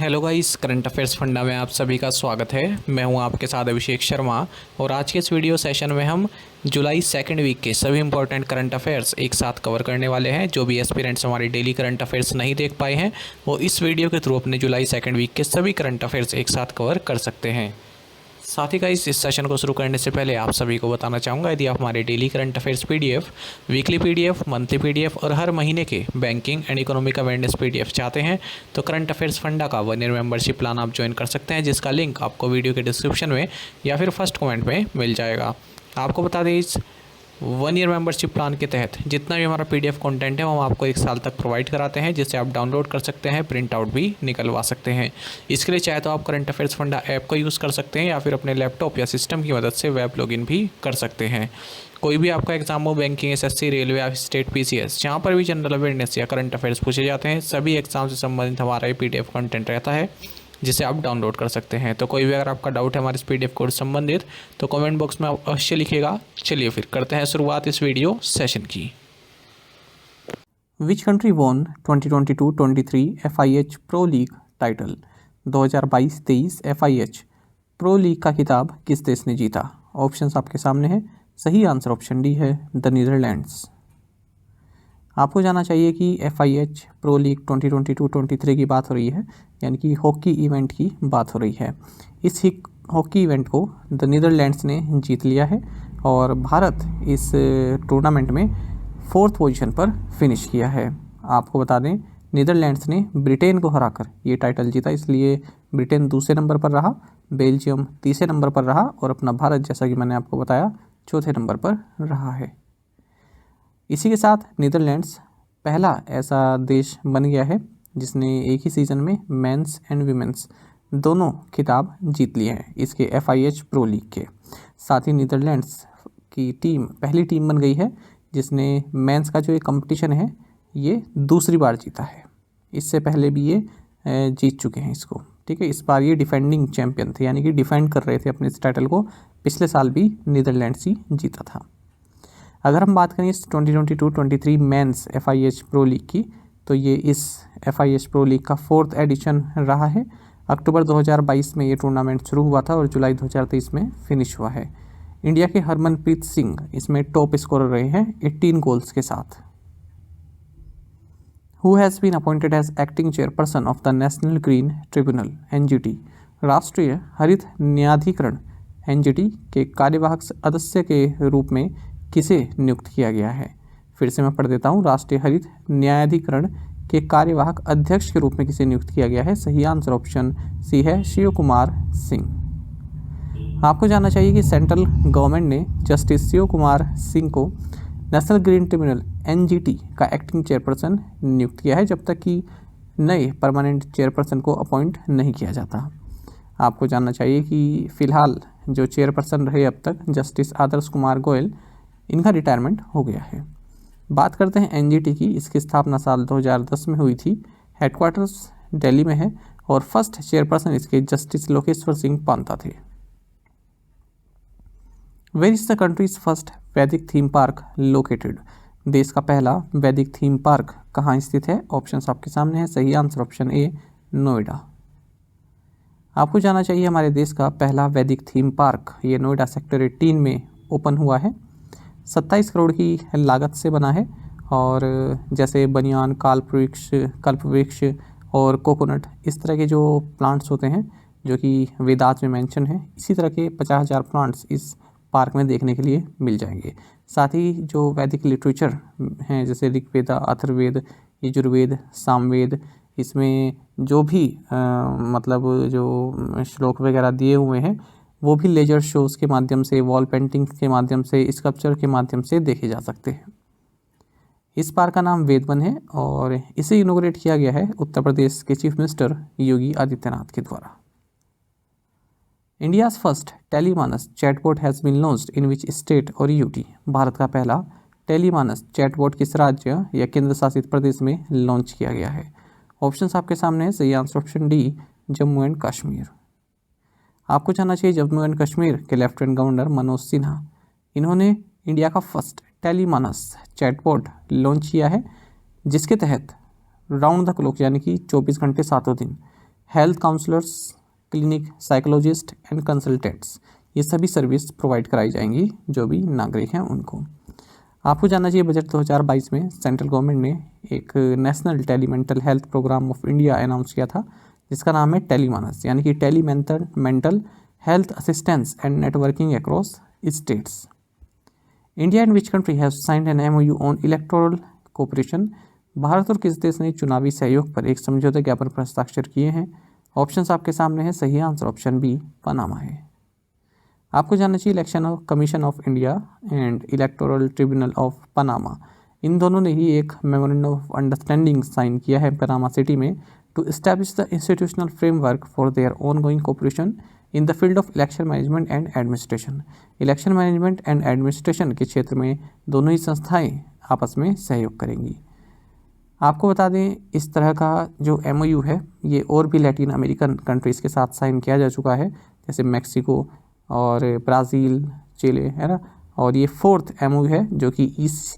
Hello guys, current affairs funda में आप सभी का स्वागत है। मैं हूं आपके साथ अभिषेक शर्मा और आज के इस वीडियो सेशन में हम जुलाई सेकंड वीक के सभी इंपॉर्टेंट करंट अफेयर्स एक साथ कवर करने वाले हैं। जो भी एस्पिरेंट्स हमारी डेली करंट अफेयर्स नहीं देख पाए हैं वो इस वीडियो के थ्रू अपने जुलाई सेकंड वीक के सभी करंट अफेयर्स एक साथ कवर कर सकते हैं। साथ ही गाइस, इस सेशन को शुरू करने से पहले आप सभी को बताना चाहूँगा, यदि आप हमारे daily current affairs PDF, weekly PDF, monthly PDF और हर महीने के banking and economic awareness PDF चाहते हैं तो करंट अफेयर्स फंडा का 1 ईयर मेंबरशिप प्लान आप ज्वाइन कर सकते हैं, जिसका लिंक आपको वीडियो के डिस्क्रिप्शन में या फिर फर्स्ट कमेंट में मिल जाएगा। आपको बता दें, इस 1 ईयर मेंबरशिप प्लान के तहत जितना भी हमारा पीडीएफ कंटेंट है वो हम आपको 1 साल तक प्रोवाइड कराते हैं, जिससे आप डाउनलोड कर सकते हैं, प्रिंट आउट भी निकलवा सकते हैं। इसके लिए चाहे तो आप करंट अफेयर्स फंडा ऐप का यूज़ कर सकते हैं या फिर अपने लैपटॉप या सिस्टम की मदद से वेब लॉगिन भी कर सकते हैं। कोई भी आपका एग्जाम हो, बैंकिंग, एसएससी, रेलवे या स्टेट पीसीएस, जहाँ पर भी जनरल अवेयरनेस या करंट अफेयर्स पूछे जाते हैं, सभी एग्जाम से संबंधित हमारा ये पीडीएफ कंटेंट रहता है जिसे आप डाउनलोड कर सकते हैं। तो कोई भी अगर आपका डाउट है हमारे इस पीडीएफ कोर्स संबंधित तो कमेंट बॉक्स में आप अवश्य लिखिएगा। चलिए फिर करते हैं शुरुआत इस वीडियो सेशन की। Which country won 2022-23 FIH pro league title? 2022-23 FIH pro league का खिताब किस देश ने जीता? ऑप्शंस आपके सामने हैं। सही आंसर ऑप्शन डी है, द नीदरलैंड्स। आपको जाना चाहिए कि FIH प्रो लीग 2022-23 की बात हो रही है, यानी कि हॉकी इवेंट की बात हो रही है। इस हॉकी इवेंट को द नीदरलैंड्स ने जीत लिया है और भारत इस टूर्नामेंट में 4th पोजीशन पर फिनिश किया है। आपको बता दें, नीदरलैंड्स ने ब्रिटेन को हराकर ये टाइटल जीता, इसलिए ब्रिटेन दूसरे नंबर पर रहा, बेल्जियम तीसरे नंबर पर रहा और अपना भारत, जैसा कि मैंने आपको बताया, चौथे नंबर पर रहा है। इसी के साथ नीदरलैंड्स पहला ऐसा देश बन गया है जिसने एक ही सीज़न में मेंस एंड वीमेंस दोनों खिताब जीत लिए हैं इसके FIH प्रो लीग के। साथ ही नीदरलैंड्स की टीम पहली टीम बन गई है जिसने मेंस का जो ये कंपटीशन है ये दूसरी बार जीता है। इससे पहले भी ये जीत चुके हैं इसको, ठीक है। इस बार ये डिफेंडिंग चैम्पियन थे, यानी कि डिफेंड कर रहे थे अपने इस टाइटल को। पिछले साल भी नीदरलैंड्स ही जीता था। अगर हम बात करें इस 2022-23 मेंस FIH प्रो लीग की, तो ये इस FIH प्रो लीग का 4th एडिशन रहा है। अक्टूबर 2022 में ये टूर्नामेंट शुरू हुआ था और जुलाई 2023 में फिनिश हुआ है। इंडिया के हरमनप्रीत सिंह इसमें टॉप स्कोरर रहे हैं 18 गोल्स के साथ। Who has been appointed as acting chairperson of the National Green Tribunal NGT? राष्ट्रीय हरित न्यायाधिकरण NGT के कार्यवाहक सदस्य के रूप में किसे नियुक्त किया गया है? फिर से मैं पढ़ देता हूँ। राष्ट्रीय हरित न्यायाधिकरण के कार्यवाहक अध्यक्ष के रूप में किसे नियुक्त किया गया है? सही आंसर ऑप्शन सी है, शिव कुमार सिंह। आपको जानना चाहिए कि सेंट्रल गवर्नमेंट ने जस्टिस शिव कुमार सिंह को नेशनल ग्रीन ट्रिब्यूनल NGT का एक्टिंग चेयरपर्सन नियुक्त किया है, जब तक कि नए परमानेंट चेयरपर्सन को अपॉइंट नहीं किया जाता। आपको जानना चाहिए कि फ़िलहाल जो चेयरपर्सन रहे अब तक, जस्टिस आदर्श कुमार गोयल, इनका रिटायरमेंट हो गया है। बात करते हैं NGT की। इसकी स्थापना साल 2010 में हुई थी। हेडक्वार्टर्स दिल्ली में है और फर्स्ट चेयरपर्सन इसके जस्टिस लोकेश्वर सिंह पांता थे। Where is the country's first Vedic theme park located? देश का पहला वैदिक थीम पार्क कहाँ स्थित है? ऑप्शंस आपके सामने है। सही आंसर ऑप्शन ए, नोएडा। आपको जानना चाहिए हमारे देश का पहला वैदिक थीम पार्क ये नोएडा सेक्टर 18 में ओपन हुआ है। 27 करोड़ की लागत से बना है और जैसे बनियान, कल्पवृक्ष और कोकोनट, इस तरह के जो प्लांट्स होते हैं जो कि वेदास में मेंशन है, इसी तरह के 50,000 प्लांट्स इस पार्क में देखने के लिए मिल जाएंगे। साथ ही जो वैदिक लिटरेचर हैं जैसे ऋग्वेद, अथर्ववेद, यजुर्वेद, सामवेद, इसमें जो भी मतलब जो श्लोक वगैरह दिए हुए हैं वो भी लेजर शोज़ के माध्यम से, वॉल पेंटिंग के माध्यम से, स्कल्पचर के माध्यम से देखे जा सकते हैं। इस पार्क का नाम वेदवन है और इसे इनॉग्रेट किया गया है उत्तर प्रदेश के चीफ मिनिस्टर योगी आदित्यनाथ के द्वारा। India's first TeleMANAS chatbot has been launched in which state और यूटी? भारत का पहला टेलीमानस चैटबॉट किस राज्य या केंद्र शासित प्रदेश में लॉन्च किया गया है? ऑप्शंस आपके सामने है। सही answer option D, Jammu and Kashmir. आपको जानना चाहिए जम्मू एंड कश्मीर के लेफ्टिनेंट गवर्नर मनोज सिन्हा, इन्होंने इंडिया का फर्स्ट टेलीमानस चैटबॉट लॉन्च किया है, जिसके तहत राउंड द क्लॉक यानी कि 24 घंटे 7 दिन health counsellors, clinic, psychologist and consultants, ये सभी सर्विस प्रोवाइड कराई जाएंगी जो भी नागरिक हैं उनको। आपको जानना चाहिए बजट 2022 में सेंट्रल गवर्नमेंट ने एक national tele mental health programme of India announce किया था, जिसका नाम है टेलीमानस, यानी कि tele mental health assistance and networking across states. India and which country have signed an MOU on electoral cooperation, Bharat और किस देश ने चुनावी सहयोग पर एक समझौता ज्ञापन पर हस्ताक्षर किए हैं। ऑप्शंस आपके सामने है, सही आंसर ऑप्शन बी पनामा है। आपको जानना चाहिए election of commission of India and electoral tribunal of Panama, इन दोनों ने ही एक मेमोरेंडम ऑफ अंडरस्टैंडिंग साइन किया है पनामा सिटी में to establish the institutional framework for their ongoing cooperation in the field of election management and administration. Election management and administration के क्षेत्र में दोनों ही संस्थाएं आपस में सहयोग करेंगी। आपको बता दें इस तरह का जो MOU है ये और भी लैटिन अमेरिकन कंट्रीज़ के साथ साइन किया जा चुका है, जैसे मैक्सिको और ब्राज़ील, चिले, है ना। और ये 4th MOU है जो कि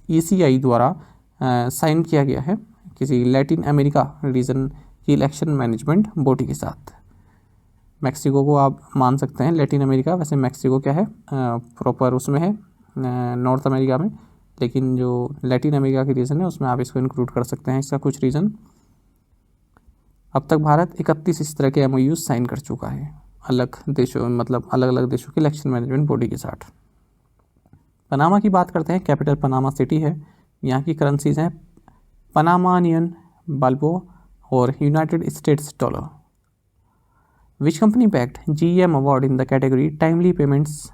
ECI द्वारा साइन किया गया है किसी लैटिन अमेरिका रीजन की इलेक्शन मैनेजमेंट बॉडी के साथ। मैक्सिको को आप मान सकते हैं लैटिन अमेरिका, वैसे मैक्सिको क्या है प्रॉपर उसमें है नॉर्थ अमेरिका में, लेकिन जो लैटिन अमेरिका की रीजन है उसमें आप इसको इंक्लूड कर सकते हैं। इसका कुछ रीज़न, अब तक भारत 31 इस तरह के MOU साइन कर चुका है अलग देशों, मतलब अलग अलग देशों की इलेक्शन मैनेजमेंट बॉडी के साथ। पनामा की बात करते हैं, कैपिटल पनामा सिटी है, यहाँ की करेंसीज हैं पनामानियन बाल्बो और United states dollar. Which company backed GEM award in the category timely payments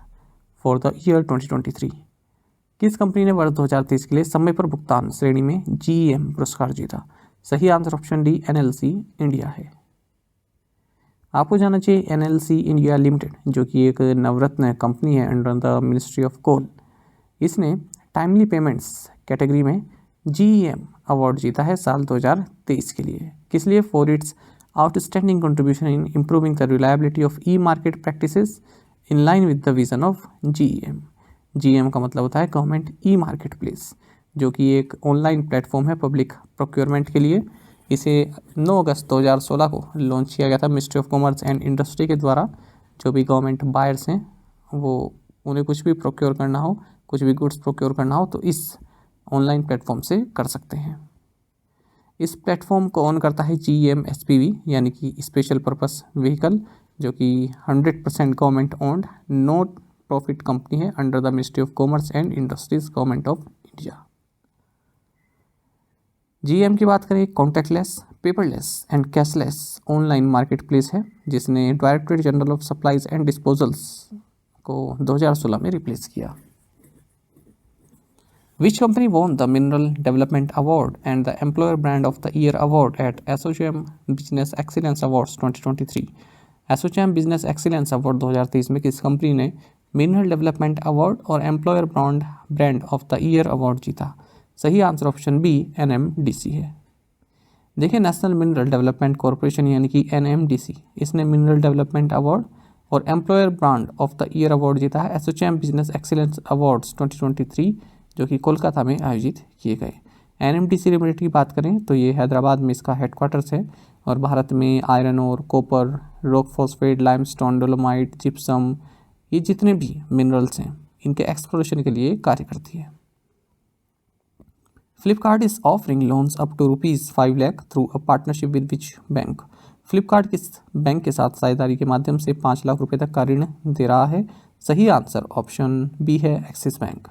for the year 2023, किस कंपनी ने वर्ष 2023 के लिए समय पर भुगतान श्रेणी में GEM पुरस्कार जीता। सही answer option D NLC India है। आपको जानना चाहिए NLC इंडिया लिमिटेड जो कि एक नवरत्न कंपनी है under the ministry of coal, इसने टाइमली पेमेंट्स कैटेगरी में GEM अवार्ड जीता है साल 2023 के लिए। किस लिए? For its outstanding contribution in improving the reliability of market practices in line with the vision of GEM। GEM का मतलब होता है गवर्नमेंट मार्केट प्लेस, जो कि एक ऑनलाइन प्लेटफॉर्म है पब्लिक प्रोक्योरमेंट के लिए। इसे 9 अगस्त 2016 को लॉन्च किया गया था ministry of commerce and industry के द्वारा। जो भी गवर्नमेंट बायर्स हैं वो उन्हें कुछ भी प्रोक्योर करना हो, कुछ भी गुड्स प्रोक्योर करना हो तो इस ऑनलाइन प्लेटफॉर्म से कर सकते हैं। इस प्लेटफॉर्म को ऑन करता है GEM SPV यानी कि स्पेशल पर्पस व्हीकल, जो कि 100% government owned not profit company है under the ministry of commerce and industries government of India. GEM की बात करें, contactless, paperless and cashless online market place है जिसने directorate general of supplies and disposals को 2016 में रिप्लेस किया। Which company won the Mineral Development Award and the Employer Brand of the Year Award at ASSOCHAM Business Excellence Awards 2023? ASSOCHAM Business Excellence Award 2023 में किस company ने mineral development award और employer brand of the year award जीता? सही answer option B NMDC है। देखिए, national mineral development corporation यानी कि NMDC, इसने मिनरल डेवलपमेंट अवार्ड और employer brand of the year award जीता है ASSOCHAM बिजनेस एक्सीलेंस अवार्ड्स 2023 जो कि कोलकाता में आयोजित किए गए। NMDC लिमिटेड की बात करें तो ये हैदराबाद में इसका हेडक्वार्टर्स है और भारत में आयरन और copper, rock phosphate, limestone, dolomite, gypsum, ये जितने भी मिनरल्स हैं इनके एक्सप्लोरेशन के लिए कार्य करती है। Flipkart is offering loans up to ₹5 lakh through a partnership with which bank? Flipkart किस बैंक के साथ साझेदारी के माध्यम से 5 लाख रुपए तक का ऋण दे रहा है? सही आंसर ऑप्शन बी है एक्सिस बैंक।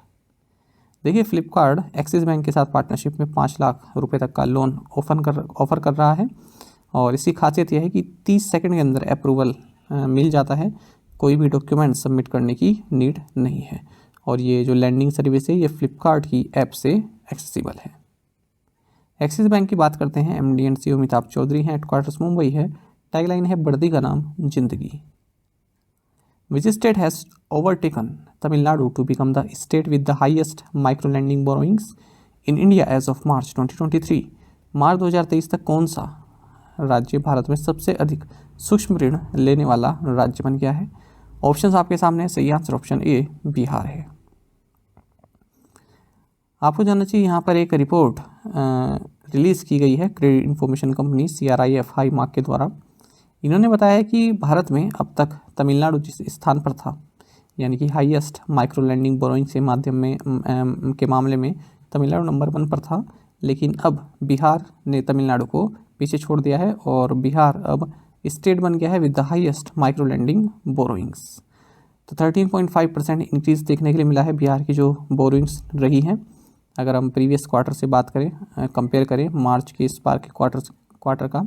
देखिए, फ्लिपकार्ट एक्सिस बैंक के साथ पार्टनरशिप में 5 लाख रुपए तक का लोन ऑफर कर रहा है और इसकी खासियत यह है कि 30 सेकंड के अंदर अप्रूवल मिल जाता है, कोई भी डॉक्यूमेंट सबमिट करने की नीड नहीं है और ये जो लैंडिंग सर्विस है ये फ्लिपकार्ट की ऐप से एक्सेसिबल है। एक्सिस बैंक की बात करते हैं, MD and CEO Amitabh Chaudhary हैं, हेडक्वार्टर्स मुंबई है, टैगलाइन है वर्दी का नाम जिंदगी। Which state has overtaken Tamil Nadu to become the state with the highest micro-lending borrowings in India as of March 2023? मार्च 2023 तक कौन सा राज्य भारत में सबसे अधिक सूक्ष्म ऋण लेने वाला राज्य बन गया है? ऑप्शंस आपके सामने है, सही आंसर ऑप्शन ए बिहार है। आपको जानना चाहिए यहाँ पर एक रिपोर्ट रिलीज़ की गई है credit information company CRIF high mark के द्वारा। इन्होंने बताया कि भारत में अब तक तमिलनाडु जिस स्थान पर था, यानी कि हाईएस्ट माइक्रो लैंडिंग बोरोइंग से माध्यम में के मामले में तमिलनाडु नंबर 1 पर था, लेकिन अब बिहार ने तमिलनाडु को पीछे छोड़ दिया है और बिहार अब स्टेट बन गया है with the highest micro lending borrowings. तो 13.5% इंक्रीज़ देखने के लिए मिला है बिहार की जो बोरोइंग्स रही हैं। अगर हम प्रीवियस क्वार्टर से बात करें, कंपेयर करें मार्च के इस बार के क्वार्टर का,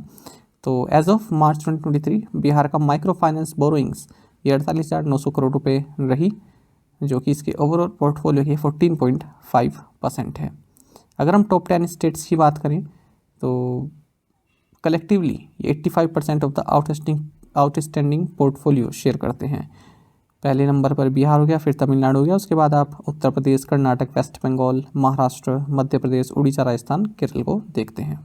तो एज ऑफ मार्च 2023 बिहार का माइक्रो फाइनेंस बोरोइंग्स ये 48,900 करोड़ रुपए रही, जो कि इसके ओवरऑल पोर्टफोलियो की 14.5% है। अगर हम टॉप 10 स्टेट्स की बात करें तो कलेक्टिवली ये 85% of the outstanding portfolio share करते हैं। पहले नंबर पर बिहार हो गया, फिर तमिलनाडु हो गया, उसके बाद आप उत्तर प्रदेश, कर्नाटक, वेस्ट बंगाल, महाराष्ट्र, मध्य प्रदेश, उड़ीसा, राजस्थान, केरल को देखते हैं।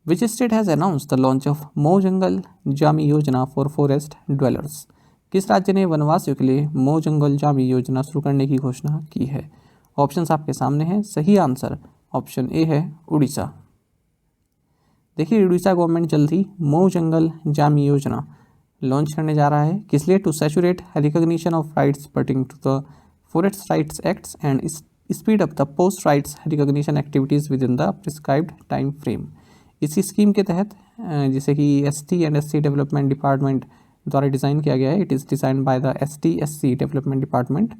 Which state has announced the launch of Mo Jungle Jami Yojana for forest dwellers? किस राज्य ने वनवासियों के लिए मऊ जंगल जामी योजना शुरू करने की घोषणा की है? ऑप्शंस आपके सामने हैं। सही आंसर ऑप्शन ए है उड़ीसा। देखिए, उड़ीसा गवर्नमेंट जल्द ही मऊ जंगल जामी योजना लॉन्च करने जा रहा है। किस लिए? To saturate recognition of rights pertaining to the forest rights acts and speed up the post rights recognition activities within the prescribed time frame. इसी स्कीम के तहत जिसे कि ST and SC development department द्वारा design किया गया है, it is design by the ST/SC development department.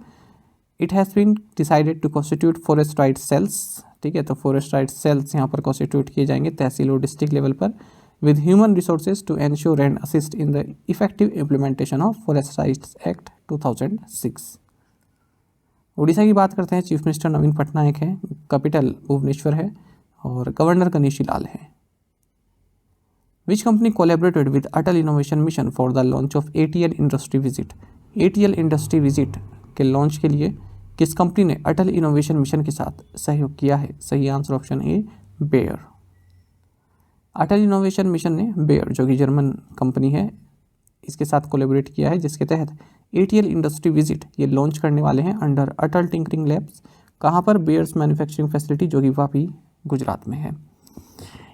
It has been decided to constitute forest rights cells. ठीक है, तो फॉरेस्ट राइट्स सेल्स यहाँ पर कॉन्स्टिट्यूट किए जाएंगे तहसील और डिस्ट्रिक्ट लेवल पर with human resources to ensure and assist in the effective implementation of Forest Rights Act 2006। Orissa की बात करते हैं। चीफ मिनिस्टर नवीन पटनायक है, कैपिटल भुवनेश्वर है और गवर्नर गणेशी लाल है। Which company collaborated with Atal innovation mission for the launch of ATL industry visit? ATL industry visit के launch के लिए किस कंपनी ने अटल इनोवेशन मिशन के साथ सहयोग किया है? सही answer option A Bayer. Atal innovation mission ने बेयर, जो कि जर्मन कंपनी है, इसके साथ कोलैबोरेट किया है, जिसके तहत ATL इंडस्ट्री विजिट ये लॉन्च करने वाले हैं अंडर अटल टिंकरिंग लैब्स। कहाँ पर? बेयर्स मैन्युफैक्चरिंग फैसिलिटी, जो कि वापी गुजरात में है।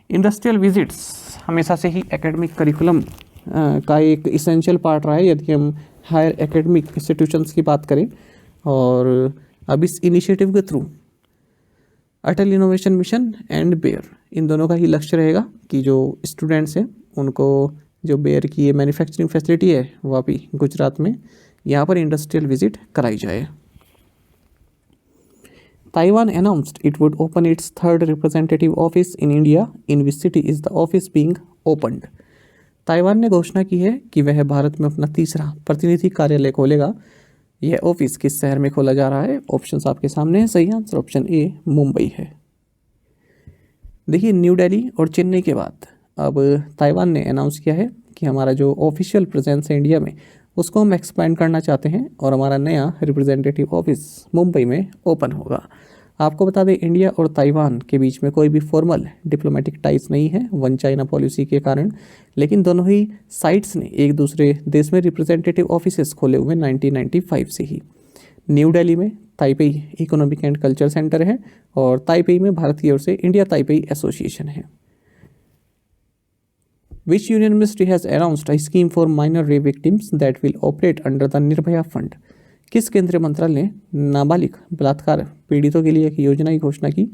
इंडस्ट्रियल विजिट्स हमेशा से ही एकेडमिक करिकुलम का एक इसेंशियल पार्ट रहा है यदि हम हायर एकेडमिक इंस्टीट्यूशंस की बात करें, और अब इस इनिशिएटिव के through Atal innovation mission and Bayer, इन दोनों का ही लक्ष्य रहेगा कि जो स्टूडेंट्स हैं उनको जो बेयर की ये मैन्युफैक्चरिंग फैसिलिटी है वापी गुजरात में, यहाँ पर इंडस्ट्रियल विजिट कराई जाए। Taiwan announced it would open its third representative office in India. In which city is the office being opened? Taiwan ने घोषणा की है कि वह भारत में अपना तीसरा प्रतिनिधि कार्यालय खोलेगा। यह ऑफिस किस शहर में खोला जा रहा है? ऑप्शंस आपके सामने हैं। सही आंसर ऑप्शन ए मुंबई है। देखिए, न्यू दिल्ली और चेन्नई के बाद अब ताइवान ने अनाउंस किया है कि हमारा जो ऑफिशियल प्रेजेंस है इंडिया में उसको हम एक्सपेंड करना चाहते हैं और हमारा नया रिप्रेजेंटेटिव ऑफिस मुंबई में ओपन होगा। आपको बता दें, इंडिया और ताइवान के बीच में कोई भी फॉर्मल डिप्लोमेटिक टाइज नहीं है वन चाइना पॉलिसी के कारण, लेकिन दोनों ही साइट्स ने एक दूसरे देश में रिप्रेजेंटेटिव ऑफिसेस खोले हुए 1995 से ही। न्यू दिल्ली में Taipei economic and culture centre है और ताइपेई में भारत की ओर से इंडिया ताइपेई एसोसिएशन है। Which union ministry has announced a scheme for minor rape victims that will operate under the Nirbhaya fund? किस केंद्रीय मंत्रालय ने नाबालिग बलात्कार पीड़ितों के लिए एक योजना की घोषणा की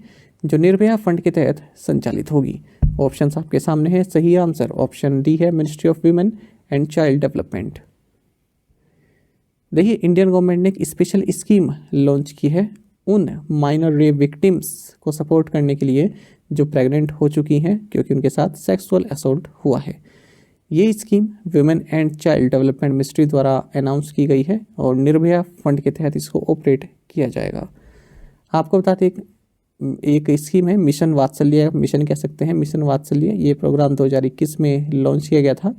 जो निर्भया फंड के तहत संचालित होगी? ऑप्शंस आपके सामने हैं। सही आंसर ऑप्शन डी है ministry of women and child development. देखिए, इंडियन गवर्नमेंट ने एक स्पेशल स्कीम लॉन्च की है उन माइनर रेप विक्टिम्स को सपोर्ट करने के लिए जो प्रेग्नेंट हो चुकी हैं क्योंकि उनके साथ सेक्सुअल असॉल्ट हुआ है। ये scheme women and child development ministry द्वारा अनाउंस की गई है और निर्भया फंड के तहत इसको ऑपरेट किया जाएगा। आपको बताते एक स्कीम है मिशन वात्सल्य, मिशन कह सकते हैं मिशन वात्सल्य। ये प्रोग्राम 2021 में लॉन्च किया गया था।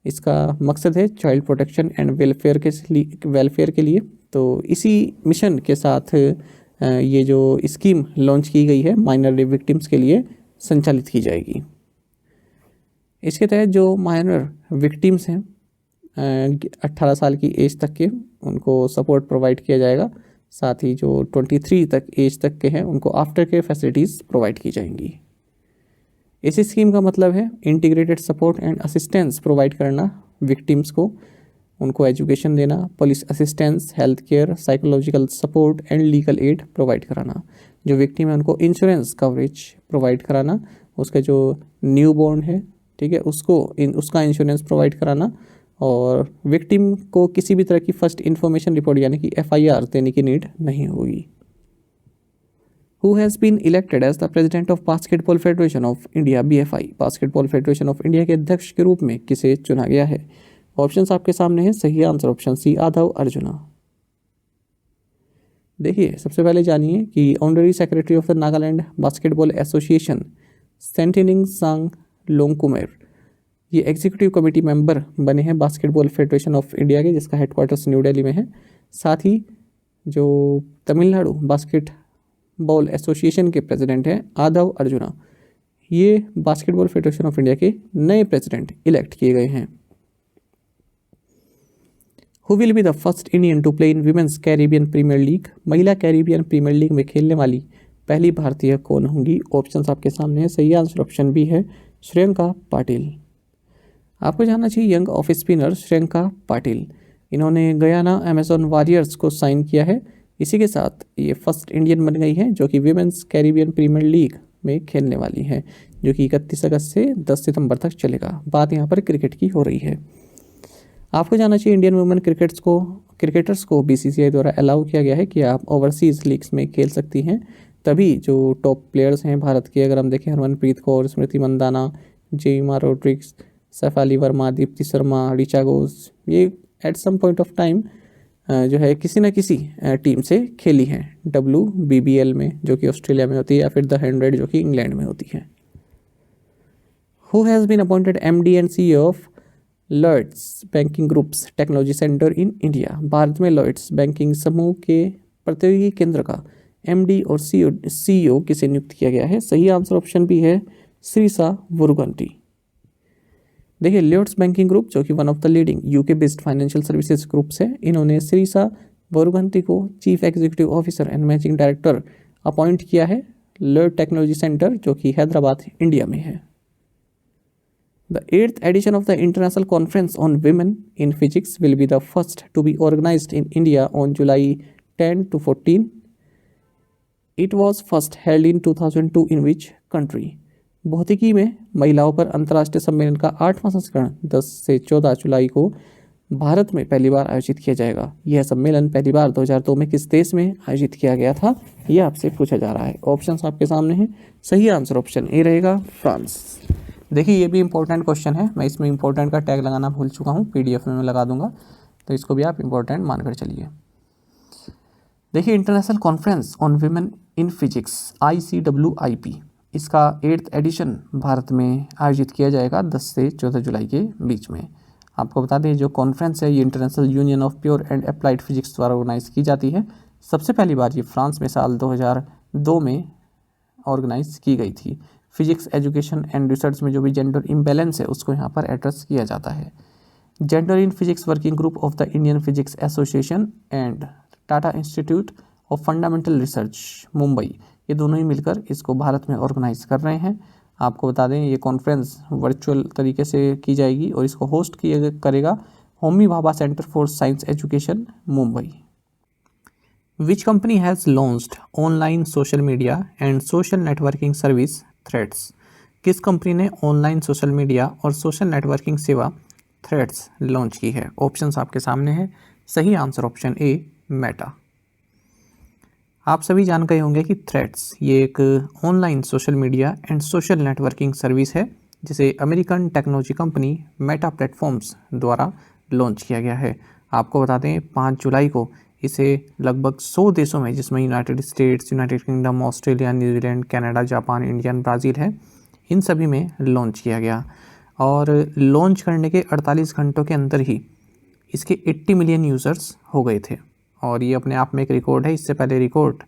इसका मकसद है चाइल्ड प्रोटेक्शन एंड वेलफेयर के लिए। तो इसी मिशन के साथ ये जो स्कीम लॉन्च की गई है माइनर रेप विक्टिम्स के लिए संचालित की जाएगी। इसके तहत जो माइनर विक्टिम्स हैं 18 साल की एज तक के, उनको सपोर्ट प्रोवाइड किया जाएगा। साथ ही जो 23 तक एज तक के हैं उनको आफ्टर केयर फैसिलिटीज़ प्रोवाइड की जाएंगी। इस स्कीम का मतलब है integrated support and assistance provide करना विक्टिम्स को, उनको एजुकेशन देना, police assistance, health care, psychological support and legal aid provide कराना। जो विक्टिम है उनको इंश्योरेंस कवरेज प्रोवाइड कराना, उसका जो न्यू बॉर्न है, ठीक है, उसका इंश्योरेंस प्रोवाइड कराना, और विक्टिम को किसी भी तरह की फर्स्ट इन्फॉर्मेशन रिपोर्ट यानी कि FIR देने की नीड नहीं होगी। Who has been elected as the president of Basketball Federation of India BFI? Basketball federation of India के अध्यक्ष के रूप में किसे चुना गया है? ऑप्शंस आपके सामने हैं, सही answer option C Aadhav Arjuna. देखिए सबसे पहले जानिए कि honorary secretary of the Nagaland basketball association Sentining Sang Longkumer ये एग्जीक्यूटिव कमेटी मेंबर बने हैं बास्केटबॉल फेडरेशन ऑफ इंडिया के, जिसका हेडक्वार्टर्स न्यू दिल्ली में है। साथ ही जो तमिलनाडु बास्केटबॉल एसोसिएशन के प्रेसिडेंट हैं आधव अर्जुना, ये बास्केटबॉल फेडरेशन ऑफ इंडिया के नए प्रेसिडेंट इलेक्ट किए गए हैं। Who will be the first Indian to play in women's Caribbean Premier League? महिला कैरिबियन प्रीमियर लीग में खेलने वाली पहली भारतीय कौन होंगी? ऑप्शंस आपके सामने है, सही आंसर ऑप्शन बी है श्रियंका पाटिल। आपको जानना चाहिए young off spinner Shriyanka Patil, इन्होंने गयाना अमेजन वॉरियर्स को साइन किया है। इसी के साथ ये फर्स्ट इंडियन बन गई हैं जो कि विमेंस कैरिबियन प्रीमियर लीग में खेलने वाली हैं, जो कि 31 अगस्त से 10 सितंबर तक चलेगा। बात यहाँ पर क्रिकेट की हो रही है। आपको जानना चाहिए इंडियन वुमेन क्रिकेटर्स को BCCI द्वारा अलाउ किया गया है कि आप ओवरसीज़ लीग्स में खेल सकती हैं। तभी जो टॉप प्लेयर्स हैं भारत के, अगर हम देखें हरमनप्रीत कौर, स्मृति मंदाना, जेइमा रोड्रिग्स, सैफाली वर्मा, दीप्ति शर्मा, ऋचा घोष, ये at some point of time जो है किसी न किसी टीम से खेली हैं WBBL में, जो कि ऑस्ट्रेलिया में होती है, या फिर द 100 जो कि इंग्लैंड में होती है। Who has been appointed MD and CEO of Lloyds banking groups technology centre in India? Bharat में लॉयड्स बैंकिंग समूह के प्रतियोगी केंद्र का MD और CEO किसे नियुक्त किया गया है? सही आंसर ऑप्शन बी है श्रीसा वुरुगंटी। देखिए लॉयड्स बैंकिंग ग्रुप जो कि one of the leading UK based financial services groups है, इन्होंने श्रीसा वुरुगंटी को chief executive officer and managing director appoint किया है लॉयड टेक्नोलॉजी सेंटर, जो कि हैदराबाद इंडिया में है। The 8th edition of the International Conference on Women in Physics will be the first to be organized in India on July 10 to 14. It was first held in 2002 in which country? भौतिकी में महिलाओं पर अंतर्राष्ट्रीय सम्मेलन का 8वां संस्करण 10 से 14 जुलाई को भारत में पहली बार आयोजित किया जाएगा। यह सम्मेलन पहली बार 2002 में किस देश में आयोजित किया गया था, यह आपसे पूछा जा रहा है। ऑप्शंस आपके सामने हैं, सही आंसर ऑप्शन ए रहेगा फ्रांस। देखिए ये भी इंपॉर्टेंट क्वेश्चन है, मैं इसमें इंपॉर्टेंट का टैग लगाना भूल चुका हूँ, PDF में मैं लगा दूंगा, तो इसको भी आप इंपॉर्टेंट मानकर चलिए। देखिए international conference on women in physics ICWIP, इसका 8th एडिशन भारत में आयोजित किया जाएगा 10 से 14 जुलाई के बीच में। आपको बता दें जो कॉन्फ्रेंस है ये international union of pure and applied physics द्वारा ऑर्गेनाइज की जाती है। सबसे पहली बार ये फ्रांस में साल 2002 में ऑर्गेनाइज की गई थी। फिजिक्स एजुकेशन एंड रिसर्च में जो भी जेंडर इम्बैलेंस है उसको यहाँ पर एड्रेस किया जाता है। Gender in physics working group of the Indian physics association and Tata institute of fundamental research Mumbai, ये दोनों ही मिलकर इसको भारत में ऑर्गेनाइज कर रहे हैं। आपको बता दें ये कॉन्फ्रेंस वर्चुअल तरीके से की जाएगी और इसको होस्ट करेगा Homi Bhabha centre for science education Mumbai. Which company has launched online social media and social networking service threads? किस कंपनी ने ऑनलाइन सोशल मीडिया और सोशल नेटवर्किंग सेवा थ्रेड्स लॉन्च की है? ऑप्शंस आपके सामने है, सही आंसर ऑप्शन ए मेटा। आप सभी जान गए होंगे कि थ्रेड्स ये एक online social media and social networking service है जिसे American technology company Meta platforms द्वारा लॉन्च किया गया है। आपको बता दें 5 जुलाई को इसे लगभग 100 देशों में, जिसमें United states, United kingdom, Australia, New Zealand, Canada, Japan, India, Brazil है, इन सभी में लॉन्च किया गया। और लॉन्च करने के 48 घंटों के अंदर ही इसके 80 मिलियन यूज़र्स हो गए थे और ये अपने आप में एक रिकॉर्ड है। इससे पहले रिकॉर्ड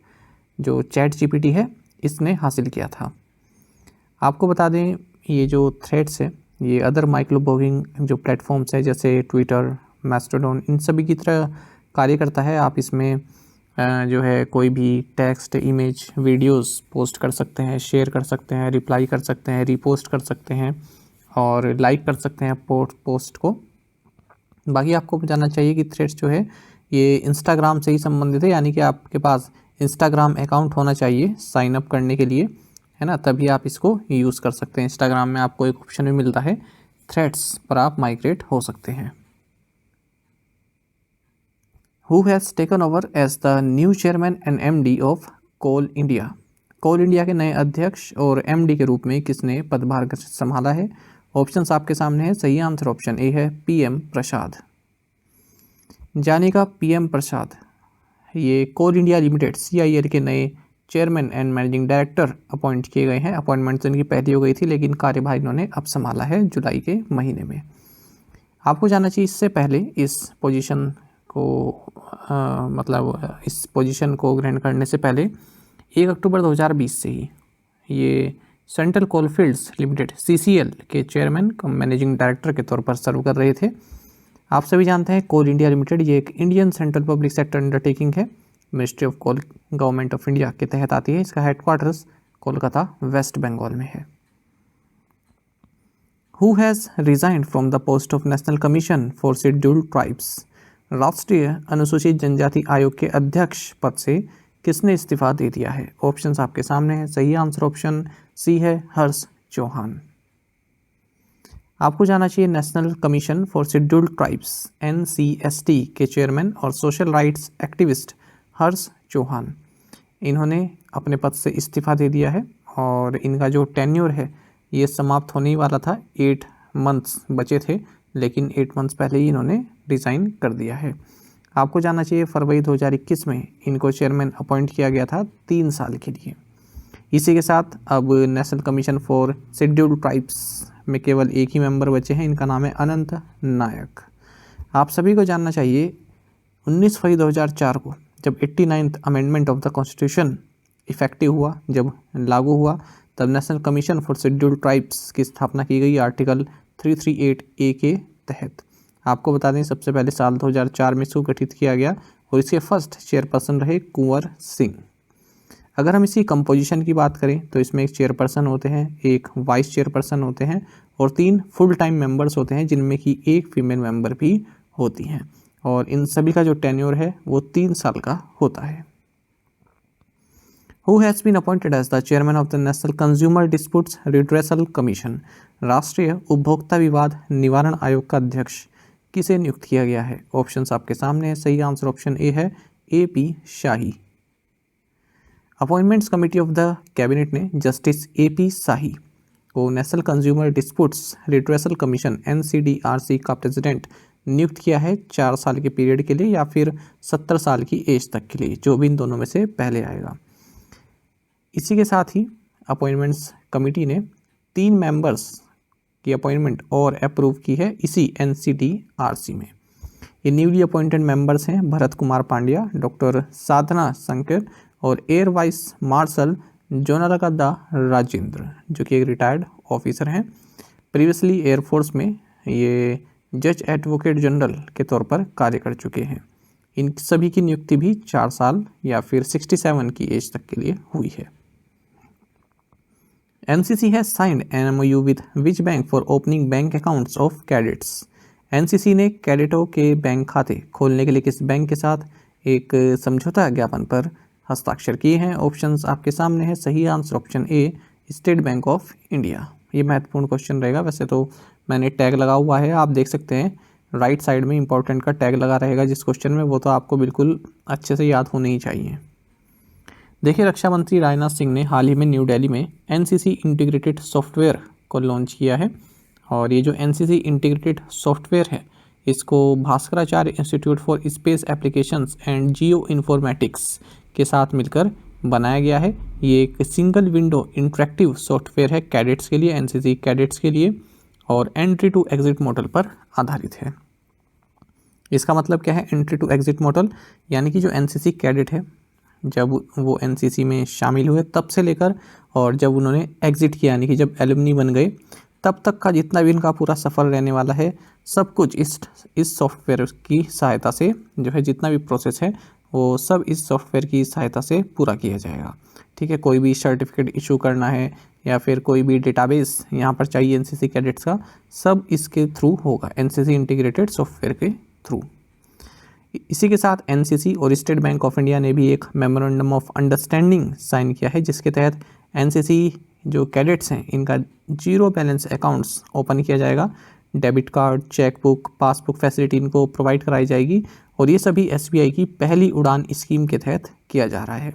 जो ChatGPT है इसने हासिल किया था। आपको बता दें ये जो थ्रेड्स है ये अदर माइक्रो ब्लॉगिंग जो प्लेटफॉर्म्स है जैसे ट्विटर, मैस्टोडॉन, इन सभी की तरह कार्य करता है। आप इसमें जो है कोई भी टेक्स्ट, इमेज, वीडियोस पोस्ट कर सकते हैं, शेयर कर सकते हैं, रिप्लाई कर सकते हैं, रीपोस्ट कर सकते हैं और लाइक कर सकते हैं पोस्ट को। बाकी आपको जानना चाहिए कि थ्रेड्स जो है ये इंस्टाग्राम से ही संबंधित है, यानी कि आपके पास इंस्टाग्राम अकाउंट होना चाहिए साइन अप करने के लिए, है ना, तभी आप इसको यूज़ कर सकते हैं। इंस्टाग्राम में आपको एक ऑप्शन भी मिलता है थ्रेड्स पर आप माइग्रेट हो सकते हैं। Who has taken over as the new chairman and MD of Coal India? Coal India के नए अध्यक्ष और MD के रूप में किसने पदभार संभाला है? ऑप्शंस आपके सामने है। सही आंसर ऑप्शन ए है PM प्रसाद। जानेगा PM प्रसाद, ये कोल इंडिया लिमिटेड CIL के नए chairman and managing director appoint किए गए हैं। अपॉइंटमेंट इनकी पहली हो गई थी, लेकिन कार्यभार इन्होंने अब संभाला है जुलाई के महीने में। आपको जानना चाहिए इससे पहले इस पोजीशन को मतलब इस पोजीशन को ग्रहण करने से पहले 1 अक्टूबर 2020 से ही ये सेंट्रल कोलफील्ड्स लिमिटेड CCL के चेयरमैन कम मैनेजिंग डायरेक्टर के तौर पर सर्व कर रहे थे। आप सभी जानते हैं कोल इंडिया लिमिटेड ये एक Indian central public sector undertaking है, ministry of coal government of India के तहत आती है। इसका हेडक्वार्टर्स कोलकाता वेस्ट बंगाल में है। Who has resigned from the post of National Commission for Scheduled Tribes? राष्ट्रीय अनुसूचित जनजाति आयोग के अध्यक्ष पद से किसने इस्तीफा दे दिया है? ऑप्शंस आपके सामने है। सही आंसर ऑप्शन सी है हर्ष चौहान। आपको जाना चाहिए national commission for scheduled tribes NCST के चेयरमैन और सोशल राइट्स एक्टिविस्ट हर्ष चौहान, इन्होंने अपने पद से इस्तीफा दे दिया है और इनका जो टेन्योर है ये समाप्त होने ही वाला था। 8 मंथ्स बचे थे, लेकिन 8 मंथ्स पहले ही इन्होंने रिज़ाइन कर दिया है। आपको जानना चाहिए फरवरी 2021 में इनको चेयरमैन अपॉइंट किया गया था 3 साल के लिए। इसी के साथ अब national commission for scheduled tribes में केवल एक ही मेंबर बचे हैं, इनका नाम है अनंत नायक। आप सभी को जानना चाहिए 19 फरवरी 2004 को जब 89th amendment of the constitution effective हुआ, जब लागू हुआ, तब national commission for scheduled tribes की स्थापना की गई आर्टिकल 338A के तहत। आपको बता दें सबसे पहले साल 2004 में इसको गठित किया गया और इसके फर्स्ट चेयरपर्सन रहे कुंवर सिंह। अगर हम इसी कंपोजिशन की बात करें तो इसमें एक चेयरपर्सन होते हैं, एक वाइस चेयरपर्सन होते हैं और 3 फुल टाइम मेंबर्स होते हैं, जिनमें कि एक फीमेल मेंबर भी होती हैं और इन सभी का जो टेन्योर है वो 3 साल का होता है। Who has been appointed as the chairman of the National Consumer Disputes Redressal Commission? राष्ट्रीय उपभोक्ता विवाद निवारण आयोग का अध्यक्ष किसे नियुक्त किया गया है? ऑप्शंस आपके सामने है। सही आंसर ऑप्शन ए है AP shahi. Appointments committee of the cabinet ने जस्टिस AP शाही को national consumer disputes redressal commission NCDRC का प्रेसिडेंट नियुक्त किया है 4 साल के पीरियड के लिए या फिर 70 साल की एज तक के लिए, जो भी इन दोनों में से पहले आएगा। इसी के साथ ही अपॉइंटमेंट्स कमेटी ने 3 मेंबर्स की अपॉइंटमेंट और अप्रूव की है इसी NCDRC में। ये न्यूली अपॉइंटेड मेंबर्स हैं भरत कुमार पांड्या, डॉक्टर साधना संकर और एयर वाइस मार्शल जोनालगद्दा राजेंद्र, जो कि एक रिटायर्ड ऑफिसर हैं। प्रीवियसली एयरफोर्स में ये जज एडवोकेट जनरल के तौर पर कार्य कर चुके हैं। इन सभी की नियुक्ति भी 4 साल या फिर 67 की एज तक के लिए हुई है। NCC has signed an MOU with which bank for opening bank accounts of cadets? NCC ने कैडेटों के बैंक खाते खोलने के लिए किस बैंक के साथ एक समझौता ज्ञापन पर हस्ताक्षर किए हैं? ऑप्शंस आपके सामने है। सही answer option A state bank of India. ये महत्वपूर्ण क्वेश्चन रहेगा। वैसे तो मैंने टैग लगा हुआ है, आप देख सकते हैं राइट साइड में इंपॉर्टेंट का टैग लगा रहेगा जिस क्वेश्चन में, वो तो आपको बिल्कुल अच्छे से याद होने ही चाहिए। देखिए, रक्षा मंत्री राजनाथ सिंह ने हाल ही में न्यू दिल्ली में NCC इंटीग्रेटेड सॉफ्टवेयर को लॉन्च किया है और ये जो NCC इंटीग्रेटेड सॉफ्टवेयर है इसको Bhaskaracharya institute for space applications and geo informatics के साथ मिलकर बनाया गया है। ये एक सिंगल विंडो इंटरेक्टिव सॉफ्टवेयर है कैडेट्स के लिए, NCC कैडेट्स के लिए, और एंट्री टू एग्जिट मॉडल पर आधारित है। इसका मतलब क्या है एंट्री टू एग्जिट मॉडल? यानी कि जो NCC कैडेट है जब वो NCC में शामिल हुए तब से लेकर और जब उन्होंने एग्ज़िट किया, यानी कि जब एलुमनी बन गए, तब तक का जितना भी इनका पूरा सफ़र रहने वाला है, सब कुछ इस सॉफ्टवेयर की सहायता से जो है जितना भी प्रोसेस है वो सब इस सॉफ्टवेयर की सहायता से पूरा किया जाएगा। ठीक है, कोई भी सर्टिफिकेट इशू करना है या फिर कोई भी डेटाबेस यहाँ पर चाहिए एनसीसी कैडेट्स का, सब इसके थ्रू होगा, एनसीसी इंटीग्रेटेड सॉफ्टवेयर के थ्रू। इसी के साथ एनसीसी और स्टेट बैंक ऑफ इंडिया ने भी एक मेमोरेंडम ऑफ अंडरस्टैंडिंग साइन किया है, जिसके तहत एनसीसी जो कैडेट्स हैं इनका 0 बैलेंस अकाउंट्स ओपन किया जाएगा। Debit card, chequebook, passbook facility इनको प्रोवाइड कराई जाएगी और ये सभी एसबीआई की पहली उड़ान स्कीम के तहत किया जा रहा है।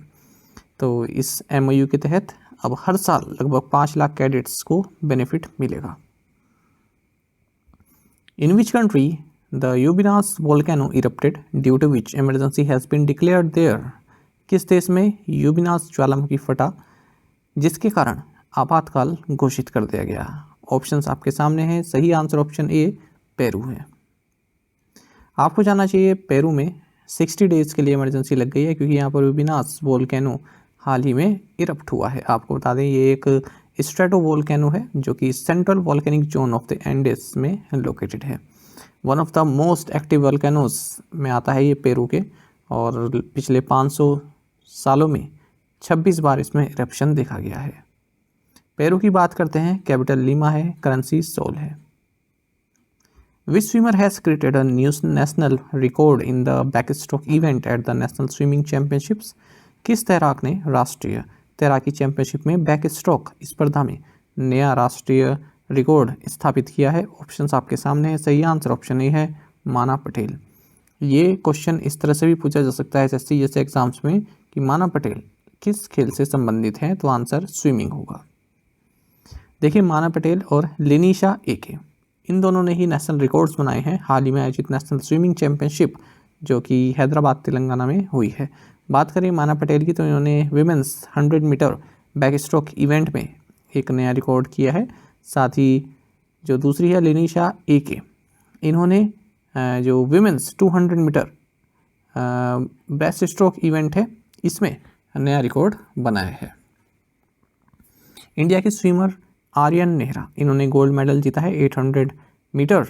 तो इस एमओयू के तहत अब हर साल लगभग 5 लाख कैडेट्स को बेनिफिट मिलेगा। In which country the Ubinas volcano erupted due to which emergency has been declared there? किस देश में यूबिनास ज्वालामुखी फटा जिसके कारण आपातकाल घोषित कर दिया गया? ऑप्शंस आपके सामने हैं। सही आंसर ऑप्शन ए पेरू है। आपको जानना चाहिए पेरू में 60 डेज के लिए इमरजेंसी लग गई है क्योंकि यहाँ पर यूबिनास वोल्केनो हाल ही में इरप्ट हुआ है। आपको बता दें ये एक स्ट्रेटो वोल्केनो है जो कि central volcanic zone of the Andes में लोकेटेड है। One of the most active volcanoes में आता है ये पेरू के, और पिछले 500 सालों में 26 बार इसमें इरप्शन देखा गया है। पेरू की बात करते हैं, कैपिटल लीमा है, करेंसी सोल है। Which swimmer has created a new national record in the backstroke event at the national swimming championships? किस तैराक ने राष्ट्रीय तैराकी चैंपियनशिप में बैकस्ट्रोक स्पर्धा में नया राष्ट्रीय रिकॉर्ड स्थापित किया है? ऑप्शंस आपके सामने है। सही आंसर ऑप्शन ए है, माना पटेल। ये क्वेश्चन इस तरह से भी पूछा जा सकता है एसएससी जैसे एग्जाम्स में कि माना पटेल किस खेल से संबंधित हैं, तो आंसर स्विमिंग होगा। देखिए, माना पटेल और लिनीशा एके इन दोनों ने ही नेशनल रिकॉर्ड्स बनाए हैं हाल ही में आयोजित नेशनल स्विमिंग चैंपियनशिप जो कि हैदराबाद तेलंगाना में हुई है। बात करें माना पटेल की तो इन्होंने विमेंस 100 मीटर बैकस्ट्रोक इवेंट में एक नया रिकॉर्ड किया है। साथ ही जो दूसरी है लिनीशा एके, इन्होंने जो women's 200 metre breaststroke event है इसमें नया रिकॉर्ड बनाया है। इंडिया के स्विमर आर्यन नेहरा, इन्होंने गोल्ड मेडल जीता है 800 मीटर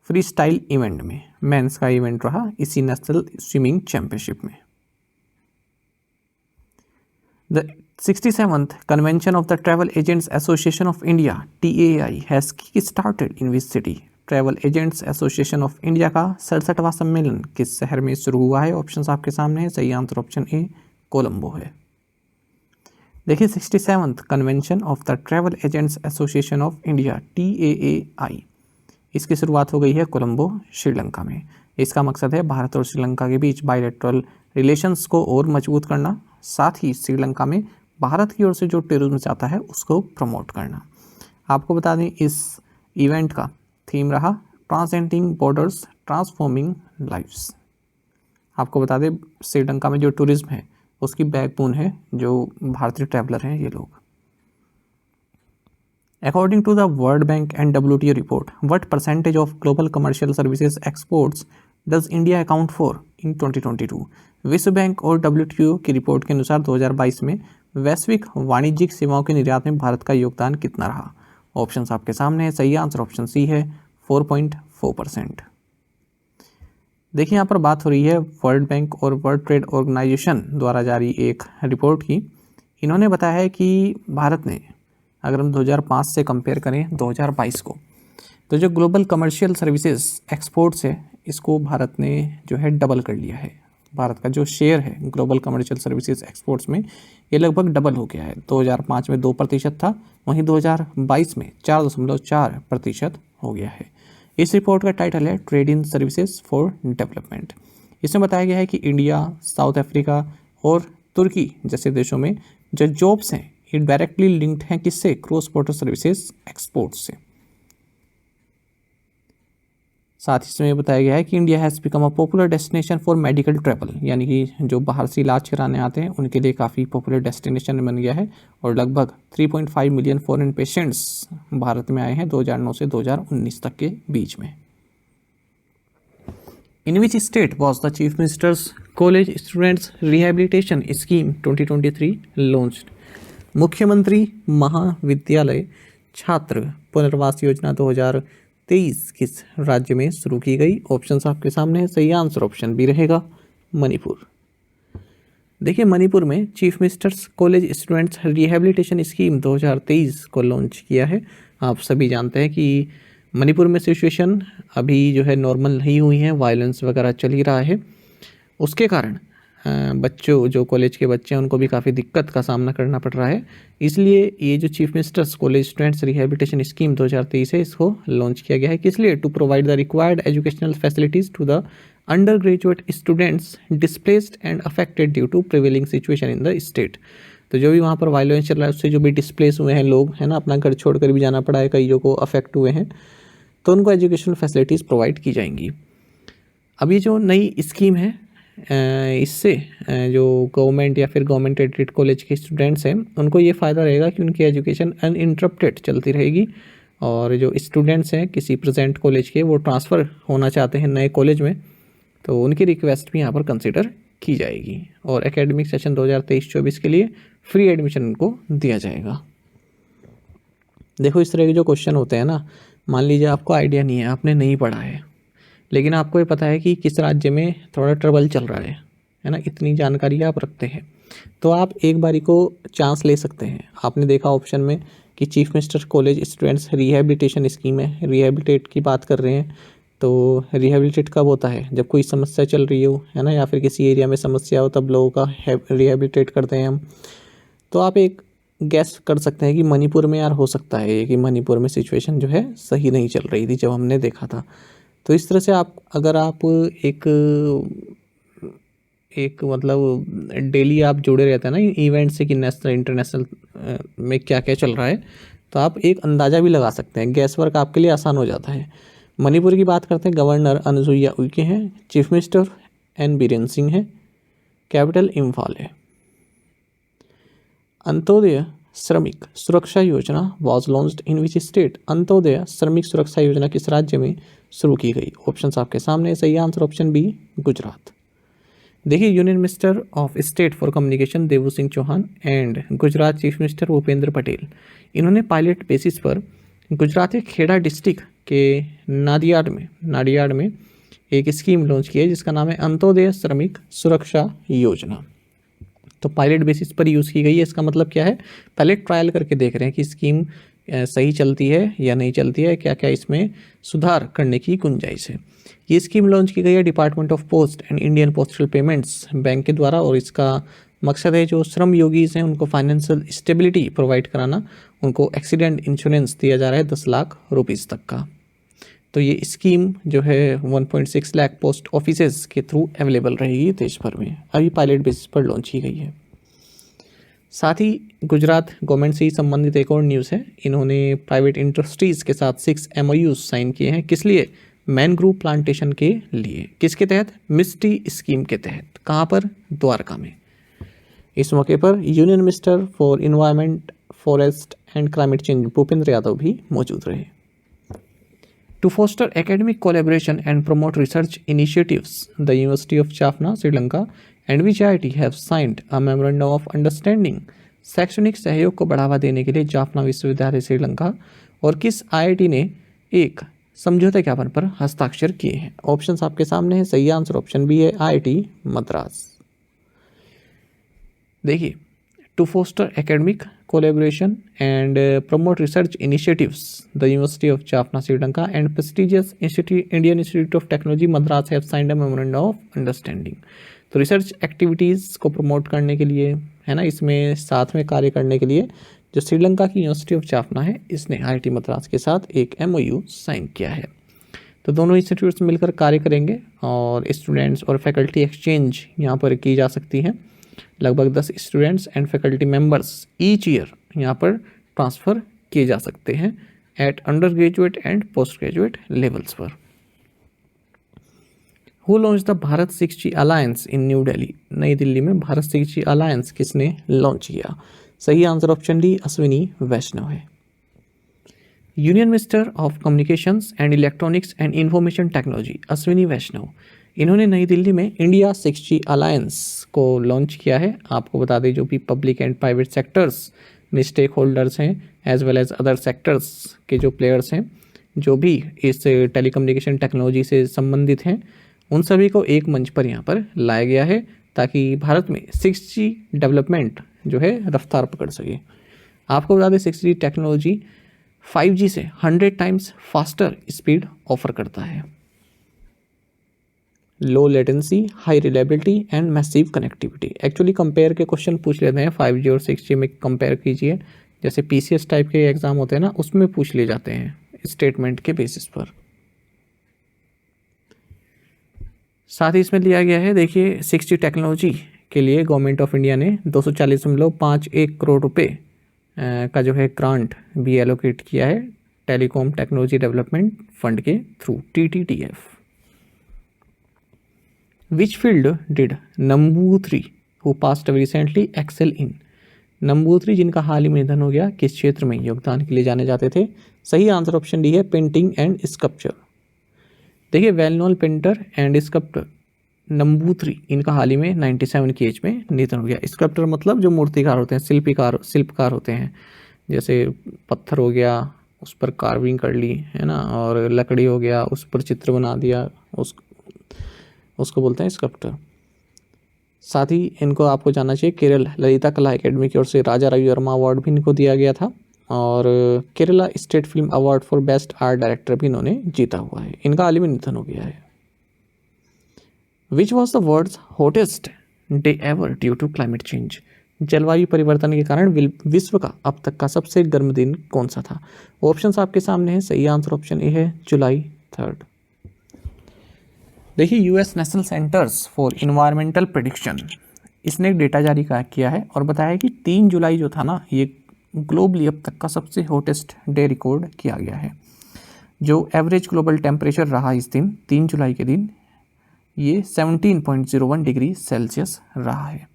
फ्री स्टाइल इवेंट में। मेंस का इवेंट रहा इसी नेशनल स्विमिंग चैंपियनशिप में। The 67th Convention of the Travel Agents Association of India (TAI) has kick-started in which city? Travel agents association of India का 67वां सम्मेलन किस शहर में शुरू हुआ है? ऑप्शंस आपके सामने है। सही आंसर ऑप्शन ए कोलंबो है। देखिए, 67th convention of the travel agents association of India TAAI, इसकी शुरुआत हो गई है कोलंबो, श्रीलंका में। इसका मकसद है भारत और श्रीलंका के बीच बायलैटरल रिलेशंस को और मजबूत करना, साथ ही श्रीलंका में भारत की ओर से जो टूरिज्म चाहता है उसको प्रमोट करना। आपको बता दें इस इवेंट का थीम रहा ट्रांसेंडिंग बॉर्डर्स ट्रांसफॉर्मिंग लाइव्स। आपको बता दें श्रीलंका में जो टूरिज्म है उसकी बैकबोन है जो भारतीय ट्रैवलर हैं ये लोग। According to the World Bank and WTO report, what percentage of global commercial services exports does India account for in 2022? विश्व बैंक और WTO की रिपोर्ट के अनुसार 2022 में वैश्विक वाणिज्यिक सेवाओं के निर्यात में भारत का योगदान कितना रहा? ऑप्शंस आपके सामने है। सही आंसर ऑप्शन सी है, 4.4%। देखिए, यहाँ पर बात हो रही है वर्ल्ड बैंक और वर्ल्ड ट्रेड ऑर्गेनाइजेशन द्वारा जारी एक रिपोर्ट की। इन्होंने बताया है कि भारत ने, अगर हम 2005 से कंपेयर करें 2022 को, तो जो ग्लोबल कमर्शियल सर्विसेज एक्सपोर्ट्स है इसको भारत ने जो है डबल कर लिया है। भारत का जो शेयर है ग्लोबल कमर्शियल सर्विसेज एक्सपोर्ट्स में ये लगभग डबल हो गया है। 2005 में 2% था, वहीं 2022 में 4.4% हो गया है। इस रिपोर्ट का टाइटल है trade in services for development. इसमें बताया गया है कि इंडिया, साउथ अफ्रीका और तुर्की जैसे देशों में जो जॉब्स हैं ये डायरेक्टली लिंक्ड हैं किससे? क्रॉस बॉर्डर सर्विसेज एक्सपोर्ट से। साथ ही इसमें बताया गया है कि India has become a popular destination for medical travel, यानी कि जो बाहर से इलाज कराने आते हैं उनके लिए काफ़ी पॉपुलर डेस्टिनेशन बन गया है और लगभग 3.5 मिलियन फॉरेन पेशेंट्स भारत में आए हैं 2009 से 2019 तक के बीच में। In which state was the chief minister's college students rehabilitation scheme 2023 launched? मुख्यमंत्री महाविद्यालय छात्र पुनर्वास योजना 2023 किस राज्य में शुरू की गई? ऑप्शंस आपके सामने है। सही आंसर ऑप्शन बी रहेगा, मणिपुर। देखिए, मणिपुर में chief minister's college students rehabilitation scheme 2023 को लॉन्च किया है। आप सभी जानते हैं कि मणिपुर में सिचुएशन अभी जो है नॉर्मल नहीं हुई है, वायलेंस वगैरह चल ही रहा है। उसके कारण बच्चों, जो कॉलेज के बच्चे हैं, उनको भी काफ़ी दिक्कत का सामना करना पड़ रहा है। इसलिए ये जो chief minister's college students rehabilitation scheme 2023 है, इसको लॉन्च किया गया है। किस लिए? To provide the required educational facilities to the undergraduate students displaced and affected due to prevailing situation in the state. तो जो भी वहाँ पर वायलेंस चल रहा है, उससे जो भी डिस्प्लेस हुए हैं लोग, है ना, अपना घर छोड़कर भी जाना पड़ा है, कईयों को अफेक्ट हुए हैं, तो उनको एजुकेशनल फैसिलिटीज़ प्रोवाइड की जाएंगी। अब ये जो नई स्कीम है, इससे जो गवर्नमेंट या फिर गवर्नमेंट एडेड कॉलेज के स्टूडेंट्स हैं, उनको ये फ़ायदा रहेगा कि उनकी एजुकेशन अनइंटरप्टेड चलती रहेगी। और जो स्टूडेंट्स हैं किसी प्रेजेंट कॉलेज के, वो ट्रांसफ़र होना चाहते हैं नए कॉलेज में, तो उनकी रिक्वेस्ट भी यहाँ पर कंसिडर की जाएगी। और एकेडमिक सेशन 2023-24 के लिए फ्री एडमिशन उनको दिया जाएगा। देखो, इस तरह के जो क्वेश्चन होते हैं ना, मान लीजिए आपको आइडिया नहीं है, आपने नहीं पढ़ा है, लेकिन आपको ये पता है कि किस राज्य में थोड़ा ट्रबल चल रहा है ना, इतनी जानकारी आप रखते हैं, तो आप एक बारी को चांस ले सकते हैं। आपने देखा ऑप्शन में कि chief minister college students rehabilitation scheme है, रिहैबिलिटेट की बात कर रहे हैं। तो रिहैबिलिटेट कब होता है? जब कोई समस्या चल रही हो, है ना, या फिर किसी एरिया में समस्या हो, तब लोगों का रिहैबिलिटेट करते हैं हम। तो आप एक गैस कर सकते हैं कि मणिपुर में यार हो सकता है कि मणिपुर में सिचुएशन जो है सही नहीं चल रही थी जब हमने देखा था। तो इस तरह से आप, अगर आप एक मतलब डेली आप जुड़े रहते हैं ना इवेंट से कि नेशनल इंटरनेशनल में क्या क्या चल रहा है, तो आप एक अंदाज़ा भी लगा सकते हैं। गैस वर्क आपके लिए आसान हो जाता है। मणिपुर की बात करते हैं, गवर्नर अनुसुईया उइके हैं, chief minister N Biren Singh है, कैपिटल इम्फाल है। Antyodaya Shramik Suraksha Yojana was launched in which state? Antyodaya Shramik Suraksha योजना किस राज्य में शुरू की गई? ऑप्शंस आपके सामने। सही आंसर ऑप्शन बी, गुजरात। देखिए, union minister of state for communication Devu Singh Chauhan and Gujarat chief minister Bhupendra Patel, इन्होंने पायलट बेसिस पर गुजरात के खेड़ा डिस्ट्रिक्ट के नाडियाड में एक स्कीम लॉन्च की है जिसका नाम है अंत्योदय श्रमिक सुरक्षा योजना। तो पायलट बेसिस पर यूज़ की गई है। इसका मतलब क्या है? पहले ट्रायल करके देख रहे हैं कि स्कीम सही चलती है या नहीं चलती है, क्या क्या इसमें सुधार करने की गुंजाइश है। ये स्कीम लॉन्च की गई है department of post and Indian postal payments bank के द्वारा, और इसका मकसद है जो श्रम योगीज हैं उनको फाइनेंशियल स्टेबिलिटी प्रोवाइड कराना। उनको एक्सीडेंट इंश्योरेंस दिया जा रहा है 10 लाख रुपीज़ तक का। तो ये स्कीम जो है 1.6 लाख पोस्ट ऑफिसेज के थ्रू अवेलेबल रहेगी देश भर में। अभी पायलट बेसिस पर लॉन्च की गई है। साथ ही गुजरात गवर्नमेंट से ही संबंधित एक और न्यूज़ है। इन्होंने प्राइवेट इंडस्ट्रीज़ के साथ 6 MOUs साइन किए हैं। किस लिए? मैनग्रोव प्लांटेशन के लिए। किसके तहत? मिस्टी स्कीम के तहत। कहाँ पर? द्वारका में। इस मौके पर union minister for environment, forest and climate change Bhupendra Yadav भी मौजूद रहे। To foster academic collaboration and promote research initiatives, the University of Jaffna, Sri Lanka and VJIT have signed a memorandum of understanding। शैक्षणिक सहयोग को बढ़ावा देने के लिए जाफना विश्वविद्यालय श्रीलंका और किस IIT ने एक समझौता ज्ञापन पर हस्ताक्षर किए हैं? ऑप्शंस आपके सामने है। सही आंसर ऑप्शन बी है, IIT मद्रास। देखिए, to foster academic collaboration and promote research initiatives, the University of Jaffna, Sri Lanka and prestigious Indian Institute of Technology Madras have signed a memorandum of understanding। तो research activities को promote करने के लिए, है ना, इसमें साथ में कार्य करने के लिए जो श्रीलंका की यूनिवर्सिटी ऑफ जाफना है, इसने IIT मद्रास के साथ एक MOU साइन किया है। तो दोनों इंस्टीट्यूट्स मिलकर कार्य करेंगे और स्टूडेंट्स और फैकल्टी एक्सचेंज यहाँ पर की जा सकती है। लगभग 10 students and faculty members each year यहाँ पर ट्रांसफ़र किए जा सकते हैं at undergraduate and postgraduate levels पर। Who launch the Bharat 6G alliance in New Delhi? Nai Delhi में भारत 6G अलायंस किसने लॉन्च किया? सही answer option D, Ashwini Vaishnaw है। Union minister of communications and electronics and information technology Ashwini Vaishnaw, इन्होंने नई दिल्ली में इंडिया 6G अलायंस को launch किया है। आपको बता दें, जो भी पब्लिक एंड प्राइवेट सेक्टर्स में स्टेक होल्डर्स हैं as well as other sectors के जो प्लेयर्स हैं, जो भी इस टेलीकम्युनिकेशन टेक्नोलॉजी से संबंधित हैं, उन सभी को एक मंच पर यहाँ पर लाया गया है ताकि भारत में 6G डेवलपमेंट जो है रफ्तार पकड़ सके। आपको बता दें 6G टेक्नोलॉजी 5G से 100 टाइम्स फास्टर स्पीड ऑफर करता है। Low latency, high reliability and massive connectivity. Actually compare के क्वेश्चन पूछ लेते हैं 5G और 6G में कंपेयर कीजिए, जैसे PCS टाइप के एग्जाम होते हैं ना, उसमें पूछ लिए जाते हैं स्टेटमेंट के बेसिस पर। साथ ही इसमें लिया गया है, देखिए 6G टेक्नोलॉजी के लिए गवर्नमेंट ऑफ इंडिया ने 240.51 करोड़ रुपए का जो है ग्रांट भी एलोकेट किया है टेलीकॉम टेक्नोलॉजी डेवलपमेंट फंड के through, TTTF। Which field did Namboothri, who passed away recently, excel in? नंबूथरी जिनका हाल ही में निधन हो गया, किस क्षेत्र में योगदान के लिए जाने जाते थे? सही आंसर ऑप्शन डी है, पेंटिंग एंड स्कल्पचर। देखिए well known painter and sculptor Namboothiri, इनका हाल ही में 97 की एज में निधन हो गया। स्कल्प्टर मतलब जो मूर्तिकार होते हैं, शिल्पकार होते हैं, जैसे पत्थर हो गया उस पर कार्विंग कर ली है ना, और लकड़ी हो गया उस पर चित्र बना दिया, उसको बोलते हैं स्कल्प्टर। साथ ही इनको आपको जानना चाहिए केरल ललिता कला एकेडमी की ओर से राजा रवि वर्मा अवार्ड भी इनको दिया गया था, और Kerala state film award for best art director भी इन्होंने जीता हुआ है। इनका हाल ही में निधन हो गया है। Which was the world's hottest day ever due to climate change? जलवायु परिवर्तन के कारण विश्व का अब तक का सबसे गर्म दिन कौन सा था? ऑप्शंस आपके सामने हैं। सही आंसर ऑप्शन ए है, जुलाई 3। देखिए US national centres for environmental prediction, इसने एक डेटा जारी किया है और बताया है कि 3 जुलाई जो था ना, ये ग्लोबली अब तक का सबसे हॉटेस्ट डे रिकॉर्ड किया गया है। जो एवरेज ग्लोबल टेम्परेचर रहा इस दिन 3 जुलाई के दिन, ये 17.01 डिग्री सेल्सियस रहा है।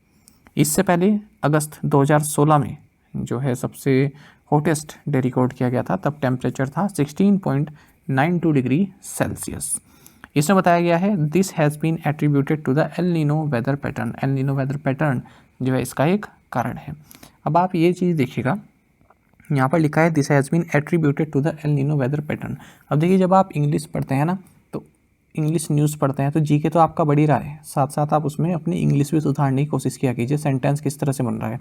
इससे पहले अगस्त 2016 में जो है सबसे हॉटेस्ट डे रिकॉर्ड किया गया था, तब टेम्परेचर था 16.92 डिग्री सेल्सियस। इसमें बताया गया है this has been attributed to the El Nino weather pattern. El Nino weather pattern जो है इसका एक कारण है। अब आप ये चीज़ देखिएगा, यहाँ पर लिखा है this has been attributed to the El Nino weather pattern. अब देखिए जब आप इंग्लिश पढ़ते हैं ना, तो इंग्लिश न्यूज़ पढ़ते हैं तो जीके तो आपका बढ़ ही रहा है, साथ साथ आप उसमें अपनी इंग्लिश भी सुधारने की कोशिश किया कीजिए, सेंटेंस किस तरह से बन रहा है।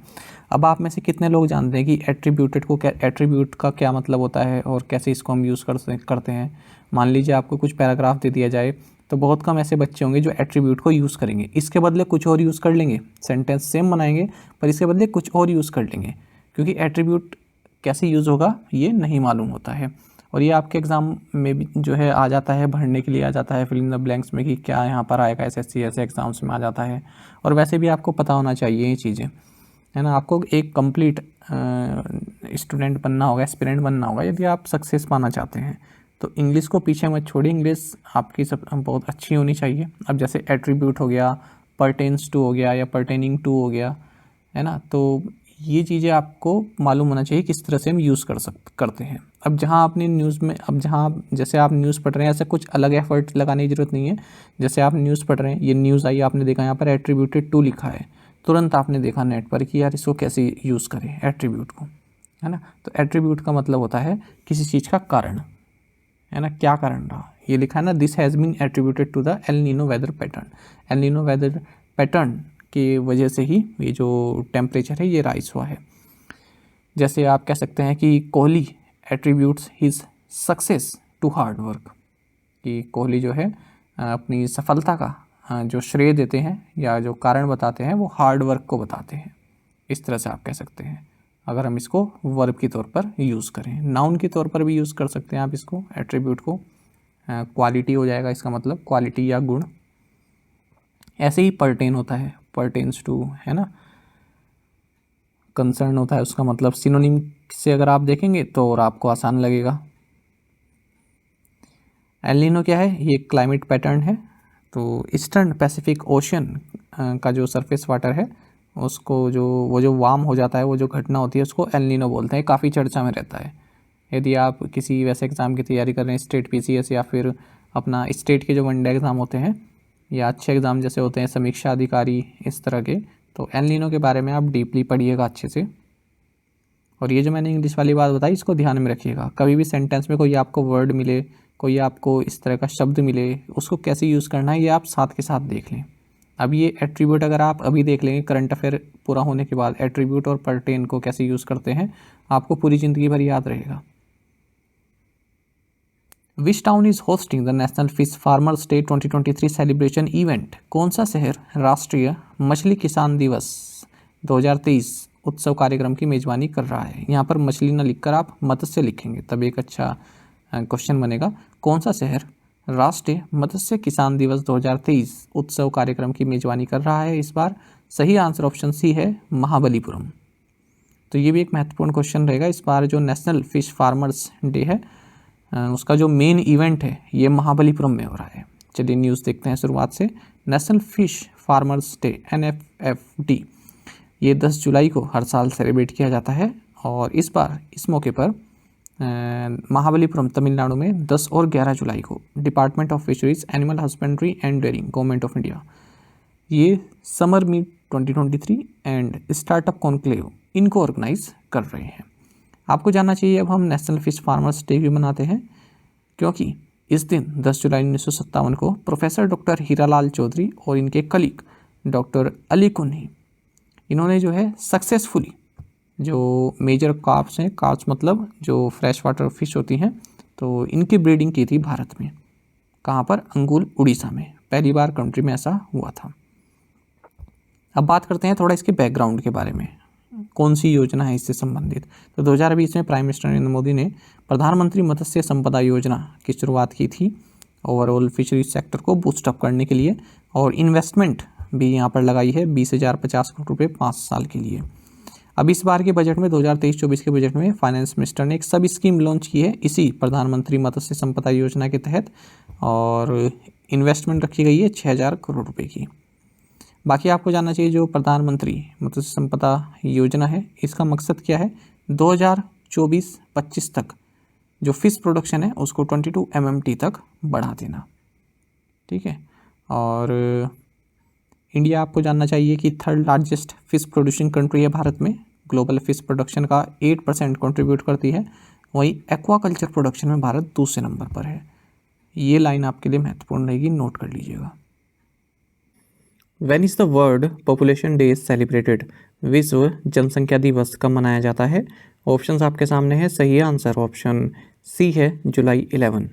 अब आप में से कितने लोग जानते हैं कि एट्रीब्यूट का क्या मतलब होता है और कैसे इसको हम यूज़ करते हैं? मान लीजिए आपको कुछ पैराग्राफ दे दिया जाए तो बहुत कम ऐसे बच्चे होंगे जो एट्रीब्यूट को यूज़ करेंगे, इसके बदले कुछ और यूज़ कर लेंगे, सेंटेंस सेम बनाएंगे पर इसके बदले कुछ और यूज़ कर लेंगे, क्योंकि एट्रीब्यूट कैसे यूज़ होगा ये नहीं मालूम होता है। और ये आपके एग्ज़ाम में भी जो है आ जाता है, भरने के लिए आ जाता है फिल इन द ब्लैंक्स में कि क्या यहाँ पर आएगा, SSC ऐसे एग्ज़ाम्स में आ जाता है। और वैसे भी आपको पता होना चाहिए ये चीज़ें, है ना। आपको एक कंप्लीट स्टूडेंट बनना होगा, एस्पिरेंट बनना होगा यदि आप सक्सेस पाना चाहते हैं। तो इंग्लिश को पीछे मत छोड़िए, इंग्लिश आपकी सब बहुत अच्छी होनी चाहिए। अब जैसे एट्रीब्यूट हो गया, पर्टेन्स टू हो गया या पर्टेनिंग टू हो गया, है ना, तो ये चीज़ें आपको मालूम होना चाहिए किस तरह से हम यूज़ करते हैं। अब जहाँ आपने न्यूज़ में, अब जहाँ जैसे आप न्यूज़ पढ़ रहे हैं, ऐसे कुछ अलग एफर्ट लगाने की ज़रूरत नहीं है। जैसे आप न्यूज़ पढ़ रहे हैं, ये न्यूज़ आई, आपने देखा यहाँ पर एट्रीब्यूटेड टू लिखा है, तुरंत आपने देखा नेट पर कि यार इसको कैसे यूज़ करें एट्रीब्यूट को, है ना। तो एट्रीब्यूट का मतलब होता है किसी चीज़ का कारण, है ना, क्या कारण रहा। ये लिखा है ना, this has been attributed to the El Nino weather pattern. El Nino weather pattern की वजह से ही ये जो टेम्परेचर है ये राइज हुआ है। जैसे आप कह सकते हैं कि Kohli attributes his success to hard work, कि कोहली जो है अपनी सफलता का जो श्रेय देते हैं या जो कारण बताते हैं वो हार्ड वर्क को बताते हैं। इस तरह से आप कह सकते हैं, अगर हम इसको वर्ब के तौर पर यूज़ करें। नाउन के तौर पर भी यूज़ कर सकते हैं आप इसको, एट्रीब्यूट को। क्वालिटी हो जाएगा इसका मतलब, क्वालिटी या गुण। ऐसे ही पर्टेन होता है, पर्टेन्स टू, है ना। कंसर्न होता है, उसका मतलब सिनोनिम से अगर आप देखेंगे तो और आपको आसान लगेगा। एल नीनो क्या है? ये क्लाइमेट पैटर्न है। तो ईस्टर्न पैसिफिक ओशन का जो सरफेस वाटर है उसको जो वार्म हो जाता है, वो जो घटना होती है उसको एल नीनो बोलते हैं। काफ़ी चर्चा में रहता है। यदि आप किसी वैसे एग्ज़ाम की तैयारी कर रहे हैं, स्टेट PCS या फिर अपना स्टेट के जो वनडे एग्ज़ाम होते हैं या अच्छे एग्ज़ाम जैसे होते हैं समीक्षा अधिकारी, इस तरह के, तो एल नीनो के बारे में आप डीपली पढ़िएगा अच्छे से। और ये जो मैंने इंग्लिश वाली बात बताई इसको ध्यान में रखिएगा। कभी भी सेंटेंस में कोई आपको वर्ड मिले, कोई आपको इस तरह का शब्द मिले, उसको कैसे यूज़ करना है ये आप साथ के साथ देख लें, अब ये एट्रीब्यूट अगर आप अभी देख लेंगे करंट अफेयर पूरा होने के बाद, एट्रीब्यूट और पर्टेन को कैसे यूज़ करते हैं आपको पूरी ज़िंदगी भर याद रहेगा। Which town is hosting the national fish farmers day 2023 celebration event? कौन सा शहर राष्ट्रीय मछली किसान दिवस 2023 उत्सव कार्यक्रम की मेजबानी कर रहा है? यहाँ पर मछली ना लिखकर आप मत्स्य लिखेंगे तब एक अच्छा क्वेश्चन बनेगा। कौन सा शहर राष्ट्रीय मत्स्य किसान दिवस 2023 उत्सव कार्यक्रम की मेजबानी कर रहा है इस बार? सही आंसर ऑप्शन सी है, महाबलीपुरम। तो ये भी एक महत्वपूर्ण क्वेश्चन रहेगा। इस बार जो नेशनल फिश फार्मर्स डे है उसका जो मेन इवेंट है ये महाबलीपुरम में हो रहा है। चलिए न्यूज़ देखते हैं शुरुआत से। National fish farmers day NFFD ये 10 जुलाई को हर साल सेलिब्रेट किया जाता है और इस बार इस मौके पर महाबलीपुरम तमिलनाडु में 10 और 11 जुलाई को department of fisheries animal husbandry and dairying government of India ये summer meet 2023 and startup conclave इनको ऑर्गेनाइज कर रहे हैं। आपको जानना चाहिए अब हम नेशनल फिश फार्मर्स डे भी मनाते हैं क्योंकि इस दिन 10 जुलाई 1957 को प्रोफेसर डॉक्टर हीरालाल चौधरी और इनके कलीग डॉक्टर अली कुन्ही इन्होंने जो है सक्सेसफुली जो मेजर कार्प्स हैं, कार्प्स मतलब जो फ्रेश वाटर फिश होती हैं, तो इनकी ब्रीडिंग की थी भारत में। कहाँ पर? अंगुल उड़ीसा में पहली बार कंट्री में ऐसा हुआ था। अब बात करते हैं थोड़ा इसके बैकग्राउंड के बारे में, कौन सी योजना है इससे संबंधित। तो 2020 में प्राइम मिनिस्टर नरेंद्र मोदी ने प्रधानमंत्री मत्स्य संपदा योजना की शुरुआत की थी ओवरऑल फिशरीज सेक्टर को बूस्टअप करने के लिए, और इन्वेस्टमेंट भी यहाँ पर लगाई है 20,050 करोड़ रुपये 5 साल के लिए। अब इस बार के बजट में 2023-24 के बजट में फाइनेंस मिनिस्टर ने एक सब स्कीम लॉन्च की है इसी प्रधानमंत्री मत्स्य संपदा योजना के तहत और इन्वेस्टमेंट रखी गई है 6,000 करोड़ रुपए की। बाकी आपको जानना चाहिए जो प्रधानमंत्री मत्स्य संपदा योजना है इसका मकसद क्या है? 2024-25 तक जो फिश प्रोडक्शन है उसको 22 MMT तक बढ़ा देना। ठीक है, और इंडिया आपको जानना चाहिए कि 3rd largest fish producing country है भारत में, ग्लोबल फिश प्रोडक्शन का 8% कंट्रीब्यूट करती है। वहीं एक्वाकल्चर प्रोडक्शन में भारत दूसरे नंबर पर है। ये लाइन आपके लिए महत्वपूर्ण रहेगी, नोट कर लीजिएगा। When is the world population day celebrated? विश्व जनसंख्या दिवस कब मनाया जाता है? ऑप्शंस आपके सामने है। सही आंसर ऑप्शन सी है, जुलाई 11।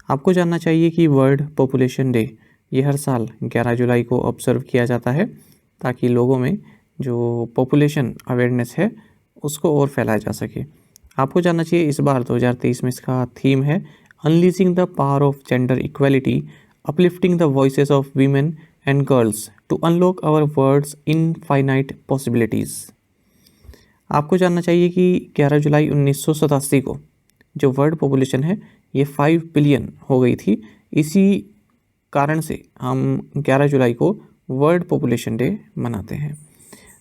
आपको जानना चाहिए कि वर्ल्ड पॉपुलेशन डे ये हर साल 11 जुलाई को ऑब्जर्व किया जाता है ताकि लोगों में जो पॉपुलेशन अवेयरनेस है उसको और फैलाया जा सके। आपको जानना चाहिए इस बार 2023 में इसका थीम है unleashing the power of gender equality, uplifting the voices of women and girls to unlock our world's infinite possibilities. आपको जानना चाहिए कि 11 जुलाई 1987 को जो वर्ल्ड पॉपुलेशन है ये 5 बिलियन हो गई थी। इसी कारण से हम 11 जुलाई को वर्ल्ड पॉपुलेशन डे मनाते हैं।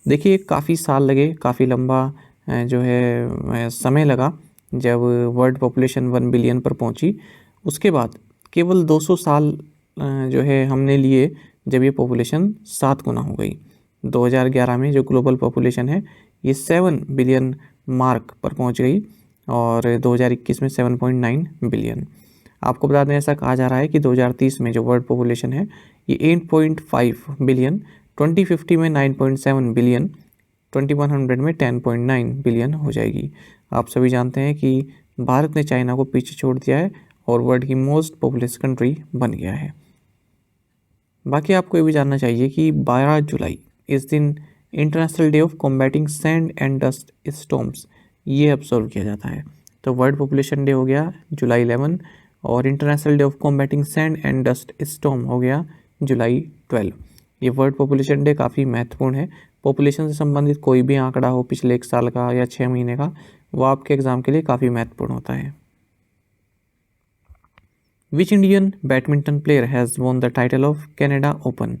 देखिए काफ़ी साल लगे, काफ़ी लंबा जो है समय लगा जब वर्ल्ड पॉपुलेशन 1 बिलियन पर पहुंची। उसके बाद केवल 200 साल जो है हमने लिए जब ये पॉपुलेशन 7 गुना हो गई। 2011 में जो ग्लोबल पॉपुलेशन है ये 7 बिलियन मार्क पर पहुंच गई और 2021 में 7.9 बिलियन। आपको बता दें ऐसा कहा जा रहा है कि 2030 में जो वर्ल्ड पॉपुलेशन है ये 8.5 बिलियन, 2050 में 9.7 बिलियन, 2100 में 10.9 बिलियन हो जाएगी। आप सभी जानते हैं कि भारत ने चाइना को पीछे छोड़ दिया है और वर्ल्ड की मोस्ट पॉपुलस कंट्री बन गया है। बाकी आपको ये भी जानना चाहिए कि 12 जुलाई इस दिन international day of combating sand and dust storms ये ऑब्जर्व किया जाता है। तो वर्ल्ड पॉपुलेशन डे हो गया जुलाई 11 और international day of combating sand and dust storm हो गया जुलाई 12। ये वर्ल्ड पॉपुलेशन डे काफ़ी महत्वपूर्ण है। पॉपुलेशन से संबंधित कोई भी आंकड़ा हो पिछले 1 साल का या 6 महीने का, वो आपके एग्जाम के लिए काफ़ी महत्वपूर्ण होता है। Which Indian badminton player has won the title of Canada open?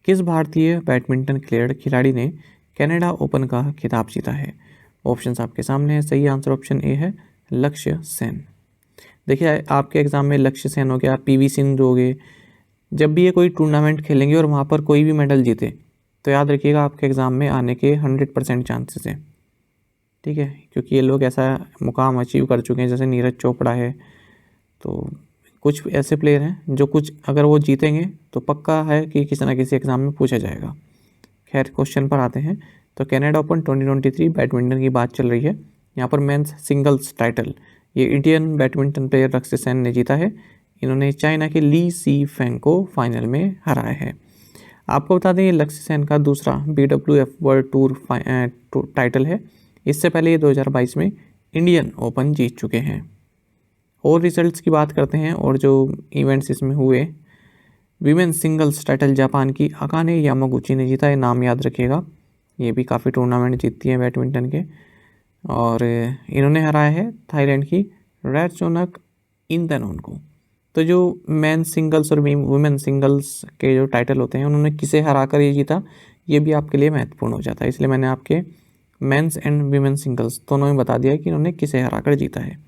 किस भारतीय बैडमिंटन खिलाड़ी ने कैनेडा ओपन का खिताब जीता है? ऑप्शंस आपके सामने है। सही आंसर ऑप्शन ए है, लक्ष्य सेन। देखिए आपके एग्जाम में लक्ष्य सेन हो गया, PV सिंधु हो गए। जब भी ये कोई टूर्नामेंट खेलेंगे और वहाँ पर कोई भी मेडल जीते तो याद रखिएगा आपके एग्ज़ाम में आने के 100% चांसेस हैं। ठीक है, क्योंकि ये लोग ऐसा मुकाम अचीव कर चुके हैं, जैसे नीरज चोपड़ा है, तो कुछ ऐसे प्लेयर हैं जो कुछ अगर वो जीतेंगे तो पक्का है कि किसी ना किसी एग्ज़ाम में पूछा जाएगा। खैर क्वेश्चन पर आते हैं। तो कनाडा ओपन 2023 बैडमिंटन की बात चल रही है। यहाँ पर मेंस सिंगल्स टाइटल ये इंडियन बैडमिंटन प्लेयर लक्ष्य सेन ने जीता है। इन्होंने चाइना के ली सी फेंग को फाइनल में हराया है। आपको बता दें ये लक्ष्य सेन का दूसरा BWF वर्ल्ड टूर टाइटल है। इससे पहले ये 2022 में इंडियन ओपन जीत चुके हैं। और रिजल्ट्स की बात करते हैं और जो इवेंट्स इसमें हुए। विमेन सिंगल्स टाइटल जापान की अकाने यामागुची ने जीता है, नाम याद रखिएगा, ये भी काफ़ी टूर्नामेंट जीतती हैं बैडमिंटन के। और इन्होंने हराया है थाईलैंड की रैटसोनक इंतनोन को। तो जो मेन सिंगल्स और वुमेन सिंगल्स के जो टाइटल होते हैं उन्होंने किसे हराकर ये जीता, ये भी आपके लिए महत्वपूर्ण हो जाता है। इसलिए मैंने आपके मेंस एंड वीमेन सिंगल्स दोनों में बता दिया है कि इन्होंने किसे हराकर जीता है।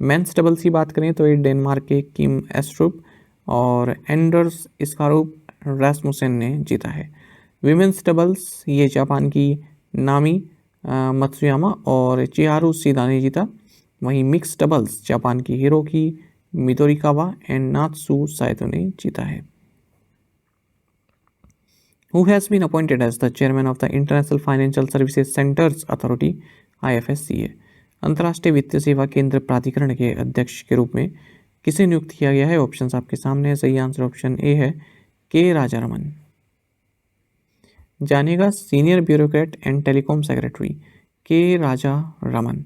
मेंस डबल्स की बात करें तो ये डेनमार्क के किम एस्ट्रुप और एंडर्स स्कारुप रास्मुसेन ने जीता है। विमेंस डबल्स ये जापान की नामी मत्सुयामा और चिहारू सीदा ने जीता। वहीं मिक्स डबल्स जापान की हिरोकी मितोरिकावा एंड नात्सु साइतो ने जीता है। Who has been appointed as the chairman of the International Financial Services Centers Authority IFSCA? अंतर्राष्ट्रीय वित्तीय सेवा केंद्र प्राधिकरण के अध्यक्ष के रूप में किसे नियुक्त किया गया है? ऑप्शंस आपके सामने है। सही आंसर ऑप्शन ए है के राजारमन। जानेगा senior bureaucrat and telecom secretary K Rajaraman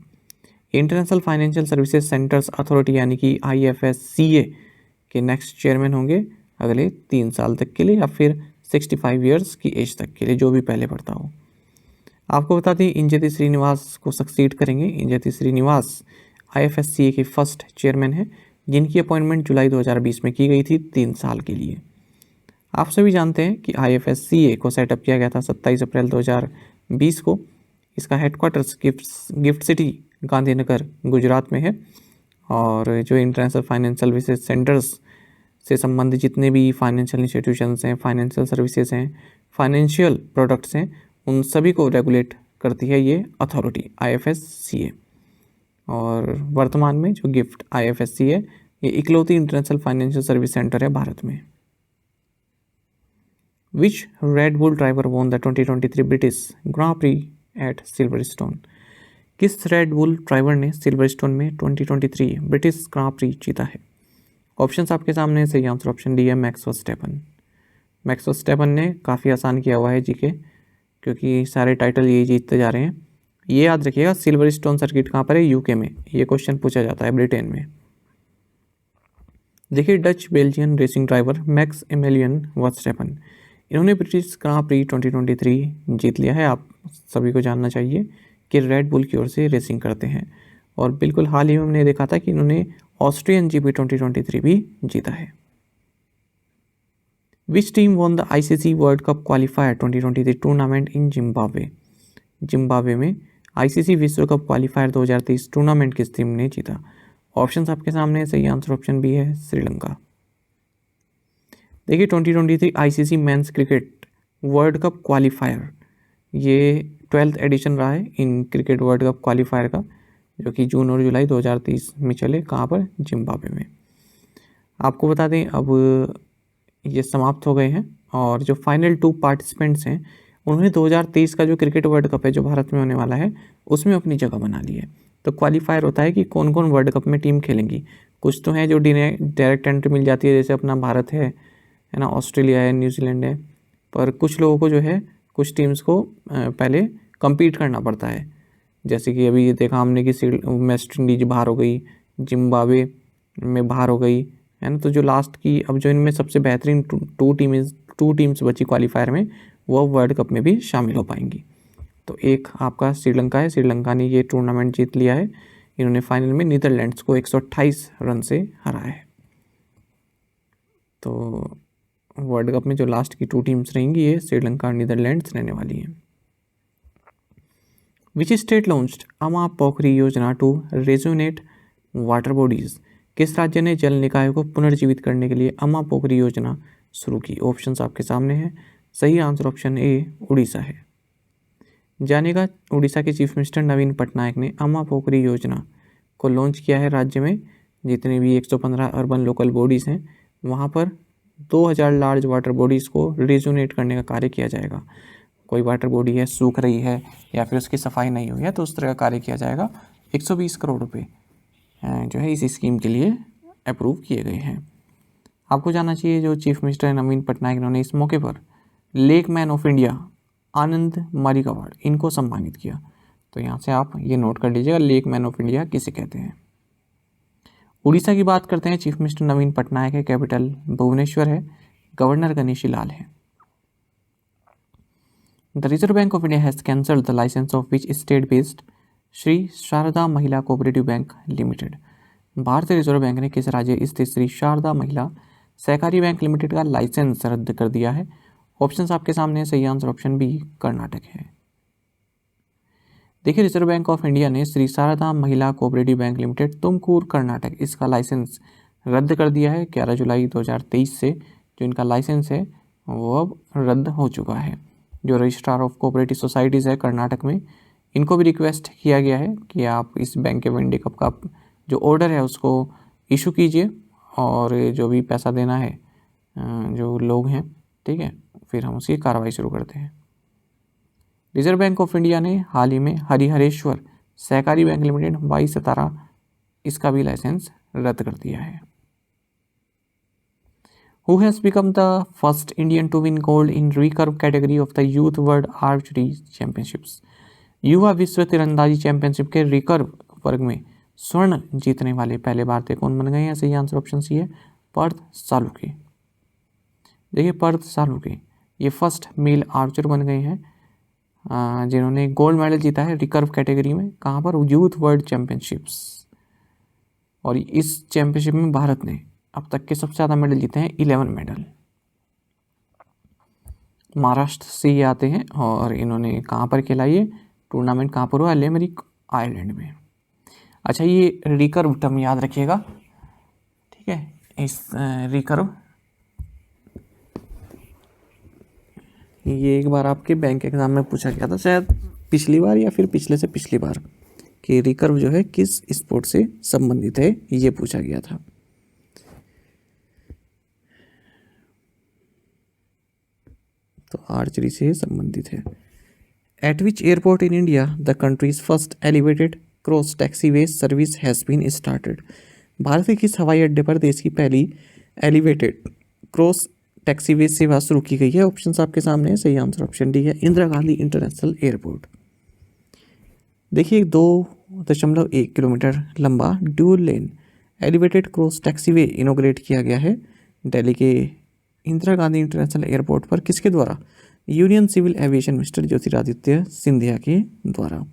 international financial services centres authority यानी कि IFSCA के नेक्स्ट चेयरमैन होंगे अगले 3 साल तक के लिए या फिर 65 ईयर्स की एज तक के लिए, जो भी पहले पढ़ता हो। आपको बता दें इंजेति श्रीनिवास को सक्सीड करेंगे। इंजेति श्रीनिवास IFSCA के फर्स्ट चेयरमैन हैं जिनकी अपॉइंटमेंट जुलाई 2020 में की गई थी 3 साल के लिए। आप सभी जानते हैं कि IFSCA को सेटअप किया गया था 27 अप्रैल 2020 को। इसका headquarters gift city Gandhinagar Gujarat में है। और जो इंटरनेशनल फाइनेंशियल सर्विसेज सेंटर्स से संबंधित जितने भी फाइनेंशियल इंस्टीट्यूशंस हैं, फाइनेंशियल सर्विसेज हैं, फाइनेंशियल प्रोडक्ट्स हैं, उन सभी को रेगुलेट करती है ये अथॉरिटी IFSCA। और वर्तमान में जो गिफ्ट IFSCA है ये इकलौती इंटरनेशनल फाइनेंशियल सर्विस सेंटर है भारत में। Which Red Bull driver won the 2023 British Grand Prix at Silverstone? किस रेड बुल ड्राइवर ने सिल्वरस्टोन में 2023 ब्रिटिश ग्रां प्री जीता है? ऑप्शंस आपके सामने। सही आंसर ऑप्शन डी है मैक्स वर्स्टैपन। मैक्स वर्स्टैपन ने काफ़ी आसान किया हुआ है जीके, क्योंकि सारे टाइटल ये जीतते जा रहे हैं। ये याद रखिएगा सिल्वरस्टोन सर्किट कहाँ पर है? UK में। ये क्वेश्चन पूछा जाता है ब्रिटेन में। देखिए Dutch Belgian racing driver Max Emilian Verstappen इन्होंने ब्रिटिश ग्रां प्री 2023 जीत लिया है। आप सभी को जानना चाहिए कि रेड बुल की ओर से रेसिंग करते हैं और बिल्कुल हाल ही में हमने देखा था कि इन्होंने ऑस्ट्रियन GP 2023 भी जीता है। Which team won the ICC world cup qualifier 2023 tournament in Zimbabwe? Zimbabwe में ICC विश्व कप क्वालिफायर 2023 टूर्नामेंट किस टीम ने जीता? ऑप्शंस आपके सामने। सही आंसर ऑप्शन बी है श्रीलंका। देखिए 2023 ICC men's cricket world cup qualifier ये 12th एडिशन रहा है in cricket world cup qualifier का, जो कि जून और जुलाई 2023 में चले। कहाँ पर? जिम्बाब्वे में। आपको बता दें अब ये समाप्त हो गए हैं और जो फाइनल 2 पार्टिसिपेंट्स हैं उन्होंने 2023 का जो क्रिकेट वर्ल्ड कप है जो भारत में होने वाला है उसमें अपनी जगह बना ली है। तो क्वालिफायर होता है कि कौन कौन वर्ल्ड कप में टीम खेलेंगी। कुछ तो हैं जो डायरेक्ट एंट्री मिल जाती है, जैसे अपना भारत है ना, ऑस्ट्रेलिया है, न्यूजीलैंड है। पर कुछ लोगों को जो है कुछ टीम्स को पहले कम्पीट करना पड़ता है। जैसे कि अभी देखा हमने कि वेस्ट इंडीज बाहर हो गई, जिम्बाब्वे में बाहर हो गई, है ना। तो जो लास्ट की अब जो इनमें सबसे बेहतरीन टू टीम्स बची क्वालिफायर में वो वर्ल्ड कप में भी शामिल हो पाएंगी। तो एक आपका श्रीलंका है। श्रीलंका ने ये टूर्नामेंट जीत लिया है। इन्होंने फाइनल में नीदरलैंड्स को 128 रन से हराया है। तो वर्ल्ड कप में जो लास्ट की 2 टीम्स रहेंगी ये श्रीलंका और नीदरलैंड्स रहने वाली हैं। विच स्टेट लॉन्च्ड अमा पोखरी योजना टू रेजोनेट वाटर बॉडीज? किस राज्य ने जल निकाय को पुनर्जीवित करने के लिए अमा पोखरी योजना शुरू की? ऑप्शंस आपके सामने हैं। सही आंसर ऑप्शन ए उड़ीसा है। जानेगा उड़ीसा के चीफ मिनिस्टर नवीन पटनायक ने अमा पोखरी योजना को लॉन्च किया है राज्य में जितने भी 115 अर्बन लोकल बॉडीज़ हैं वहाँ पर 2000 लार्ज वाटर बॉडीज़ को रिजोनेट करने का कार्य किया जाएगा। कोई वाटर बॉडी है सूख रही है या फिर उसकी सफाई नहीं हुई है तो उस तरह का कार्य किया जाएगा। 120 करोड़ रुपए जो है इस स्कीम के लिए अप्रूव किए गए हैं। आपको जानना चाहिए जो चीफ मिनिस्टर नवीन पटनायक इन्होंने इस मौके पर lake man of India Anand Maric award इनको सम्मानित किया। तो यहाँ से आप ये नोट कर लीजिएगा लेक मैन ऑफ इंडिया किसे कहते हैं। उड़ीसा की बात करते हैं, चीफ मिनिस्टर नवीन पटनायक है, कैपिटल भुवनेश्वर है, गवर्नर गणेशी लाल है। The Reserve Bank of India has cancelled the licence of which state based Shri Sharada Mahila cooperative bank limited. भारतीय रिजर्व बैंक ने किस राज्य स्थित श्री शारदा महिला सहकारी बैंक लिमिटेड का लाइसेंस रद्द कर दिया है। ऑप्शंस आपके सामने है, सही आंसर ऑप्शन बी कर्नाटक है। देखिए रिजर्व बैंक ऑफ इंडिया ने Shri Sharada Mahila cooperative bank limited Tumkur Karnataka इसका लाइसेंस रद्द कर दिया है। 11 जुलाई 2023 से जो इनका लाइसेंस है वो अब रद्द हो चुका है। जो रजिस्ट्रार ऑफ कोऑपरेटिव सोसाइटीज़ है कर्नाटक में इनको भी रिक्वेस्ट किया गया है कि आप इस बैंक ऑफ इंडिया का जो ऑर्डर है उसको इशू कीजिए और जो भी पैसा देना है जो लोग हैं, ठीक है, फिर हम उसकी कार्रवाई शुरू करते हैं। रिजर्व बैंक ऑफ इंडिया ने हाल ही में हरिहरेश्वर सहकारी बैंक लिमिटेड 22/17 इसका भी लाइसेंस रद्द कर दिया है। Who has become the first Indian to win gold in recurve category of the youth world archery championships. युवा विश्व तीरंदाजी चैंपियनशिप के रिकर्व वर्ग में स्वर्ण जीतने वाले पहले भारतीय कौन बन गए हैं। सही आंसर ऑप्शन सी है पार्थ सालुके। देखिए पार्थ सालुके ये फर्स्ट मेल आर्चर बन गए हैं जिन्होंने गोल्ड मेडल जीता है रिकर्व कैटेगरी में। कहाँ पर? Youth world championships. और इस चैंपियनशिप में भारत ने अब तक के सबसे ज़्यादा मेडल जीते हैं 11 मेडल। महाराष्ट्र से ये आते हैं और इन्होंने कहाँ पर खेला ये टूर्नामेंट? कहाँ पर हुआ? लिमेरिक आयरलैंड में। अच्छा ये रिकर्व टर्म याद रखिएगा, ठीक है। इस रिकर्व ये एक बार आपके बैंक एग्जाम में पूछा गया था, शायद पिछली बार या फिर पिछले से पिछली बार, कि रिकर्व जो है किस स्पोर्ट से संबंधित है, ये पूछा गया था। तो आर्चरी से संबंधित है। At which airport in India the country's first elevated cross taxiway service has been started. Bharat के किस हवाई अड्डे पर देश की पहली एलिवेटेड क्रॉस टैक्सीवे सेवा शुरू की गई है। ऑप्शंस आपके सामने है, सही आंसर ऑप्शन डी है इंदिरा गांधी इंटरनेशनल एयरपोर्ट। देखिए 2.1 किलोमीटर लंबा dual lane elevated cross taxiway इनोग्रेट किया गया है दिल्ली के इंदिरा गांधी इंटरनेशनल एयरपोर्ट पर। किसके द्वारा? Union civil aviation minister Jyotiraditya Scindia के द्वारा।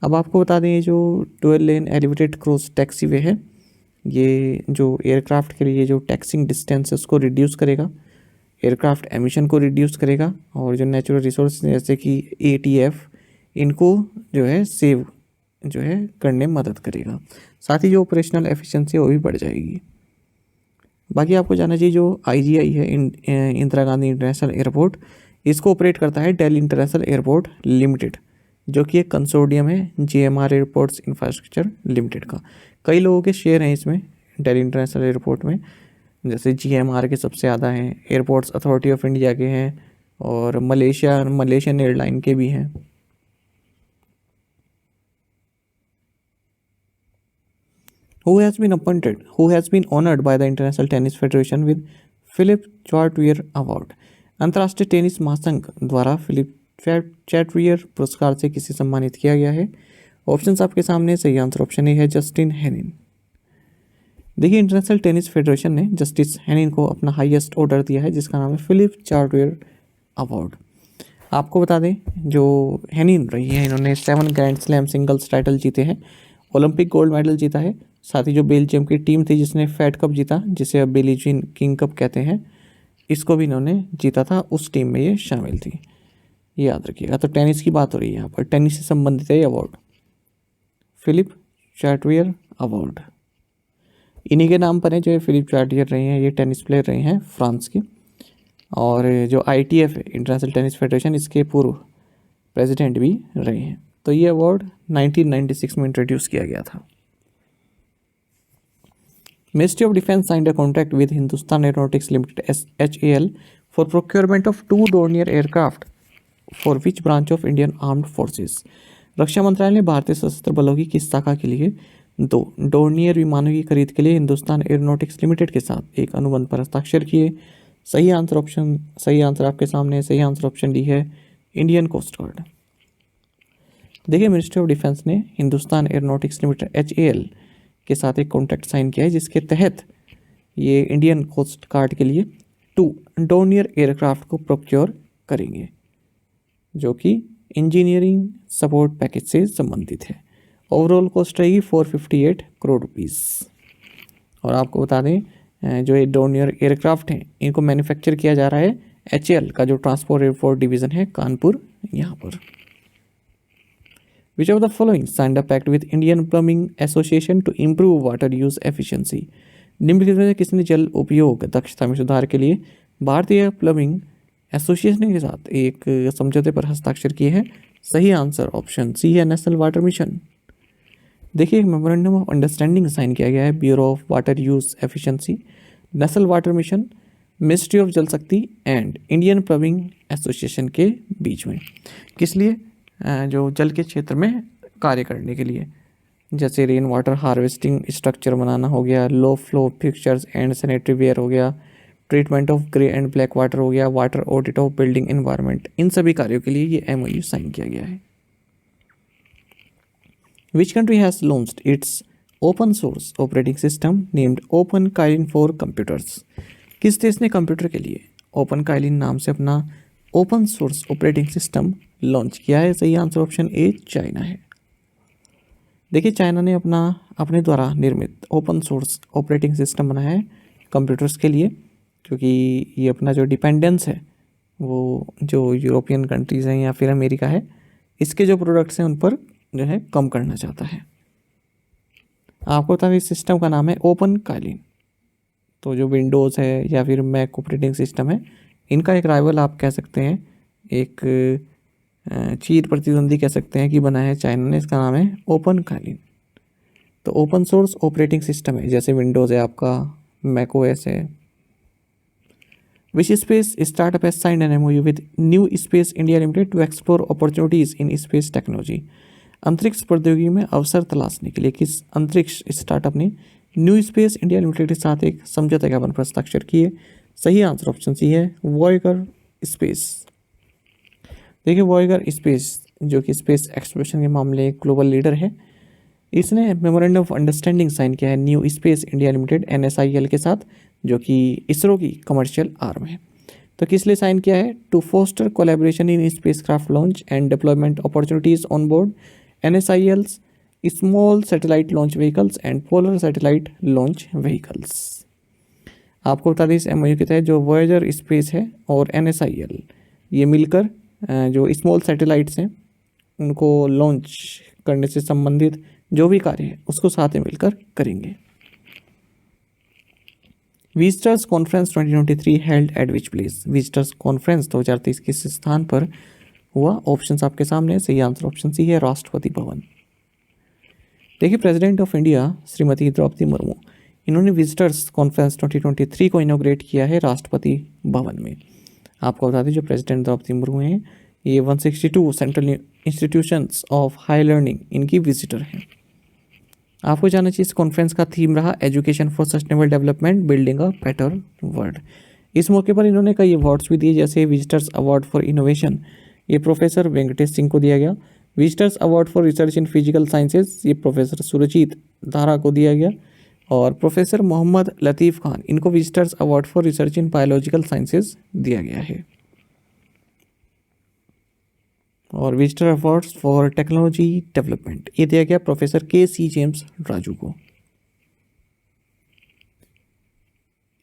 अब आपको बता दें जो dual lane elevated cross taxiway है ये जो एयरक्राफ्ट के लिए जो टैक्सिंग डिस्टेंस है उसको रिड्यूस करेगा, एयरक्राफ्ट एमिशन को रिड्यूस करेगा और जो नेचुरल रिसोर्स जैसे कि ATF इनको जो है सेव जो है करने में मदद करेगा। साथ ही जो ऑपरेशनल एफिशिएंसी वो भी बढ़ जाएगी। बाकी आपको जानना चाहिए जो IGI है इंदिरा गांधी इंटरनेशनल एयरपोर्ट, इसको ऑपरेट करता है दिल्ली इंटरनेशनल एयरपोर्ट लिमिटेड, जो कि एक कंसोर्डियम है GMR एयरपोर्ट्स इंफ्रास्ट्रक्चर लिमिटेड का। कई लोगों के शेयर हैं इसमें दिल्ली इंटरनेशनल एयरपोर्ट में, जैसे GMR के सबसे ज़्यादा हैं, एयरपोर्ट्स अथॉरिटी ऑफ इंडिया के हैं और मलेशियन एयरलाइन के भी हैं। Who has been honored by the International Tennis Federation with Philip Chatrier Award? अंतर्राष्ट्रीय टेनिस महासंघ द्वारा फिलिप चैट्रियर पुरस्कार से किसे सम्मानित किया गया है। ऑप्शंस आपके सामने, सही आंसर ऑप्शन ए है जस्टिन हेनिन। देखिए इंटरनेशनल टेनिस फेडरेशन ने जस्टिस हेनिन को अपना हाईएस्ट ऑर्डर दिया है जिसका नाम है फिलिप चार्टियर अवार्ड। आपको बता दें जो हेनिन रही है इन्होंने 7 ग्रैंड स्लैम सिंगल्स टाइटल जीते हैं, ओलंपिक गोल्ड मेडल जीता है। साथ ही जो बेल्जियम की टीम थी जिसने फेड कप जीता, जिसे अब बिली जीन किंग कप कहते हैं, इसको भी इन्होंने जीता था, उस टीम में ये शामिल थी, ये याद रखिएगा। तो टेनिस की बात हो रही है यहाँ पर, टेनिस से संबंधित है ये अवार्ड, फिलिप चार्टियर अवार्ड। इन्हीं के नाम पर है जो फिलिप चार्टियर रहे हैं, ये टेनिस प्लेयर रहे हैं फ्रांस के। और जो ITF है इंटरनेशनल टेनिस फेडरेशन, इसके पूर्व प्रेसिडेंट भी रहे हैं। तो ये अवार्ड 1996 में इंट्रोड्यूस किया गया था। Ministry of Defence signed a contract with Hindustan Aeronautics Limited HAL for procurement of 2 Dornier aircraft for which branch of Indian Armed Forces? रक्षा मंत्रालय ने भारतीय सशस्त्र बलों की किस शाखा के लिए 2 डोर्नियर विमानों की खरीद के लिए हिंदुस्तान एरोनॉटिक्स लिमिटेड के साथ एक अनुबंध पर हस्ताक्षर किए? सही आंसर आपके सामने है। सही आंसर ऑप्शन डी है, इंडियन कोस्ट गार्ड। देखिए, मिनिस्ट्री ऑफ डिफेंस ने हिंदुस्तान एरोनॉटिक्स लिमिटेड HAL के साथ एक कॉन्ट्रैक्ट साइन किया है, जिसके तहत ये इंडियन कोस्ट गार्ड के लिए 2 डोर्नियर एयरक्राफ्ट को प्रोक्योर करेंगे, जो कि इंजीनियरिंग सपोर्ट पैकेज से संबंधित है। ओवरऑल कॉस्ट रहेगी 458 करोड़ रुपीस। और आपको बता दें, जो ये डोर्नियर एयरक्राफ्ट हैं, इनको मैन्युफैक्चर किया जा रहा है HAL का जो ट्रांसपोर्ट एयरपोर्ट डिवीज़न है कानपुर, यहाँ पर। Which of the following signed a pact with Indian Plumbing Association to improve water use efficiency? निम्नलिखित में से किसने जल उपयोग दक्षता में सुधार के लिए भारतीय प्लम्बिंग एसोसिएशन के साथ एक समझौते पर हस्ताक्षर किए हैं? सही आंसर ऑप्शन सी है, नेशनल वाटर मिशन। देखिए, एक मेमोरेंडम ऑफ अंडरस्टैंडिंग साइन किया गया है bureau of water use efficiency, national water mission, ministry of जल शक्ति एंड इंडियन प्लम्बिंग एसोसिएशन के बीच में। किस लिए? जो जल के क्षेत्र में कार्य करने के लिए, जैसे रेन वाटर हार्वेस्टिंग स्ट्रक्चर बनाना हो गया, low flow fixtures and sanitary ware हो गया, treatment of grey and black water हो गया, water audit of building environment, इन सभी कार्यों के लिए ये MOU साइन किया गया है। Which country has launched it's open source operating system named open Kaelin for computers? किस देश ने कंप्यूटर के लिए ओपन काइलिन नाम से अपना open source operating system launch किया है? सही आंसर ऑप्शन ए, चाइना है। देखिए, चाइना ने अपने द्वारा निर्मित ओपन सोर्स ऑपरेटिंग सिस्टम बनाया है कंप्यूटर्स के लिए, क्योंकि ये अपना जो डिपेंडेंस है वो जो यूरोपियन कंट्रीज़ हैं या फिर अमेरिका है, इसके जो प्रोडक्ट्स हैं उन पर जो है कम करना चाहता है। आपको बता दें, इस सिस्टम का नाम है ओपन काइलिन। तो जो विंडोज़ है या फिर मैक ऑपरेटिंग सिस्टम है, इनका एक राइवल आप कह सकते हैं, एक चीर प्रतिद्वंदी कह सकते हैं कि बनाया है चाइना ने। इसका नाम है ओपन काइलिन। तो ओपन सोर्स ऑपरेटिंग सिस्टम है, जैसे विंडोज़ है आपका, मैक OS है। Which space startup has signed an MOU with New Space India limited to explore opportunities in space technology? अंतरिक्ष प्रौद्योगिकी में अवसर तलाशने के लिए किस अंतरिक्ष स्टार्टअप ने न्यू स्पेस इंडिया लिमिटेड के साथ एक समझौते ज्ञापन पर हस्ताक्षर किए? सही आंसर ऑप्शन सी है, वॉयगर स्पेस। देखिए, वॉयगर स्पेस जो कि स्पेस एक्सप्लोरेशन के मामले एक ग्लोबल लीडर है, इसने मेमोरेंडम ऑफ अंडरस्टैंडिंग साइन किया है new Space India limited NSIL के साथ, जो कि इसरो की कमर्शियल आर्म है। तो किस लिए साइन किया है? To foster collaboration in spacecraft launch and deployment opportunities on board NSIL's small satellite launch vehicles and polar satellite launch vehicles. आपको बता दें, इस MOU के तहत जो वॉयेजर स्पेस है और NSIL ये मिलकर जो स्मॉल सैटेलाइट्स हैं उनको लॉन्च करने से संबंधित जो भी कार्य है उसको साथ में मिलकर करेंगे। Visitors conference 2023 held at which place? Visitors conference 2023 किस स्थान पर हुआ? ऑप्शंस आपके सामने। सही आंसर ऑप्शन सी है, राष्ट्रपति भवन। देखिए, president of India Shrimati Droupadi Murmu, इन्होंने विजिटर्स कॉन्फ्रेंस 2023 को इनॉग्रेट किया है राष्ट्रपति भवन में। आपको बता दें, जो प्रेसिडेंट द्रौपदी मुर्मू हैं, ये 162 central institutions of high learning इनकी विजिटर हैं। आपको जानना चाहिए, इस कॉन्फ्रेंस का थीम रहा education for sustainable development, building a better world. इस मौके पर इन्होंने कई अवार्ड्स भी दिए, जैसे विजिटर्स अवार्ड फॉर इनोवेशन, ये प्रोफेसर वेंकटेश सिंह को दिया गया। Visitors award for research in physical sciences, ये प्रोफेसर सुरजीत धारा को दिया गया। और प्रोफेसर मोहम्मद लतीफ़ खान, इनको visitors award for research in biological sciences दिया गया है। और visitor awards for technology development, ये दिया गया प्रोफेसर KC जेम्स राजू को।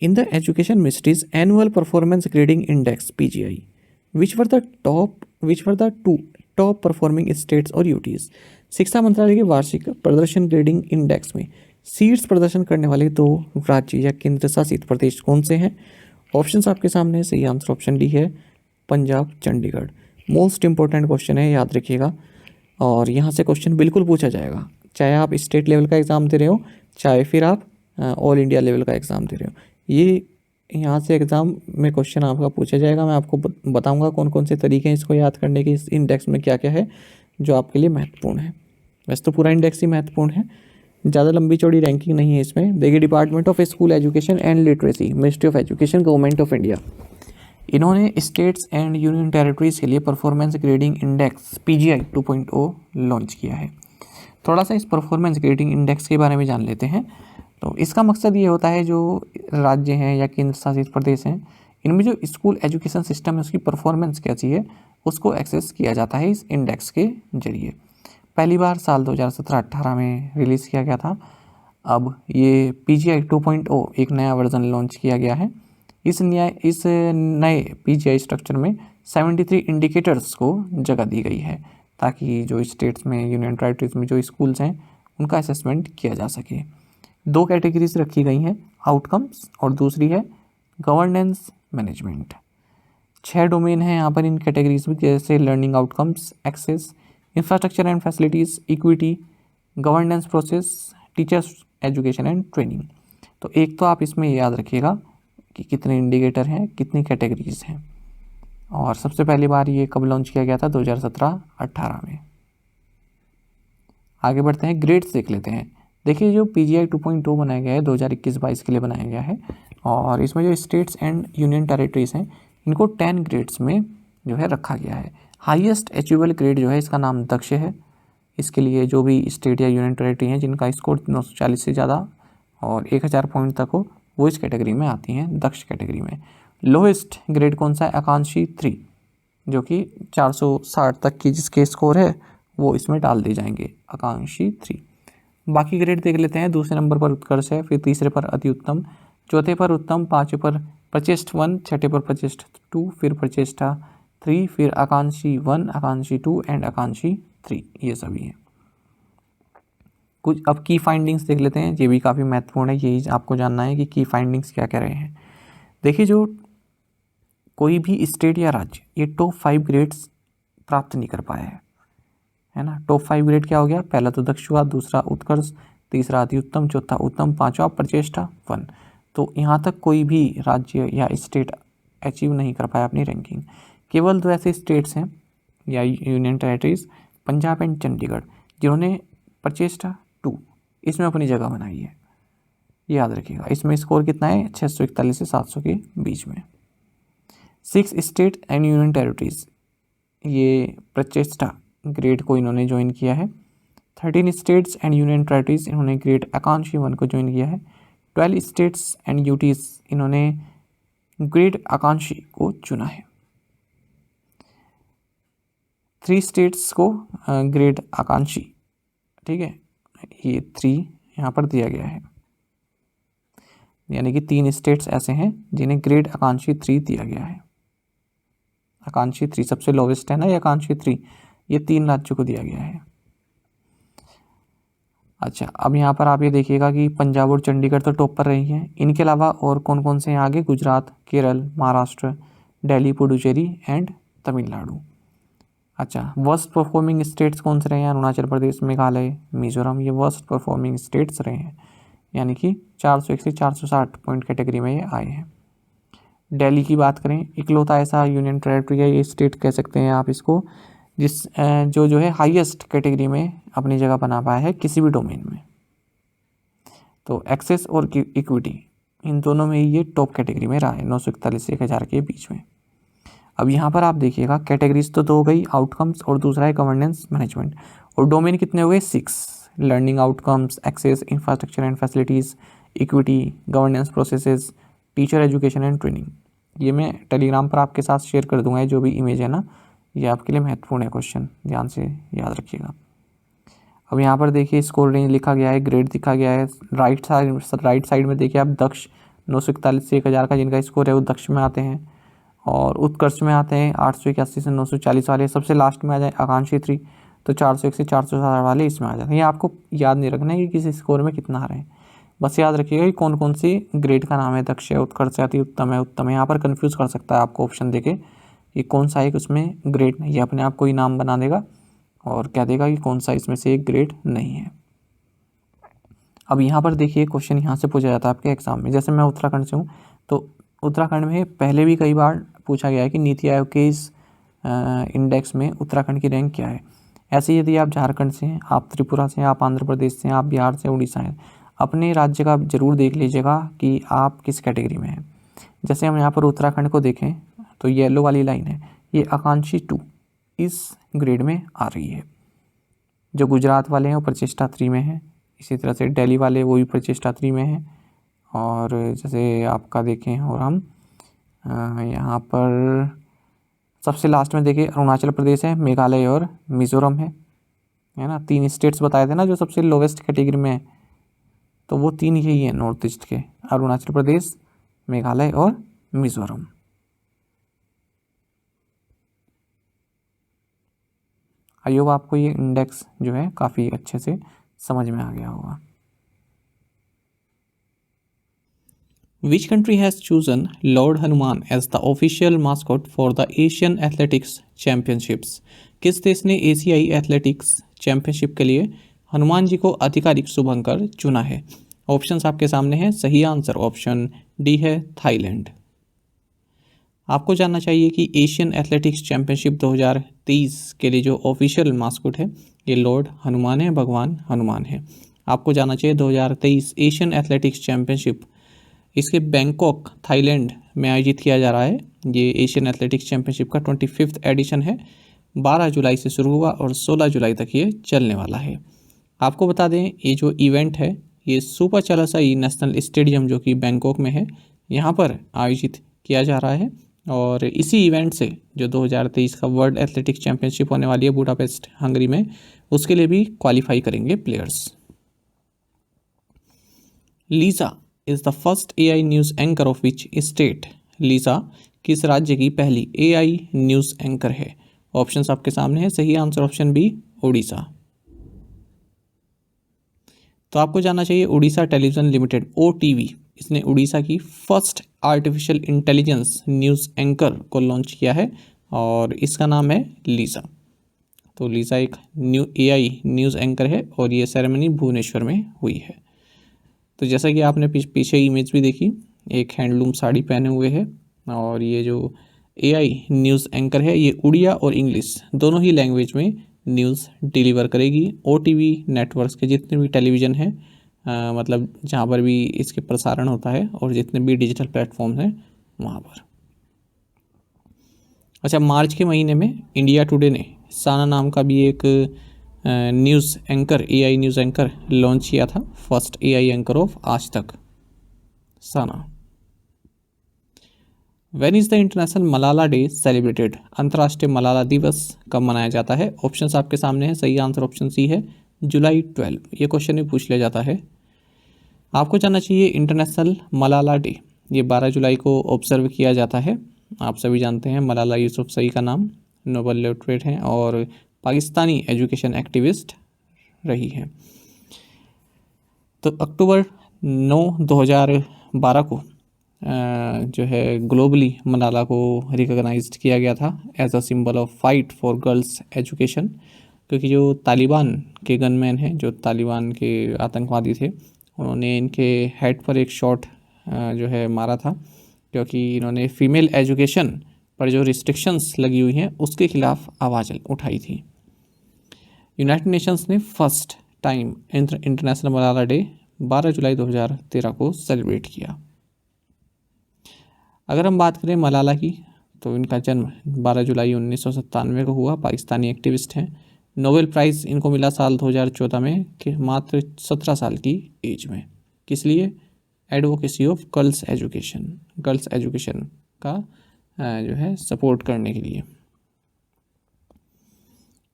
In the education ministries annual performance grading index PGI, which were the two top performing states और UTs? शिक्षा मंत्रालय के वार्षिक प्रदर्शन ग्रेडिंग इंडेक्स में सीट्स प्रदर्शन करने वाले 2 राज्य या केंद्र शासित प्रदेश कौन से हैं? ऑप्शंस आपके सामने है। सही आंसर ऑप्शन डी है, Punjab, Chandigarh. Most important question है, याद रखिएगा। और यहाँ से क्वेश्चन बिल्कुल पूछा जाएगा, चाहे आप स्टेट लेवल का एग्ज़ाम दे रहे हो, चाहे फिर आप ऑल इंडिया लेवल का एग्ज़ाम दे रहे हो। ये यहाँ से एग्ज़ाम में क्वेश्चन आपका पूछा जाएगा। मैं आपको बताऊँगा कौन कौन से तरीके हैं इसको याद करने के, इस इंडेक्स में क्या क्या है जो आपके लिए महत्वपूर्ण है। वैसे तो पूरा इंडेक्स ही महत्वपूर्ण है, ज़्यादा लंबी चौड़ी रैंकिंग नहीं है इसमें। देखिए, department of school education and literacy, ministry of education, government of India, इन्होंने स्टेट्स एंड यूनियन टेरिटरीज़ के लिए performance grading index PGI 2.0 launch किया है। थोड़ा सा इस परफॉर्मेंस ग्रेडिंग इंडेक्स के बारे में जान लेते हैं। तो इसका मकसद ये होता है, जो राज्य हैं या केंद्र शासित प्रदेश हैं, इनमें जो स्कूल एजुकेशन सिस्टम है उसकी परफॉर्मेंस कैसी है उसको एक्सेस किया जाता है इस इंडेक्स के जरिए। पहली बार साल 2017-18 में रिलीज़ किया गया था। अब ये PGI 2.0 एक नया वर्जन लॉन्च किया गया है। इस नए PGI स्ट्रक्चर में 73 इंडिकेटर्स को जगह दी गई है ताकि जो स्टेट्स में, यूनियन टेरिटरीज में जो स्कूल्स हैं उनका असेसमेंट किया जा सके। 2 कैटेगरीज रखी गई हैं, आउटकम्स और दूसरी है गवर्नेंस मैनेजमेंट। 6 डोमेन हैं यहाँ पर इन कैटेगरीज में, जैसे learning outcomes, access, infrastructure and facilities, equity, governance process, teachers education and training. तो एक तो आप इसमें याद रखिएगा कि कितने इंडिकेटर हैं, कितनी कैटेगरीज हैं। और सबसे पहली बार ये कब लॉन्च किया गया था? 2017-18 में। आगे बढ़ते हैं, ग्रेड्स देख लेते हैं। देखिए, जो PGI 2.0 बनाया गया है 2021-22 के लिए बनाया गया है, और इसमें जो स्टेट्स एंड यूनियन टेरिटरीज हैं इनको 10 ग्रेड्स में जो है रखा गया है। हाईएस्ट अचीवेबल ग्रेड जो है इसका नाम दक्ष है। इसके लिए जो भी स्टेट या यूनियन टेरिटरी हैं जिनका स्कोर 940 से ज़्यादा और 1000 पॉइंट तक हो, वो इस कैटेगरी में आती हैं, दक्ष कैटेगरी में। लोएस्ट ग्रेड कौन सा है? आकांक्षी 3, जो कि 460 तक की जिसके स्कोर है वो इसमें डाल दिए जाएंगे, आकांक्षी 3। बाकी ग्रेड देख लेते हैं। दूसरे नंबर पर उत्कर्ष है, फिर तीसरे पर अति उत्तम, चौथे पर उत्तम, पाँचवें पर प्रचेष्ट 1, छठे पर प्रचेष्ट 2, फिर प्रचेष्टा 3, फिर आकांक्षी 1, आकांक्षी 2 एंड आकांक्षी 3, ये सभी हैं। कुछ अब की फाइंडिंग्स देख लेते हैं, ये भी काफ़ी महत्वपूर्ण है, यही आपको जानना है कि की फाइंडिंग्स क्या कह रहे हैं। देखिए, जो कोई भी स्टेट या राज्य ये टॉप 5 ग्रेड्स प्राप्त नहीं कर पाया है ना। टॉप 5 ग्रेड क्या हो गया? पहला तो दक्ष हुआ, दूसरा उत्कर्ष, तीसरा अति उत्तम, चौथा उत्तम, पांचवा प्रचेष्टा 1। तो यहाँ तक कोई भी राज्य या स्टेट अचीव नहीं कर पाया अपनी रैंकिंग। केवल 2 ऐसे स्टेट्स हैं या union territories, Punjab and Chandigarh, जिन्होंने प्रचेष्टा 2 इसमें अपनी जगह बनाई है। याद रखिएगा, इसमें स्कोर कितना है? 641 से 700 के बीच में। 6 स्टेट एंड यूनियन टेरिटरीज ये प्रचेष्टा ग्रेड को इन्होंने ज्वाइन किया है। 13 स्टेट्स एंड यूनियन टेरिटरीज इन्होंने ग्रेड आकांक्षी 1 को ज्वाइन किया है। 12 स्टेट्स एंड यूटीज इन्होंने ग्रेड आकांक्षी को चुना है। 3 स्टेट्स को ग्रेड आकांक्षी, ठीक है, ये 3 यहाँ पर दिया गया है, यानी कि 3 स्टेट्स ऐसे हैं जिन्हें ग्रेड आकांक्षी 3 दिया गया है। आकांक्षी 3 सबसे लोवेस्ट है ना, ये आकांक्षी 3, ये 3 राज्यों को दिया गया है। अच्छा, अब यहाँ पर आप ये देखिएगा कि पंजाब और चंडीगढ़ तो टॉप पर रही हैं। इनके अलावा और कौन कौन से हैं आगे? गुजरात, केरल, महाराष्ट्र, दिल्ली, पुडुचेरी एंड तमिलनाडु। अच्छा, वर्स्ट परफॉर्मिंग स्टेट्स कौन से रहे हैं? अरुणाचल प्रदेश, मेघालय, मिजोरम, ये वर्स्ट परफॉर्मिंग स्टेट्स रहे हैं, यानी कि 401 से 460 पॉइंट कैटेगरी में ये आए हैं। दिल्ली की बात करें, इकलौता ऐसा यूनियन टेरिटरी है, ये स्टेट कह सकते हैं आप इसको, जिस जो है हाईएस्ट कैटेगरी में अपनी जगह बना पाया है किसी भी डोमेन में। तो एक्सेस और इक्विटी, इन दोनों में ये टॉप कैटेगरी में रहा है, 941 से 1000 के बीच में। अब यहाँ पर आप देखिएगा, कैटेगरीज तो 2 हो गई, आउटकम्स और दूसरा है गवर्नेंस मैनेजमेंट, और डोमेन कितने हो गए? 6, learning outcomes, access, infrastructure and facilities, equity, governance processes, teacher education and training. ये मैं टेलीग्राम पर आपके साथ शेयर कर दूंगा, जो भी इमेज है ना, ये आपके लिए महत्वपूर्ण है, क्वेश्चन ध्यान से याद रखिएगा। अब यहाँ पर देखिए, स्कोर रेंज लिखा गया है, ग्रेड दिखा गया है। राइट साइड में देखिए आप, दक्ष 941 से 1000 का जिनका स्कोर है वो दक्ष में आते हैं, और उत्कर्ष में आते हैं 881 से 940 वाले। सबसे लास्ट में आ जाए आकांक्षी 3, तो 401 से 460 वाले इसमें आ जाते हैं। ये आपको याद नहीं रखना है कि किस स्कोर में कितना आ रहे हैं, बस याद रखिएगा कि कौन कौन सी ग्रेड का नाम है, दक्ष है, उत्कर्ष है, अति उत्तम है, उत्तम है। यहाँ पर कन्फ्यूज़ कर सकता है आपको ऑप्शन देके कि कौन सा एक उसमें ग्रेड नहीं है, अपने आप को ही नाम बना देगा और कह देगा कि कौन सा इसमें से एक ग्रेड नहीं है। अब यहाँ पर देखिए क्वेश्चन यहाँ से पूछा जाता है आपके एग्जाम में। जैसे मैं उत्तराखंड से हूँ तो उत्तराखंड में पहले भी कई बार पूछा गया है कि नीति आयोग के इस इंडेक्स में उत्तराखंड की रैंक क्या है। ऐसे यदि आप झारखंड से हैं, आप त्रिपुरा से हैं, आप आंध्र प्रदेश से हैं, आप बिहार से, उड़ीसा हैं, अपने राज्य का जरूर देख लीजिएगा कि आप किस कैटेगरी में हैं। जैसे हम यहाँ पर उत्तराखंड को देखें तो येलो वाली लाइन है, ये आकांक्षी 2 इस ग्रेड में आ रही है। जो गुजरात वाले हैं वो प्रचेष्टा 3 में है, इसी तरह से दिल्ली वाले वो भी प्रचेष्टा 3 में है। और जैसे आपका देखें और हम यहाँ पर सबसे लास्ट में देखें अरुणाचल प्रदेश है, मेघालय और मिज़ोरम है ना। 3 स्टेट्स बताए थे ना जो सबसे लोवेस्ट कैटेगरी में है, तो वो 3 यही हैं नॉर्थ ईस्ट के, अरुणाचल प्रदेश, मेघालय और मिज़ोरम। आई होप आपको ये इंडेक्स जो है काफ़ी अच्छे से समझ में आ गया होगा। Which country has chosen Lord Hanuman as the official mascot for the Asian Athletics Championships? किस देश ने एशियाई एथलेटिक्स चैंपियनशिप के लिए हनुमान जी को आधिकारिक शुभंकर चुना है? ऑप्शंस आपके सामने हैं। सही आंसर ऑप्शन डी है, थाईलैंड। आपको जानना चाहिए कि एशियन एथलेटिक्स चैंपियनशिप 2023 के लिए जो ऑफिशियल मास्कोट है ये लॉर्ड हनुमान है, भगवान हनुमान है। आपको जानना चाहिए 2023 एशियन एथलेटिक्स चैंपियनशिप इसके बैंकॉक थाईलैंड में आयोजित किया जा रहा है। ये एशियन एथलेटिक्स चैंपियनशिप का 25th एडिशन है। 12 जुलाई से शुरू हुआ और 16 जुलाई तक ये चलने वाला है। आपको बता दें ये जो इवेंट है ये सुपर चलासाई नेशनल स्टेडियम जो कि बैंकॉक में है यहाँ पर आयोजित किया जा रहा है। और इसी इवेंट से जो 2023 का वर्ल्ड एथलेटिक्स चैंपियनशिप होने वाली है बुडापेस्ट हंगरी में, उसके लिए भी क्वालिफाई करेंगे players. Lisa is the first AI news anchor of which state? Lisa किस राज्य की पहली एआई न्यूज़ एंकर है? ऑप्शंस आपके सामने है। सही आंसर ऑप्शन बी, उड़ीसा। तो आपको जानना चाहिए उड़ीसा टेलीविज़न लिमिटेड OTV इसने उड़ीसा की first artificial intelligence news anchor को लॉन्च किया है और इसका नाम है लीसा। तो लीसा एक एआई न्यूज़ एंकर है और ये सेरेमनी भुवनेश्वर में हुई है। तो जैसा कि आपने पीछे इमेज भी देखी, एक हैंडलूम साड़ी पहने हुए है और ये जो एआई न्यूज़ एंकर है ये उड़िया और इंग्लिश दोनों ही लैंग्वेज में न्यूज़ डिलीवर करेगी। OTV नेटवर्क्स के जितने भी टेलीविज़न हैं मतलब जहाँ पर भी इसके प्रसारण होता है और जितने भी डिजिटल प्लेटफॉर्म्स हैं वहाँ पर। अच्छा, मार्च के महीने में इंडिया टुडे ने साना नाम का भी एक news anchor AI news anchor launch किया था, first AI anchor of Aaj Tak, Sana. When is the international Malala day celebrated? अंतर्राष्ट्रीय मलाला दिवस कब मनाया जाता है? ऑप्शंस आपके सामने हैं। सही आंसर ऑप्शन सी है, जुलाई 12। ये क्वेश्चन भी पूछ लिया जाता है। आपको जानना चाहिए इंटरनेशनल मलाला डे ये 12 जुलाई को ऑब्जर्व किया जाता है। आप सभी जानते हैं मलाला यूसुफजई का नाम, नोबेल लॉरेट हैं और पाकिस्तानी एजुकेशन एक्टिविस्ट रही हैं। तो अक्टूबर 9, 2012 को जो है ग्लोबली मलाला को रिकॉग्नाइज्ड किया गया था as a symbol of fight for girls education, क्योंकि जो तालिबान के गनमैन हैं, जो तालिबान के आतंकवादी थे, उन्होंने इनके हेड पर एक शॉट जो है मारा था, क्योंकि इन्होंने फीमेल एजुकेशन पर जो रिस्ट्रिक्शंस लगी हुई हैं उसके खिलाफ आवाज़ उठाई थी। यूनाइटेड नेशंस ने first time international Malala day 12 जुलाई 2013 को सेलिब्रेट किया। अगर हम बात करें मलाला की तो इनका जन्म 12 जुलाई 1997 को हुआ। पाकिस्तानी एक्टिविस्ट हैं। नोबेल प्राइज़ इनको मिला साल 2014 में कि मात्र 17 साल की एज में। किस लिए? एडवोकेसी ऑफ गर्ल्स एजुकेशन का जो है सपोर्ट करने के लिए।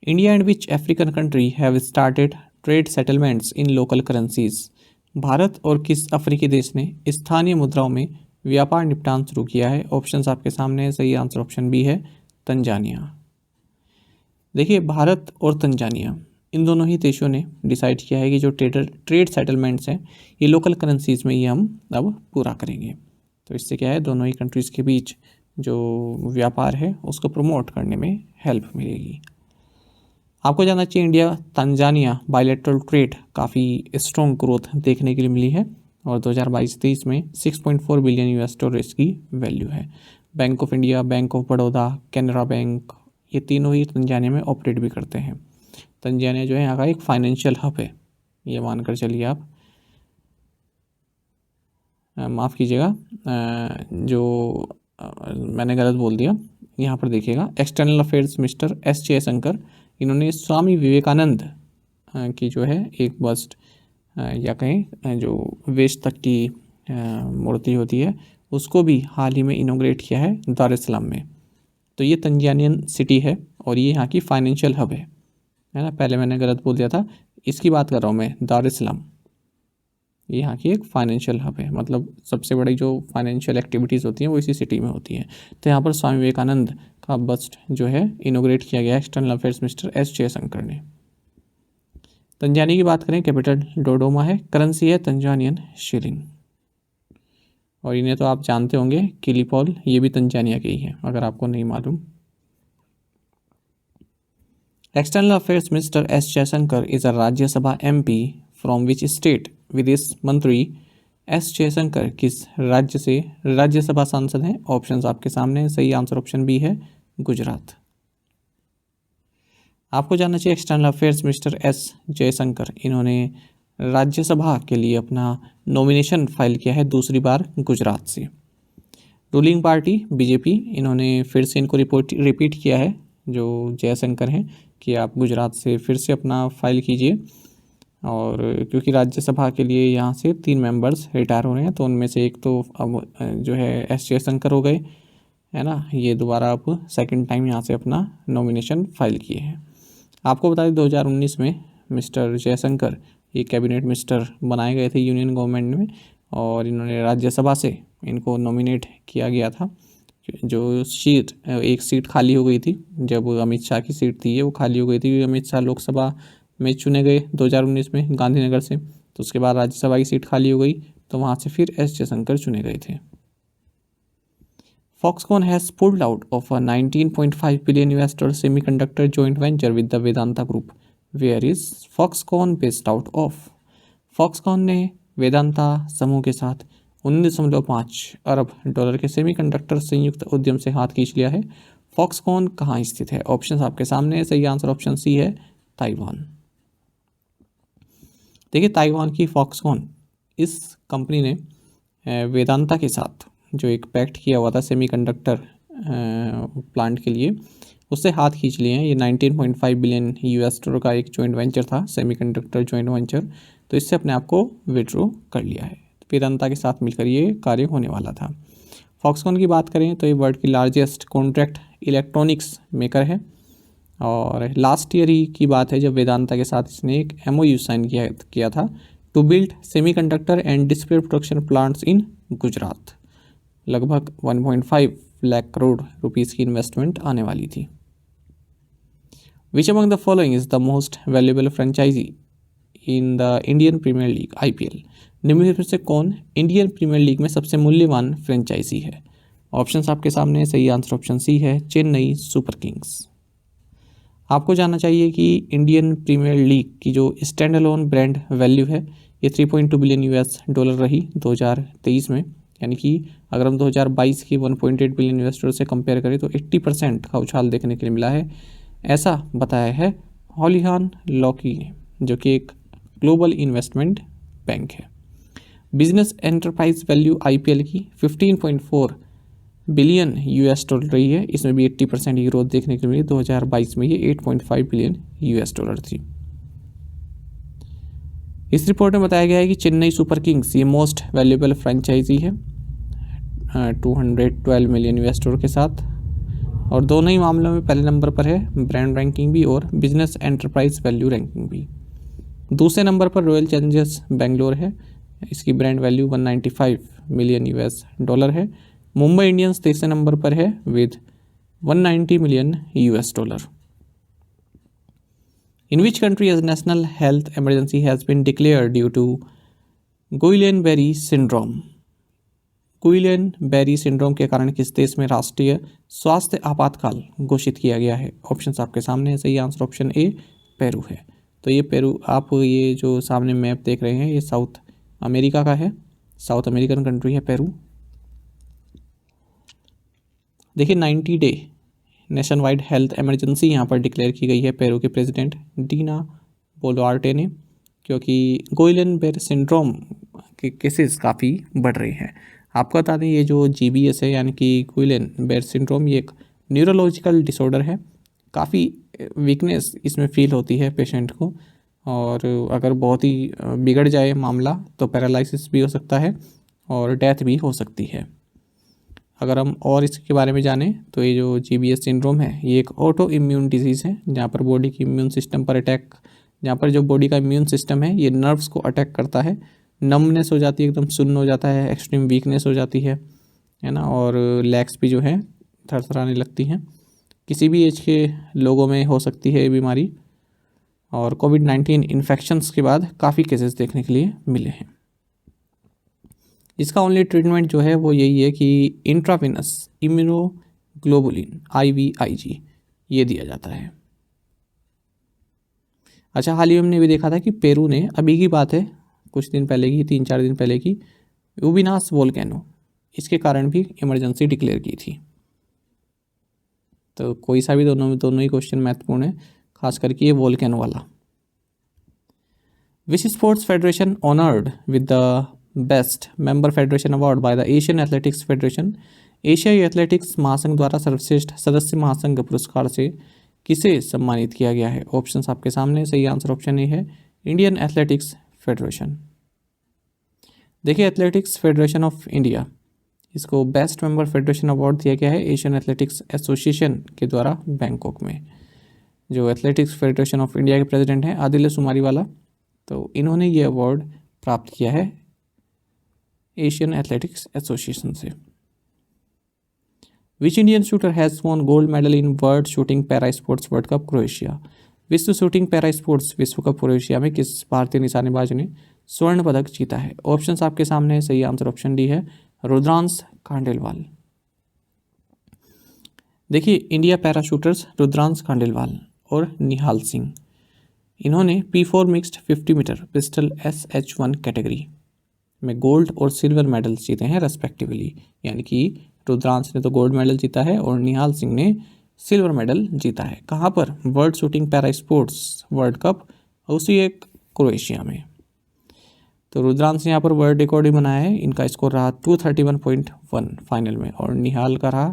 India and which African country have started trade settlements in local currencies? Bharat और किस अफ्रीकी देश ने स्थानीय मुद्राओं में व्यापार निपटान शुरू किया है? ऑप्शंस आपके सामने है। सही आंसर ऑप्शन बी है, तंजानिया। देखिए, भारत और तंजानिया इन दोनों ही देशों ने डिसाइड किया है कि जो ट्रेड सेटलमेंट्स हैं ये लोकल करेंसीज में ही हम अब पूरा करेंगे। तो इससे क्या है, दोनों ही कंट्रीज़ के बीच जो व्यापार है उसको प्रमोट करने में हेल्प मिलेगी। आपको जानना चाहिए इंडिया तंजानिया बायलैटरल ट्रेड काफ़ी स्ट्रॉन्ग ग्रोथ देखने के लिए मिली है और 2022-23 में 6.4 बिलियन यूएस डॉलर इसकी वैल्यू है। Bank of India, bank of Baroda, Canara bank, ये तीनों ही तंजानिया में ऑपरेट भी करते हैं। तंजानिया जो है यहाँ का एक फाइनेंशियल हब है, ये मानकर चलिए आप। माफ़ कीजिएगा, मैंने गलत बोल दिया। यहाँ पर देखिएगा, external affairs mister S Jaishankar, इन्होंने स्वामी विवेकानंद की जो है एक बस्ट या कहें जो वेस्ट तक की मूर्ति होती है, उसको भी हाल ही में इनोग्रेट किया है दार एस सलाम में। तो ये तंजानियन सिटी है और ये यहाँ की फाइनेंशियल हब है ना। पहले मैंने गलत बोल दिया था, इसकी बात कर रहा हूँ मैं, दार एस सलाम ये यहाँ की एक फाइनेंशियल हब है, मतलब सबसे बड़ी जो फाइनेंशियल एक्टिविटीज़ होती हैं वो इसी सिटी में होती हैं। तो यहाँ पर स्वामी विवेकानंद का बस्ट जो है इनोग्रेट किया गया external affairs mister S Jaishankar ने। तंजानिया की बात करें, कैपिटल डोडोमा है, करेंसी है तंजानियन शिलिंग। और इन्हें तो आप जानते होंगे, किलीपॉल, ये भी तंजानिया के ही है अगर आपको नहीं मालूम। External affairs minister S Jaishankar is a Rajya Sabha MP from which state. विदेश मंत्री एस जयशंकर किस राज्य से राज्यसभा सांसद हैं? ऑप्शंस आपके सामने हैं, सही आंसर ऑप्शन बी है, गुजरात। आपको जानना चाहिए, external affairs minister S Jaishankar, इन्होंने राज्यसभा के लिए अपना नॉमिनेशन फाइल किया है दूसरी बार गुजरात से। रूलिंग पार्टी बीजेपी, इन्होंने फिर से इनको रिपीट किया है जो जयशंकर हैं कि आप गुजरात से फिर से अपना फाइल कीजिए। और क्योंकि राज्यसभा के लिए यहाँ से 3 मेंबर्स रिटायर हो रहे हैं, तो उनमें से एक तो अब जो है एस जयशंकर हो गए, है ना। ये दोबारा अब सेकंड टाइम यहाँ से अपना नॉमिनेशन फाइल किए हैं। आपको बता दें 2019 में मिस्टर जयशंकर ये कैबिनेट मिनिस्टर बनाए गए थे यूनियन गवर्नमेंट में, और इन्होंने राज्यसभा से इनको नॉमिनेट किया गया था। जो सीट, एक सीट खाली हो गई थी, जब अमित शाह की सीट थी ये वो खाली हो गई थी, अमित शाह लोकसभा में चुने गए 2019 में गांधीनगर से, तो उसके बाद राज्यसभा की सीट खाली हो गई, तो वहाँ से फिर एस जयशंकर चुने गए थे। Foxconn has pulled out of a 19.5 billion US dollar semiconductor joint venture with the Vedanta Group. Where is Foxconn based out of? Foxconn ने वेदांता समूह के साथ 19.5 अरब डॉलर के सेमीकंडक्टर संयुक्त उद्यम से हाथ खींच लिया है। फॉक्सकॉन कहाँ स्थित है? ऑप्शंस आपके सामने है, सही आंसर ऑप्शन सी है, ताइवान। देखिए, ताइवान की फॉक्सकॉन, इस कंपनी ने वेदांता के साथ जो एक पैक्ट किया हुआ था सेमीकंडक्टर प्लांट के लिए, उससे हाथ खींच लिए हैं। ये 19.5 बिलियन US डॉलर का एक जॉइंट वेंचर था, सेमीकंडक्टर जॉइंट वेंचर, तो इससे अपने आप को विड्रॉ कर लिया है। वेदांता के साथ मिलकर ये कार्य होने वाला था। फॉक्सकॉन की बात करें तो ये वर्ल्ड की लार्जेस्ट कॉन्ट्रैक्ट इलेक्ट्रॉनिक्स मेकर है, और लास्ट ईयर ही की बात है जब वेदांता के साथ इसने एक MOU साइन किया था to build semiconductor and display production plants in Gujarat. लगभग 1.5 लाख करोड़ रुपीस की इन्वेस्टमेंट आने वाली थी। Which among the following is the most valuable franchise in the Indian Premier League IPL? निम्नलिखित में से कौन इंडियन प्रीमियर लीग में सबसे मूल्यवान फ्रेंचाइजी है? ऑप्शंस आपके सामने, सही आंसर ऑप्शन सी है, चेन्नई सुपर किंग्स। आपको जानना चाहिए कि इंडियन प्रीमियर लीग की जो स्टैंड अलोन ब्रांड वैल्यू है ये 3.2 बिलियन US डॉलर रही 2023 में, यानी कि अगर हम 2022 की 1.8 बिलियन US डॉलर से कंपेयर करें तो 80% का उछाल देखने के लिए मिला है, ऐसा बताया है हॉलीहान लॉकी ने, जो कि एक ग्लोबल इन्वेस्टमेंट बैंक है। बिजनेस एंटरप्राइज वैल्यू IPL की 15.4 बिलियन US डॉलर रही है, इसमें भी 80% की ग्रोथ देखने के लिए मिली। 2022 में ये 8.5 बिलियन US डॉलर थी। इस रिपोर्ट में बताया गया है कि चेन्नई सुपर किंग्स ये मोस्ट वैल्यूएबल फ्रेंचाइजी है 212 मिलियन US डॉलर के साथ, और दोनों ही मामलों में पहले नंबर पर है ब्रांड रैंकिंग भी और बिजनेस एंटरप्राइज वैल्यू रैंकिंग भी। दूसरे नंबर पर रॉयल चैलेंजर्स बेंगलोर है, इसकी brand value 195 million US dollar है। मुंबई इंडियंस तीसरे नंबर पर है with 190 million US dollar. In which country has national health emergency has been declared due to Guillain-Barré syndrome? Guillain Barré syndrome के कारण किस देश में राष्ट्रीय स्वास्थ्य आपातकाल घोषित किया गया है? ऑप्शन आपके सामने है। सही आंसर ऑप्शन ए पेरू है। तो ये पेरू, आप ये जो सामने मैप देख रहे हैं ये साउथ अमेरिका का है, साउथ अमेरिकन कंट्री है पेरू। देखिए 90 day nation wide health emergency यहाँ पर डिक्लेयर की गई है पेरू के प्रेसिडेंट डीना बोलुआर्टे ने, क्योंकि गुइलेन बेरी सिंड्रोम के केसेस काफ़ी बढ़ रहे हैं। आपको बता दें ये जो GBS है यानी कि गुइलेन बेरी सिंड्रोम, ये एक न्यूरोलॉजिकल डिसऑर्डर है। काफ़ी वीकनेस इसमें फील होती है पेशेंट को, और अगर बहुत ही बिगड़ जाए मामला तो पैरालिसिस भी हो सकता है और डेथ भी हो सकती है। अगर हम और इसके बारे में जानें तो ये जो GBS सिंड्रोम है ये एक ऑटो इम्यून डिजीज़ है, जहाँ पर बॉडी की इम्यून सिस्टम पर अटैक, जहाँ पर जो बॉडी का इम्यून सिस्टम है ये नर्व्स को अटैक करता है, नमनेस हो जाती है, एकदम सुन्न हो जाता है, एक्सट्रीम वीकनेस हो जाती है ना, और लेग्स भी जो है थरथराने लगती हैं। किसी भी एज के लोगों में हो सकती है ये बीमारी, और कोविड-19 इन्फेक्शंस के बाद काफ़ी केसेस देखने के लिए मिले हैं। इसका ओनली ट्रीटमेंट जो है वो यही है कि इंट्रावेनस इम्यूनोग्लोबुलिन IVIG ये दिया जाता है। अच्छा, हाल ही में हमने भी देखा था कि पेरू ने, अभी की बात है कुछ दिन पहले की, 3-4 दिन पहले की, यूबिनास वोल्केनो, इसके कारण भी इमरजेंसी डिक्लेयर की थी। तो कोई सा भी दोनों ही क्वेश्चन महत्वपूर्ण है, खास करके ये वोल्केनो वाला। विच sports federation honoured with the best member federation award by the Asian athletics federation? एशियाई एथलेटिक्स महासंघ द्वारा सर्वश्रेष्ठ सदस्य महासंघ पुरस्कार से किसे सम्मानित किया गया है? ऑप्शंस आपके सामने। सही आंसर ऑप्शन ए है, इंडियन एथलेटिक्स फेडरेशन। देखिए एथलेटिक्स फेडरेशन ऑफ इंडिया, इसको बेस्ट मेंबर फेडरेशन अवार्ड दिया गया है एशियन एथलेटिक्स एसोसिएशन के द्वारा बैंकॉक में। जो एथलेटिक्स फेडरेशन ऑफ इंडिया के प्रेसिडेंट हैं आदिल सुमारीवाला, तो इन्होंने ये अवार्ड प्राप्त किया है एशियन एथलेटिक्स एसोसिएशन से। Which Indian shooter has won gold medal in world shooting para sports world cup Croatia? विश्व शूटिंग पैरा स्पोर्ट्स विश्व कप क्रोएशिया में किस भारतीय निशानेबाज ने स्वर्ण पदक जीता है? ऑप्शंस आपके सामने है। सही आंसर ऑप्शन डी है, रुद्रांश खांडेलवाल। देखिए India para shooters Rudransh Khandelwal और निहाल सिंह, इन्होंने P4 mixed 50 metre pistol SH1 category में गोल्ड और सिल्वर मेडल जीते हैं रेस्पेक्टिवली। यानी कि रुद्रांश ने तो गोल्ड मेडल जीता है और निहाल सिंह ने सिल्वर मेडल जीता है। कहाँ पर? World shooting para sports world cup, उसी एक क्रोएशिया में। तो रुद्रांश ने यहाँ पर वर्ल्ड रिकॉर्ड ही बनाया है। इनका स्कोर रहा 231.1 फाइनल में, और निहाल का रहा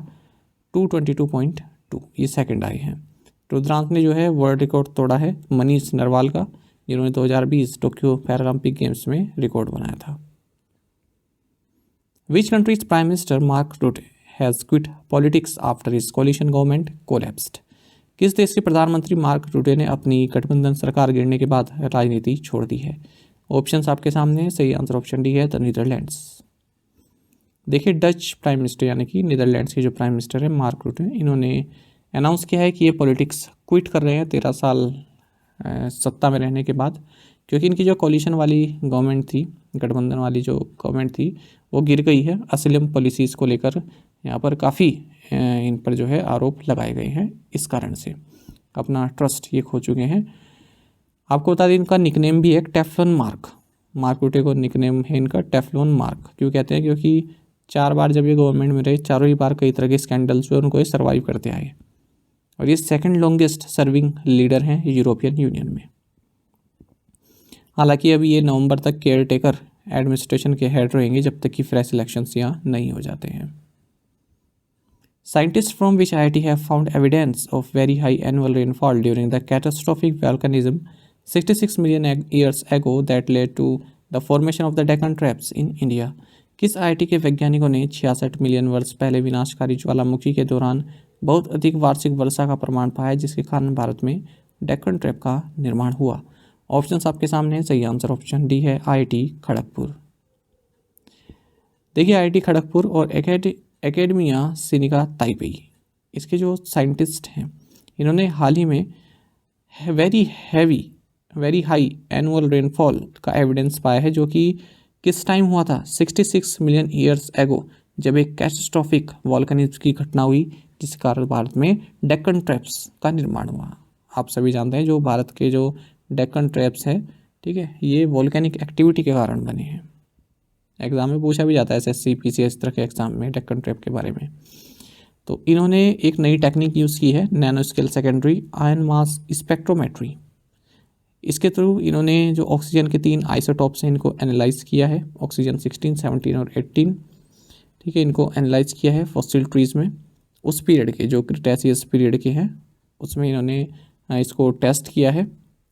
222.2, ये सेकंड आए हैं। रुद्रांश ने जो है वर्ल्ड रिकॉर्ड तोड़ा है मनीष नरवाल का, जिन्होंने 2020 टोक्यो पैरालंपिक गेम्स में रिकॉर्ड बनाया था। Which countries prime minister mark रूटे has quit politics after his coalition government collapsed? किस देश के प्रधानमंत्री मार्क रूटे ने अपनी गठबंधन सरकार गिरने के बाद राजनीति छोड़ दी है? ऑप्शंस आपके सामने है। सही आंसर ऑप्शन डी है, द नीदरलैंड्स। देखिए डच प्राइम मिनिस्टर यानी कि नीदरलैंड्स के जो प्राइम मिनिस्टर है मार्क रूटे, इन्होंने अनाउंस किया है कि ये पॉलिटिक्स क्विट कर रहे हैं 13 साल सत्ता में रहने के बाद, क्योंकि इनकी जो कोलिशन वाली गवर्नमेंट थी, गठबंधन वाली जो गवर्नमेंट थी, वो गिर गई है। असिलम पॉलिसीज़ को लेकर यहाँ पर काफ़ी इन पर जो है आरोप लगाए गए हैं, इस कारण से अपना ट्रस्ट ये खो चुके हैं। आपको बता दें इनका निकनेम भी है टेफ्लॉन मार्क। मार्क रूटे को निकनेम है इनका टेफ्लॉन मार्क। क्यों कहते हैं? क्योंकि 4 बार जब ये गवर्नमेंट में रहे, चारों ही बार कई तरह के स्कैंडल्स हुए, उनको ये सर्वाइव करते आए, और ये सेकंड लॉन्गेस्ट सर्विंग लीडर हैं यूरोपियन यूनियन में। हालांकि अभी ये नवंबर तक केयर टेकर एडमिनिस्ट्रेशन के हेड रहेंगे, जब तक कि फ्रेश इलेक्शंस यहाँ नहीं हो जाते हैं। Scientist from which IIT have found evidence of very high annual rainfall during the catastrophic volcanism 66 million years ago that led to the formation of the Deccan traps in India? किस IIT के वैज्ञानिकों ने 66 million वर्ष पहले विनाशकारी ज्वालामुखी के दौरान बहुत अधिक वार्षिक वर्षा का प्रमाण पाया, जिसके कारण भारत में डेक्कन ट्रैप का निर्माण हुआ? ऑप्शंस आपके सामने है। सही आंसर ऑप्शन डी है, IIT खड़गपुर। देखिए IIT खड़गपुर और एकेडमिया सिनिका ताइपेई, इसके जो साइंटिस्ट हैं, इन्होंने हाल ही में वेरी हाई एनुअल रेनफॉल का एविडेंस पाया है, जो कि किस टाइम हुआ था? 66 मिलियन ईयर्स एगो, जब एक कैटास्ट्रॉफिक वॉल्केनिज्म की घटना हुई जिसके कारण भारत में डेक्कन ट्रैप्स का निर्माण हुआ। आप सभी जानते हैं जो भारत के जो डेक्कन ट्रैप्स है, ठीक है, ये वॉल्केनिक एक्टिविटी के कारण बने हैं। एग्जाम में पूछा भी जाता है SSC PCS इस तरह के एग्जाम में डेक्कन ट्रैप के बारे में। तो इन्होंने एक नई टेक्निक यूज़ की है, nano scale secondary ion mass spectrometry. इसके थ्रू इन्होंने जो ऑक्सीजन के 3 आइसोटॉप्स हैं इनको एनालाइज किया है, ऑक्सीजन 16, 17 और 18, ठीक है, इनको एनालाइज किया है फॉसिल ट्रीज़ में उस पीरियड के जो क्रिटेशियस पीरियड के हैं, उसमें इन्होंने इसको टेस्ट किया है।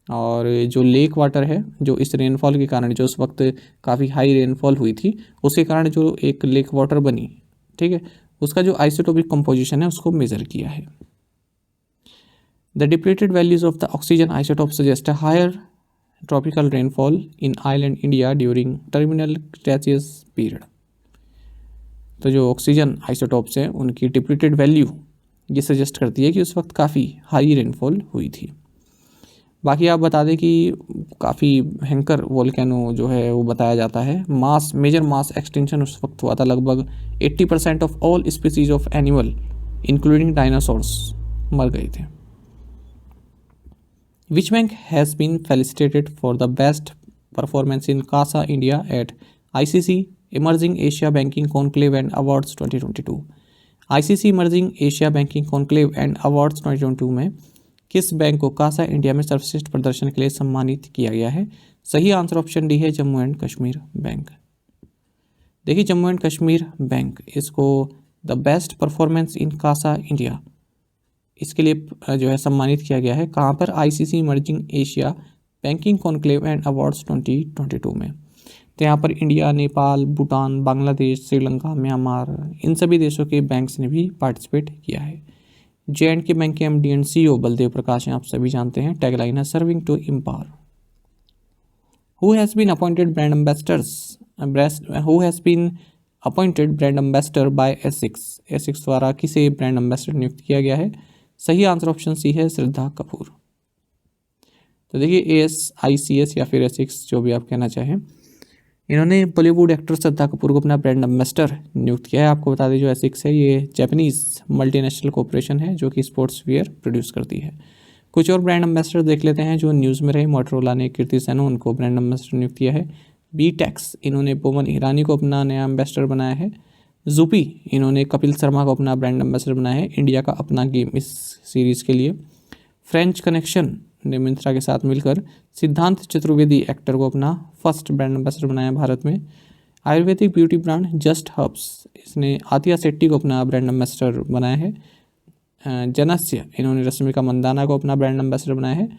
और जो लेक वाटर है, जो इस रेनफॉल के कारण, जो उस वक्त काफ़ी हाई रेनफॉल हुई थी उसके कारण जो एक लेक वाटर बनी, ठीक है, उसका जो आइसोटोपिक कंपोजिशन है उसको मेज़र किया है। The depleted values of the oxygen isotope suggest a higher tropical rainfall in island India during terminal Cretaceous period. तो जो ऑक्सीजन आइसोटोप्स हैं उनकी डिप्लीटेड वैल्यू ये सजेस्ट करती है कि उस वक्त काफ़ी हाई रेनफॉल हुई थी। बाकी आप बता दें कि काफ़ी भयंकर वोल्केनो जो है वो बताया जाता है। मेजर मास एक्सटेंशन उस वक्त हुआ था, लगभग 80% of all species of animal including dinosaurs मर गए थे। Which bank has been felicitated for the best performance in CASA India at ICC emerging Asia banking conclave and awards 2022। ICC emerging Asia banking conclave and awards 2022 में किस bank को Kasa India में सर्वश्रेष्ठ प्रदर्शन के लिए सम्मानित किया गया है? सही आंसर ऑप्शन डी है, जम्मू एंड कश्मीर बैंक। देखिए जम्मू एंड कश्मीर बैंक, इसको the best performance in CASA India इसके लिए जो है सम्मानित किया गया है। कहाँ पर? ICC emerging Asia banking conclave and awards 2022 में। तो यहाँ पर इंडिया, नेपाल, भूटान, बांग्लादेश, श्रीलंका, म्यांमार, इन सभी देशों के बैंक्स ने भी पार्टिसिपेट किया है। J&K बैंक के MD and CEO Baldev Prakash हैं, आप सभी जानते हैं। टैगलाइन है serving to empower. Who has been appointed brand ambassador by Asics द्वारा किसे ब्रांड एम्बेसडर नियुक्त किया गया है? सही आंसर ऑप्शन सी है, श्रद्धा कपूर। तो देखिए ASICS या फिर एसिक्स, जो भी आप कहना चाहें, इन्होंने बॉलीवुड एक्टर श्रद्धा कपूर को अपना ब्रांड एम्बेसडर नियुक्त किया है। आपको बता दें जो एसिक्स है ये जापानीज़ मल्टीनेशनल कॉर्पोरेशन है जो कि स्पोर्ट्स वियर प्रोड्यूस करती है। कुछ और ब्रांड एम्बेसडर देख लेते हैं जो न्यूज़ में रहे। मोटरोला ने कीर्ति सेनो उनको ब्रांड एम्बेसडर नियुक्त किया है। BTEX, इन्होंने बोमन ईरानी को अपना नया एम्बेसडर बनाया है। जूपी, इन्होंने कपिल शर्मा को अपना ब्रांड एम्बेसडर बनाया है, इंडिया का अपना गेम इस सीरीज़ के लिए। फ्रेंच कनेक्शन ने मिंत्रा के साथ मिलकर सिद्धांत चतुर्वेदी एक्टर को अपना फर्स्ट ब्रांड एम्बेसडर बनाया भारत में। Ayurvedic beauty brand just herbs, इसने आतिया शेट्टी को अपना ब्रांड एम्बेसडर बनाया है। जनस्य, इन्होंने रश्मिका मंदाना को अपना ब्रांड एम्बेसडर बनाया है।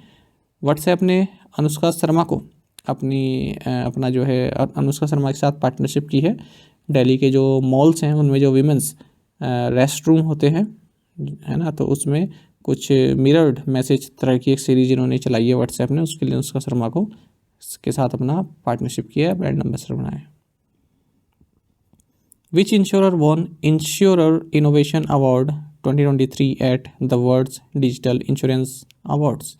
व्हाट्सएप ने अनुष्का शर्मा को अपना जो है अनुष्का शर्मा के साथ पार्टनरशिप की है। दिल्ली के जो मॉल्स हैं उनमें जो विमेंस रेस्ट रूम होते हैं, है ना, तो उसमें कुछ मिरर्ड मैसेज तरह की एक सीरीज इन्होंने चलाई है व्हाट्सएप ने, उसके लिए अनुष्का शर्मा को के साथ अपना पार्टनरशिप किया है, ब्रांड एम्बेसडर बनाया है। Which insurer won insurer innovation award 2023 at the world's digital insurance awards.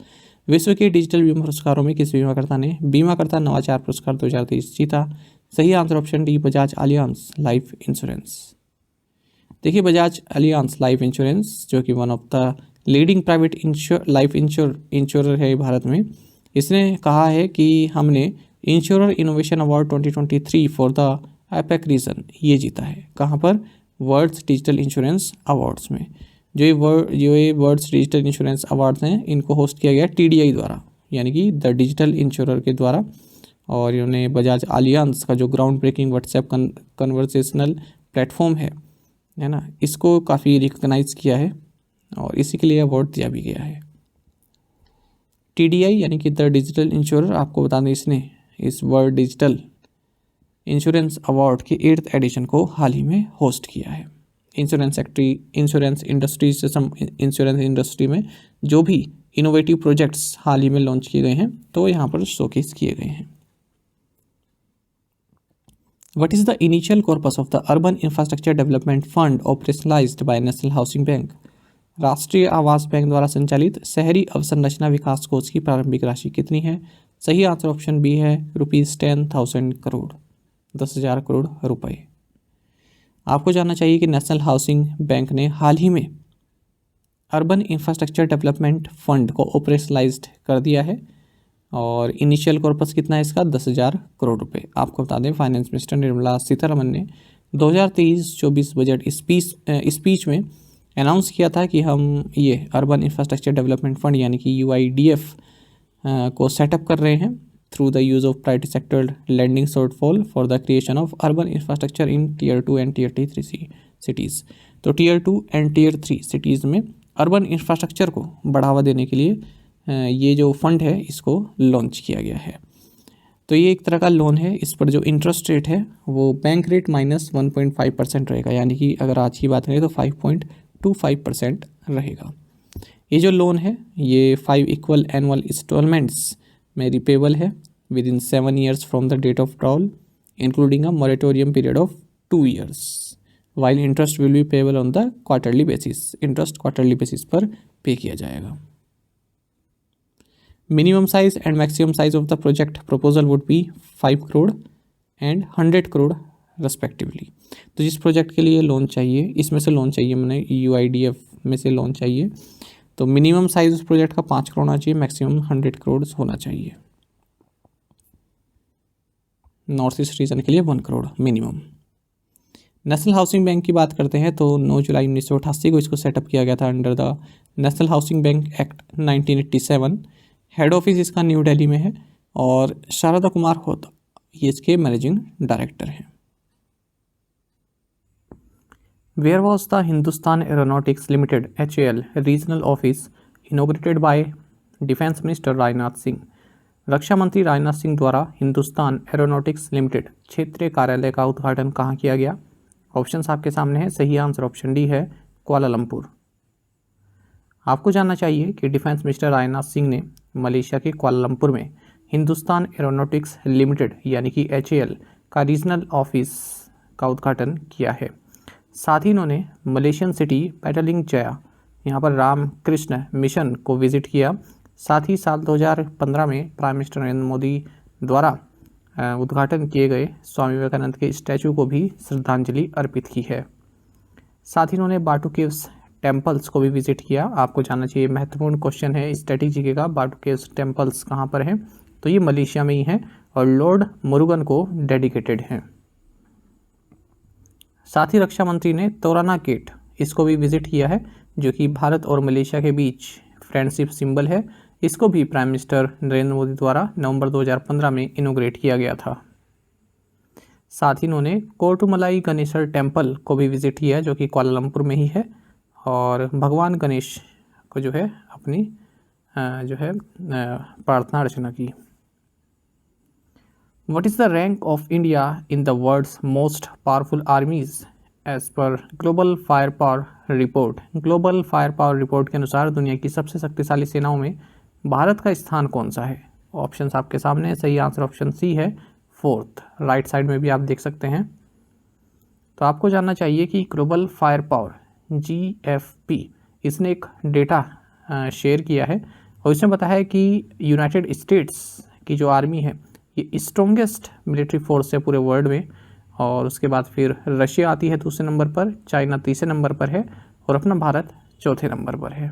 विश्व के डिजिटल बीमा पुरस्कारों में किस बीमाकर्ता ने बीमाकर्ता नवाचार पुरस्कार 2023 जीता? सही answer option D, Bajaj Allianz life insurance. देखिए बजाज अलियांज लाइफ इंश्योरेंस जो कि one of the leading private life insurer है भारत में, इसने कहा है कि हमने insurer innovation award 2023 for the APAC region ये जीता है। कहाँ पर? वर्ल्ड्स डिजिटल इंश्योरेंस अवार्ड्स में। जो ये वर्ल्ड्स डिजिटल इंश्योरेंस अवार्ड्स हैं इनको होस्ट किया गया TDI द्वारा, यानी कि द डिजिटल इंश्योरर के द्वारा। और इन्होंने बजाज अलियांज का जो ground breaking WhatsApp conversational platform है ना, इसको काफ़ी रिकॉग्नाइज किया है और इसी के लिए अवार्ड दिया भी गया है। TDI यानी कि द डिजिटल इंश्योरर, आपको बता दें इसने इस वर्ल्ड डिजिटल इंश्योरेंस अवार्ड के 8th एडिशन को हाल ही में होस्ट किया है। इंश्योरेंस इंडस्ट्री में जो भी इनोवेटिव प्रोजेक्ट्स हाल ही में लॉन्च किए गए हैं तो यहाँ पर शोकेस किए गए हैं। What is the initial corpus of the Urban Infrastructure Development Fund operationalized by National Housing Bank? राष्ट्रीय आवास बैंक द्वारा संचालित शहरी अवसंरचना विकास कोष की प्रारंभिक राशि कितनी है? सही आंसर ऑप्शन बी है, ₹10,000 करोड़। 10,000 करोड़ रुपए। आपको जानना चाहिए कि नेशनल हाउसिंग बैंक ने हाल ही में अर्बन इंफ्रास्ट्रक्चर डेवलपमेंट फंड को ऑपरेशनलाइज्ड कर दिया है और इनिशियल कॉर्पस कितना है इसका 10,000 करोड़ रुपए। आपको बता दें फाइनेंस मिनिस्टर निर्मला सीतारमन ने 2023-24 बजट स्पीच में अनाउंस किया था कि हम ये अर्बन इंफ्रास्ट्रक्चर डेवलपमेंट फंड यानी कि UIDF को सेटअप कर रहे हैं through the use of private sector lending shortfall for the creation of urban infrastructure in Tier 2 and Tier 3 cities. तो Tier 2 एंड Tier 3 सिटीज़ में अर्बन इंफ्रास्ट्रक्चर को बढ़ावा देने के लिए ये जो फंड है इसको लॉन्च किया गया है। तो ये एक तरह का लोन है, इस पर जो इंटरेस्ट रेट है वो बैंक रेट माइनस 1.5% रहेगा, यानी कि अगर आज की बात करें तो 5.25% रहेगा। ये जो लोन है ये 5 इक्वल एनुअल इंस्टॉलमेंट्स में रिपेबल है within 7 years from the date of drawal including a moratorium period of 2 years while interest will be payable on the quarterly basis. Interest quarterly basis पर pay किया जाएगा। Minimum size and maximum size of the project proposal would be 5 crore and 100 crore respectively. तो जिस project के लिए loan चाहिए, इसमें से लोन चाहिए मैंने UIDF में से लोन चाहिए, तो मिनिमम साइज उस प्रोजेक्ट का 5 करोड़ होना चाहिए, मैक्सिमम 100 करोड़ होना चाहिए। नॉर्थ ईस्ट रीजन के लिए 1 crore minimum. National housing bank की बात करते हैं तो 9 जुलाई 1988 को इसको सेटअप किया गया था under the national housing bank act 1987। Head office इसका न्यू दिल्ली में है और शारदा कुमार होता ये इसके मैनेजिंग डायरेक्टर हैं। Where was the Hindustan aeronautics limited HAL regional office inaugurated by defence minister Rajnath Singh. रक्षा मंत्री राजनाथ सिंह द्वारा हिंदुस्तान एरोनॉटिक्स लिमिटेड क्षेत्रीय कार्यालय का उद्घाटन कहाँ किया गया? ऑप्शंस आपके सामने है, सही आंसर ऑप्शन डी है कुआलालंपुर। आपको जानना चाहिए कि डिफेंस मिनिस्टर राजनाथ सिंह ने मलेशिया के कुआलालंपुर में हिंदुस्तान एरोनॉटिक्स लिमिटेड यानी कि HAL का रीजनल ऑफिस का उद्घाटन किया है। साथ ही इन्होंने मलेशियन सिटी पेटलिंग जया यहाँ पर रामकृष्ण मिशन को विजिट किया। साथ ही साल 2015 में प्राइम मिनिस्टर नरेंद्र मोदी द्वारा उद्घाटन किए गए स्वामी विवेकानंद के स्टैचू को भी श्रद्धांजलि अर्पित की है। साथ ही इन्होंने बाटू केव्स टेम्पल्स को भी विजिट किया। आपको जानना चाहिए, महत्वपूर्ण क्वेश्चन है स्ट्रेटेजी का, बाटू केव्स टेम्पल्स कहाँ पर हैं? तो ये मलेशिया में ही हैं और लॉर्ड मुरुगन को डेडिकेटेड हैं। साथ ही रक्षा मंत्री ने तोराना गेट इसको भी विजिट किया है जो कि भारत और मलेशिया के बीच फ्रेंडशिप सिंबल है। इसको भी प्राइम मिनिस्टर नरेंद्र मोदी द्वारा नवंबर 2015 में इनोग्रेट किया गया था। साथ ही इन्होंने कोर्टुमलाई गणेश्वर टेम्पल को भी विजिट किया जो कि कुआलालंपुर में ही है और भगवान गणेश को जो है अपनी प्रार्थना अर्चना की। What is the rank of India in the world's most powerful armies as per Global Firepower Report? Global Firepower Report के अनुसार दुनिया की सबसे शक्तिशाली सेनाओं में भारत का स्थान कौन सा है? ऑप्शंस आपके सामने है, सही आंसर ऑप्शन सी है 4th। राइट साइड में भी आप देख सकते हैं। तो आपको जानना चाहिए कि ग्लोबल फायर पावर GFP इसने एक डेटा शेयर किया है और इसमें बताया है कि यूनाइटेड स्टेट्स की जो आर्मी है ये स्ट्रॉन्गेस्ट मिलिट्री फोर्स है पूरे वर्ल्ड में, और उसके बाद फिर रशिया आती है दूसरे नंबर पर, चाइना तीसरे नंबर पर है और अपना भारत चौथे नंबर पर है।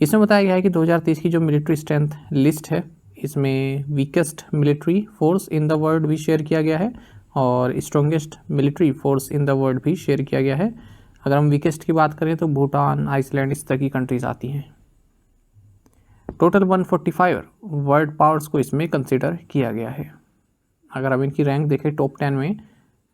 इसमें बताया गया है कि 2023 की जो मिलिट्री स्ट्रेंथ लिस्ट है इसमें weakest military force in the world भी शेयर किया गया है और strongest military force in the world भी शेयर किया गया है। अगर हम वीकेस्ट की बात करें तो भूटान, आइसलैंड इस तरह की कंट्रीज आती हैं। टोटल 145 वर्ल्ड पावर्स को इसमें कंसिडर किया गया है। अगर हम इनकी रैंक देखें टॉप 10 में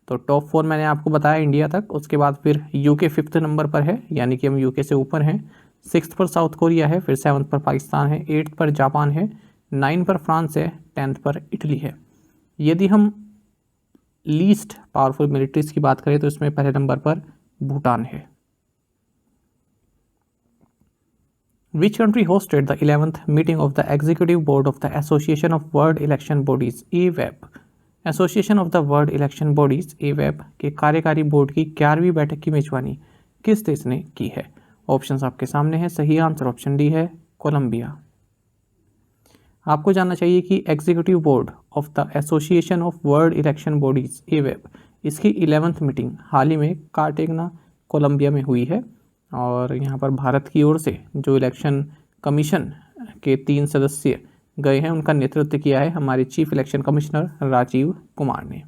तो टॉप 4 मैंने आपको बताया इंडिया तक, उसके बाद फिर यूके 5th नंबर पर है यानी कि हम यूके से ऊपर हैं। 6th पर साउथ कोरिया है, फिर 7th पर पाकिस्तान है, 8th पर जापान है, 9 पर फ्रांस है, 10th पर इटली है। यदि हम लीस्ट पावरफुल मिलिट्रीज की बात करें तो इसमें पहले नंबर पर भूटान है। Which country hosted the 11th meeting of the Executive Board of the Association of World Election Bodies (AWEB)? Association of the world election bodies AWEB के कार्यकारी बोर्ड की 11वीं बैठक की मेजबानी किस देश ने की है? ऑप्शंस आपके सामने हैं, सही आंसर ऑप्शन डी है कोलंबिया। आपको जानना चाहिए कि executive board of the association of world election bodies एवेब इसकी 11th मीटिंग हाल ही में कार्टेगना कोलंबिया में हुई है और यहाँ पर भारत की ओर से जो इलेक्शन कमीशन के 3 सदस्य गए हैं उनका नेतृत्व किया है हमारे chief election commissioner Rajeev Kumar ने।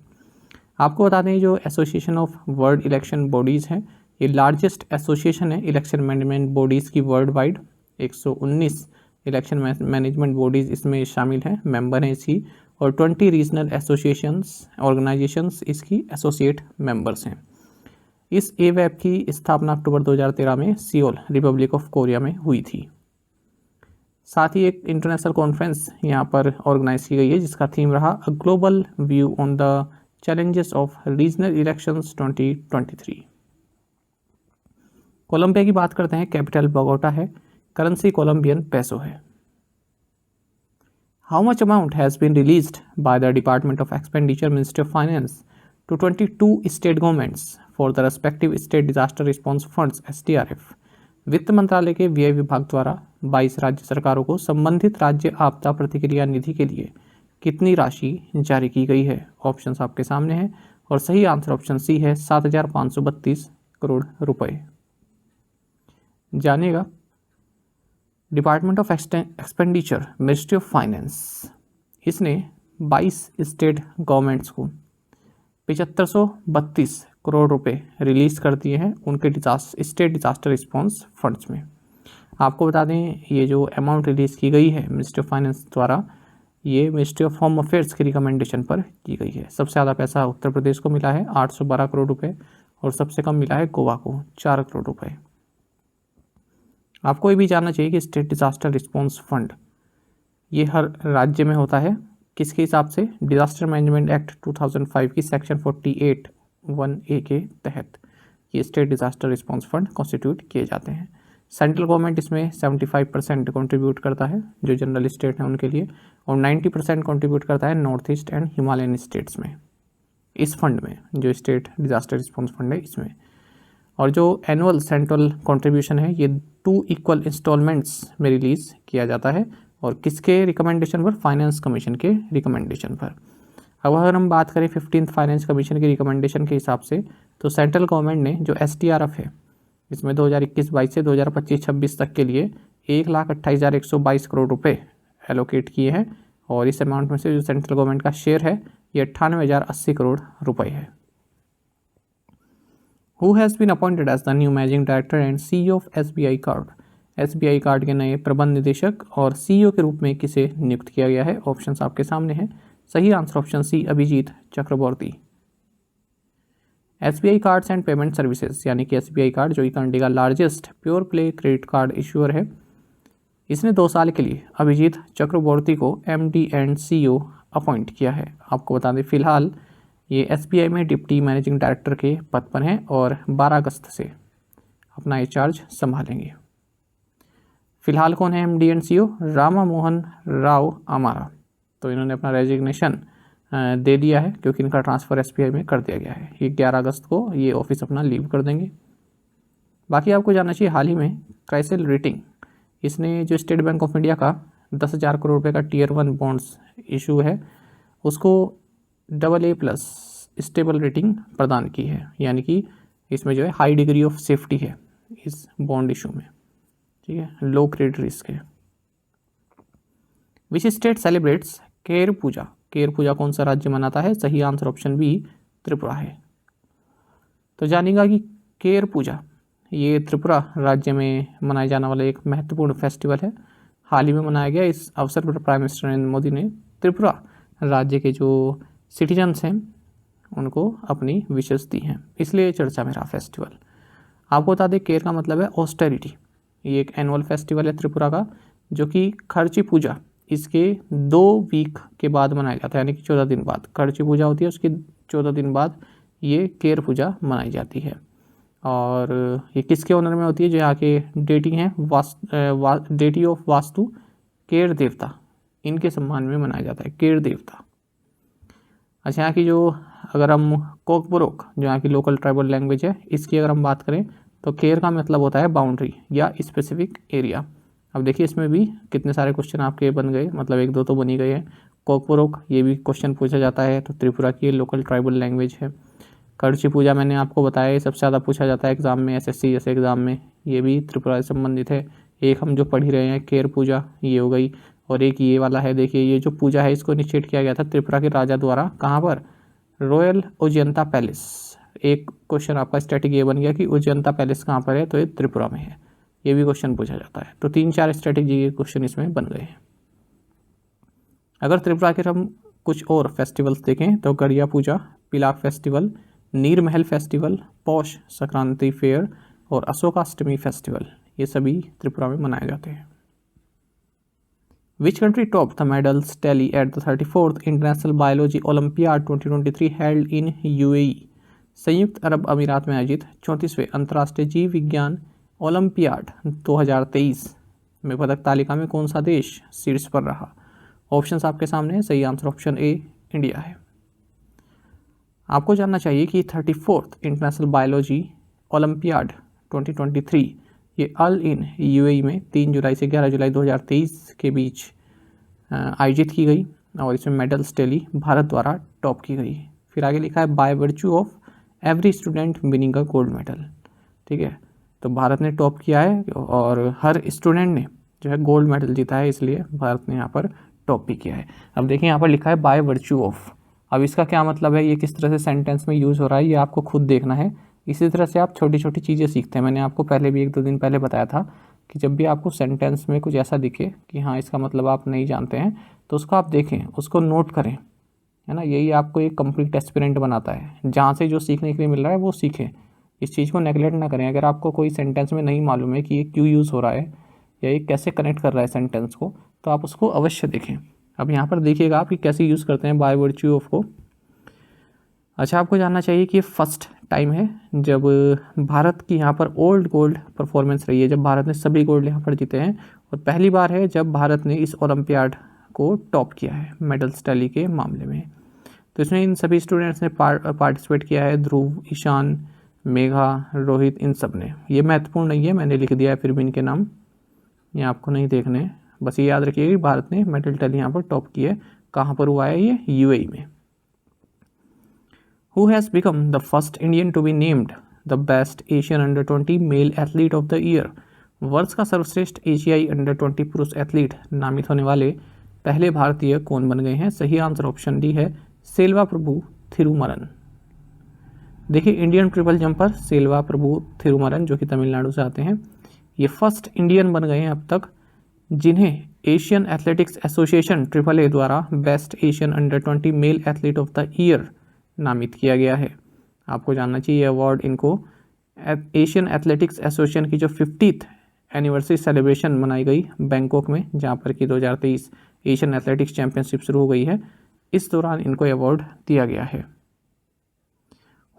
आपको बता दें जो association of world election bodies हैं ये लार्जेस्ट एसोसिएशन है इलेक्शन मैनेजमेंट बॉडीज़ की worldwide. 119 election management bodies इसमें शामिल हैं, मेंबर हैं इसकी, और 20 रीजनल एसोसिएशंस ऑर्गेनाइजेशंस इसकी एसोसिएट मेंबर्स हैं। इस एवेब की स्थापना अक्टूबर 2013 में सियोल रिपब्लिक ऑफ कोरिया में हुई थी। साथ ही एक इंटरनेशनल कॉन्फ्रेंस यहाँ पर ऑर्गेनाइज की गई है जिसका थीम रहा a global view on the challenges of regional elections 2023। Colombia की बात करते हैं, कैपिटल बोगोटा है, करेंसी कोलंबियन पेसो है। How much amount has been released by the department of expenditure ministry of finance to 22 state governments for the respective state disaster response funds SDRF। वित्त मंत्रालय के व्यय विभाग द्वारा 22 राज्य सरकारों को संबंधित राज्य आपदा प्रतिक्रिया निधि के लिए कितनी राशि जारी की गई है? ऑप्शंस आपके सामने हैं और सही आंसर ऑप्शन सी है 7,532 करोड़ रुपए। जानिएगा department of expenditure ministry of finance इसने 22 स्टेट गवर्नमेंट्स को 7532 करोड़ रुपए रिलीज़ कर दिए हैं उनके स्टेट डिजास्टर रिस्पॉन्स फंड्स में। आपको बता दें ये जो अमाउंट रिलीज़ की गई है मिनिस्ट्री ऑफ फाइनेंस द्वारा ये मिनिस्ट्री ऑफ होम अफेयर्स की रिकमेंडेशन पर की गई है। सबसे ज़्यादा पैसा उत्तर प्रदेश को मिला है 812 करोड़ रुपए और सबसे कम मिला है गोवा को 4 करोड़ रुपए। आपको ये भी जानना चाहिए कि स्टेट डिजास्टर रिस्पॉन्स फंड ये हर राज्य में होता है किसके हिसाब से? डिजास्टर मैनेजमेंट एक्ट 2005 की सेक्शन 48(1)(a) के तहत ये state disaster response fund constitute किए जाते हैं। सेंट्रल गवर्नमेंट इसमें 75% कंट्रीब्यूट करता है जो जनरल स्टेट हैं उनके लिए, और 90% कंट्रीब्यूट करता है north east and Himalayan states में इस फंड में, जो स्टेट डिजास्टर रिस्पॉन्स फंड है इसमें। और जो एनुअल सेंट्रल कंट्रीब्यूशन है ये 2 इक्वल इंस्टॉलमेंट्स में रिलीज़ किया जाता है और किसके रिकमेंडेशन पर? फाइनेंस कमीशन के रिकमेंडेशन पर। अब अगर हम बात करें 15th फाइनेंस कमीशन के रिकमेंडेशन के हिसाब से तो सेंट्रल गवर्नमेंट ने जो SDRF है इसमें 2021-22 से 2025-26 तक के लिए 1,28,122 करोड़ रुपए एलोकेट किए हैं और इस अमाउंट में से जो सेंट्रल गवर्नमेंट का शेयर है ये 98,080 करोड़ रुपए है। Who has been appointed as the new managing director and CEO of SBI card? SBI card के नए प्रबंध निदेशक और CEO के रूप में किसे नियुक्त किया गया है? ऑप्शंस आपके सामने हैं, सही answer option C Abhijit Chakraborty. SBI cards and payment services यानी कि SBI कार्ड जो कि इंडिया का largest pure play credit card issuer है, इसने 2 साल के लिए अभिजीत चक्रवर्ती को MD एंड CEO अपॉइंट किया है। आपको बता दें फिलहाल ये SBI में डिप्टी मैनेजिंग डायरेक्टर के पद पर हैं और 12 अगस्त से अपना ये चार्ज संभालेंगे। फिलहाल कौन है MD and CEO? Rama Mohan Rao Amara. तो इन्होंने अपना रेजिग्नेशन दे दिया है क्योंकि इनका ट्रांसफ़र SBI में कर दिया गया है। ये 11 अगस्त को ये ऑफिस अपना लीव कर देंगे। बाकी आपको जानना चाहिए हाल ही में क्राइसिल रेटिंग इसने जो स्टेट बैंक ऑफ इंडिया का 10,000 करोड़ रुपए का Tier 1 बॉन्ड्स इशू है उसको AA+ स्टेबल रेटिंग प्रदान की है, यानी कि इसमें जो है हाई डिग्री ऑफ सेफ्टी है इस बॉन्ड इशू में, ठीक है, लो क्रेडिट रिस्क है। विच स्टेट सेलिब्रेट्स केर पूजा? केर पूजा कौन सा राज्य मनाता है? सही आंसर ऑप्शन बी त्रिपुरा है। तो जानिएगा कि केर पूजा ये त्रिपुरा राज्य में मनाया जाने वाला एक महत्वपूर्ण फेस्टिवल है। हाल ही में मनाया गया। इस अवसर पर प्राइम मिनिस्टर नरेंद्र मोदी ने त्रिपुरा राज्य के जो सिटीजन्स हैं उनको अपनी विशेष दी हैं, इसलिए चर्चा में रहा फेस्टिवल। आपको बता दें केर का मतलब है ऑस्टेरिटी। ये एक एनुअल फेस्टिवल है त्रिपुरा का जो कि खर्ची पूजा इसके 2 वीक के बाद मनाया जाता है, यानी कि 14 दिन बाद खर्ची पूजा होती है, उसके 14 दिन बाद ये केर पूजा मनाई जाती है। और ये किसके ऑनर में होती है? जो यहाँ के डेटी हैं डेटी ऑफ वास्तु केर देवता, इनके सम्मान में मनाया जाता है केर देवता। अच्छा, यहाँ की जो अगर हम कोकबोरोक जो यहाँ की लोकल ट्राइबल लैंग्वेज है इसकी अगर हम बात करें तो केर का मतलब होता है बाउंड्री या स्पेसिफिक एरिया। अब देखिए इसमें भी कितने सारे क्वेश्चन आपके बन गए, मतलब एक दो तो बन ही गए हैं। कोकपोरोक ये भी क्वेश्चन पूछा जाता है, तो त्रिपुरा की लोकल ट्राइबल लैंग्वेज है। करची पूजा मैंने आपको बताया ये सबसे ज़्यादा पूछा जाता है एग्ज़ाम में, एसएससी जैसे एग्ज़ाम में, ये भी त्रिपुरा से संबंधित है। एक हम जो पढ़ ही रहे हैं केर पूजा, ये हो गई। और एक ये वाला है, देखिए ये जो पूजा है इसको इनिशिएट किया गया था त्रिपुरा के राजा द्वारा, कहाँ पर, रॉयल उजयंता पैलेस। एक क्वेश्चन आपका स्टैटिक ये बन गया कि उजयंता पैलेस कहाँ पर है, तो ये त्रिपुरा में है, ये भी क्वेश्चन पूछा जाता है। तो 3-4 स्टैटिक जी के क्वेश्चन इसमें बन गए हैं। अगर त्रिपुरा के हम कुछ और फेस्टिवल्स देखें तो गड़िया पूजा, पिलाक फेस्टिवल, नीर महल फेस्टिवल, पौष संक्रांति फेयर और अशोकाष्टमी फेस्टिवल, ये सभी त्रिपुरा में मनाए जाते हैं। Which country top the medals tally at the 34th international biology olympiad 2023 held in UAE. संयुक्त अरब अमीरात में आयोजित 34वें अंतर्राष्ट्रीय जीव विज्ञान ओलंपियाड 2023 में पदक तालिका में कौन सा देश शीर्ष पर रहा। ऑप्शंस आपके सामने है, सही आंसर ऑप्शन ए इंडिया है। आपको जानना चाहिए कि 34th इंटरनेशनल बायोलॉजी ओलंपियाड 2023 ये अल इन यूएई में 3 जुलाई से 11 जुलाई 2023 के बीच आयोजित की गई और इसमें मेडल्स टैली भारत द्वारा टॉप की गई। फिर आगे लिखा है by virtue of every student winning a gold medal, ठीक है, तो भारत ने टॉप किया है और हर स्टूडेंट ने जो है गोल्ड मेडल जीता है, इसलिए भारत ने यहाँ पर टॉप भी किया है। अब देखिए यहाँ पर लिखा है बाय वर्च्यू ऑफ, अब इसका क्या मतलब है, ये किस तरह से सेंटेंस में यूज़ हो रहा है ये आपको खुद देखना है। इसी तरह से आप छोटी छोटी चीज़ें सीखते हैं। मैंने आपको पहले भी 1-2 दिन पहले बताया था कि जब भी आपको सेंटेंस में कुछ ऐसा दिखे कि हाँ इसका मतलब आप नहीं जानते हैं, तो उसको आप देखें, उसको नोट करें, है ना। यही आपको एक कंप्लीट एस्पिरेंट बनाता है। जहाँ से जो सीखने के लिए मिल रहा है वो सीखें, इस चीज़ को नेगलेक्ट ना करें। अगर आपको कोई सेंटेंस में नहीं मालूम है कि ये क्यों यूज़ हो रहा है या ये कैसे कनेक्ट कर रहा है सेंटेंस को, तो आप उसको अवश्य देखें। अब यहाँ पर देखिएगा आप कि कैसे यूज़ करते हैं बाय वर्च्यू ऑफ को। अच्छा, आपको जानना चाहिए कि ये फर्स्ट टाइम है जब भारत की यहाँ पर ओल्ड गोल्ड परफॉर्मेंस रही है, जब भारत ने सभी गोल्ड यहाँ पर जीते हैं, और पहली बार है जब भारत ने इस ओलंपियाड को टॉप किया है मेडल्स टैली के मामले में। तो इसमें इन सभी स्टूडेंट्स ने पार्टिसिपेट किया है, ध्रुव, ईशान, मेघा, रोहित, इन सब ने। ये महत्वपूर्ण नहीं है, मैंने लिख दिया है फिर भी इनके नाम, ये आपको नहीं देखने, बस ये याद रखिएगा कि भारत ने मेडल टैली यहाँ पर टॉप की है। कहाँ पर हुआ है ये, यूएई में। Who has become the first Indian to be named the best Asian under-20 male athlete of the year? वर्ष का सर्वश्रेष्ठ एशियाई अंडर-20 पुरुष एथलीट नामित होने वाले पहले भारतीय कौन बन गए हैं। सही आंसर ऑप्शन डी है, सेल्वा प्रभु थिरुमरन। देखिए इंडियन ट्रिपल जंपर सेल्वा प्रभु थिरुमरन जो कि तमिलनाडु से आते हैं, ये फर्स्ट इंडियन बन गए हैं अब तक जिन्हें एशियन एथलेटिक्स एसोसिएशन AAA द्वारा बेस्ट एशियन अंडर-20 male athlete of the year नामित किया गया है। आपको जानना चाहिए अवार्ड इनको एशियन एथलेटिक्स एसोसिएशन की जो 50th एनिवर्सरी सेलिब्रेशन मनाई गई बैंकॉक में, जहाँ पर कि 2023 एशियन एथलेटिक्स चैंपियनशिप शुरू हो गई है, इस दौरान इनको अवार्ड दिया गया है।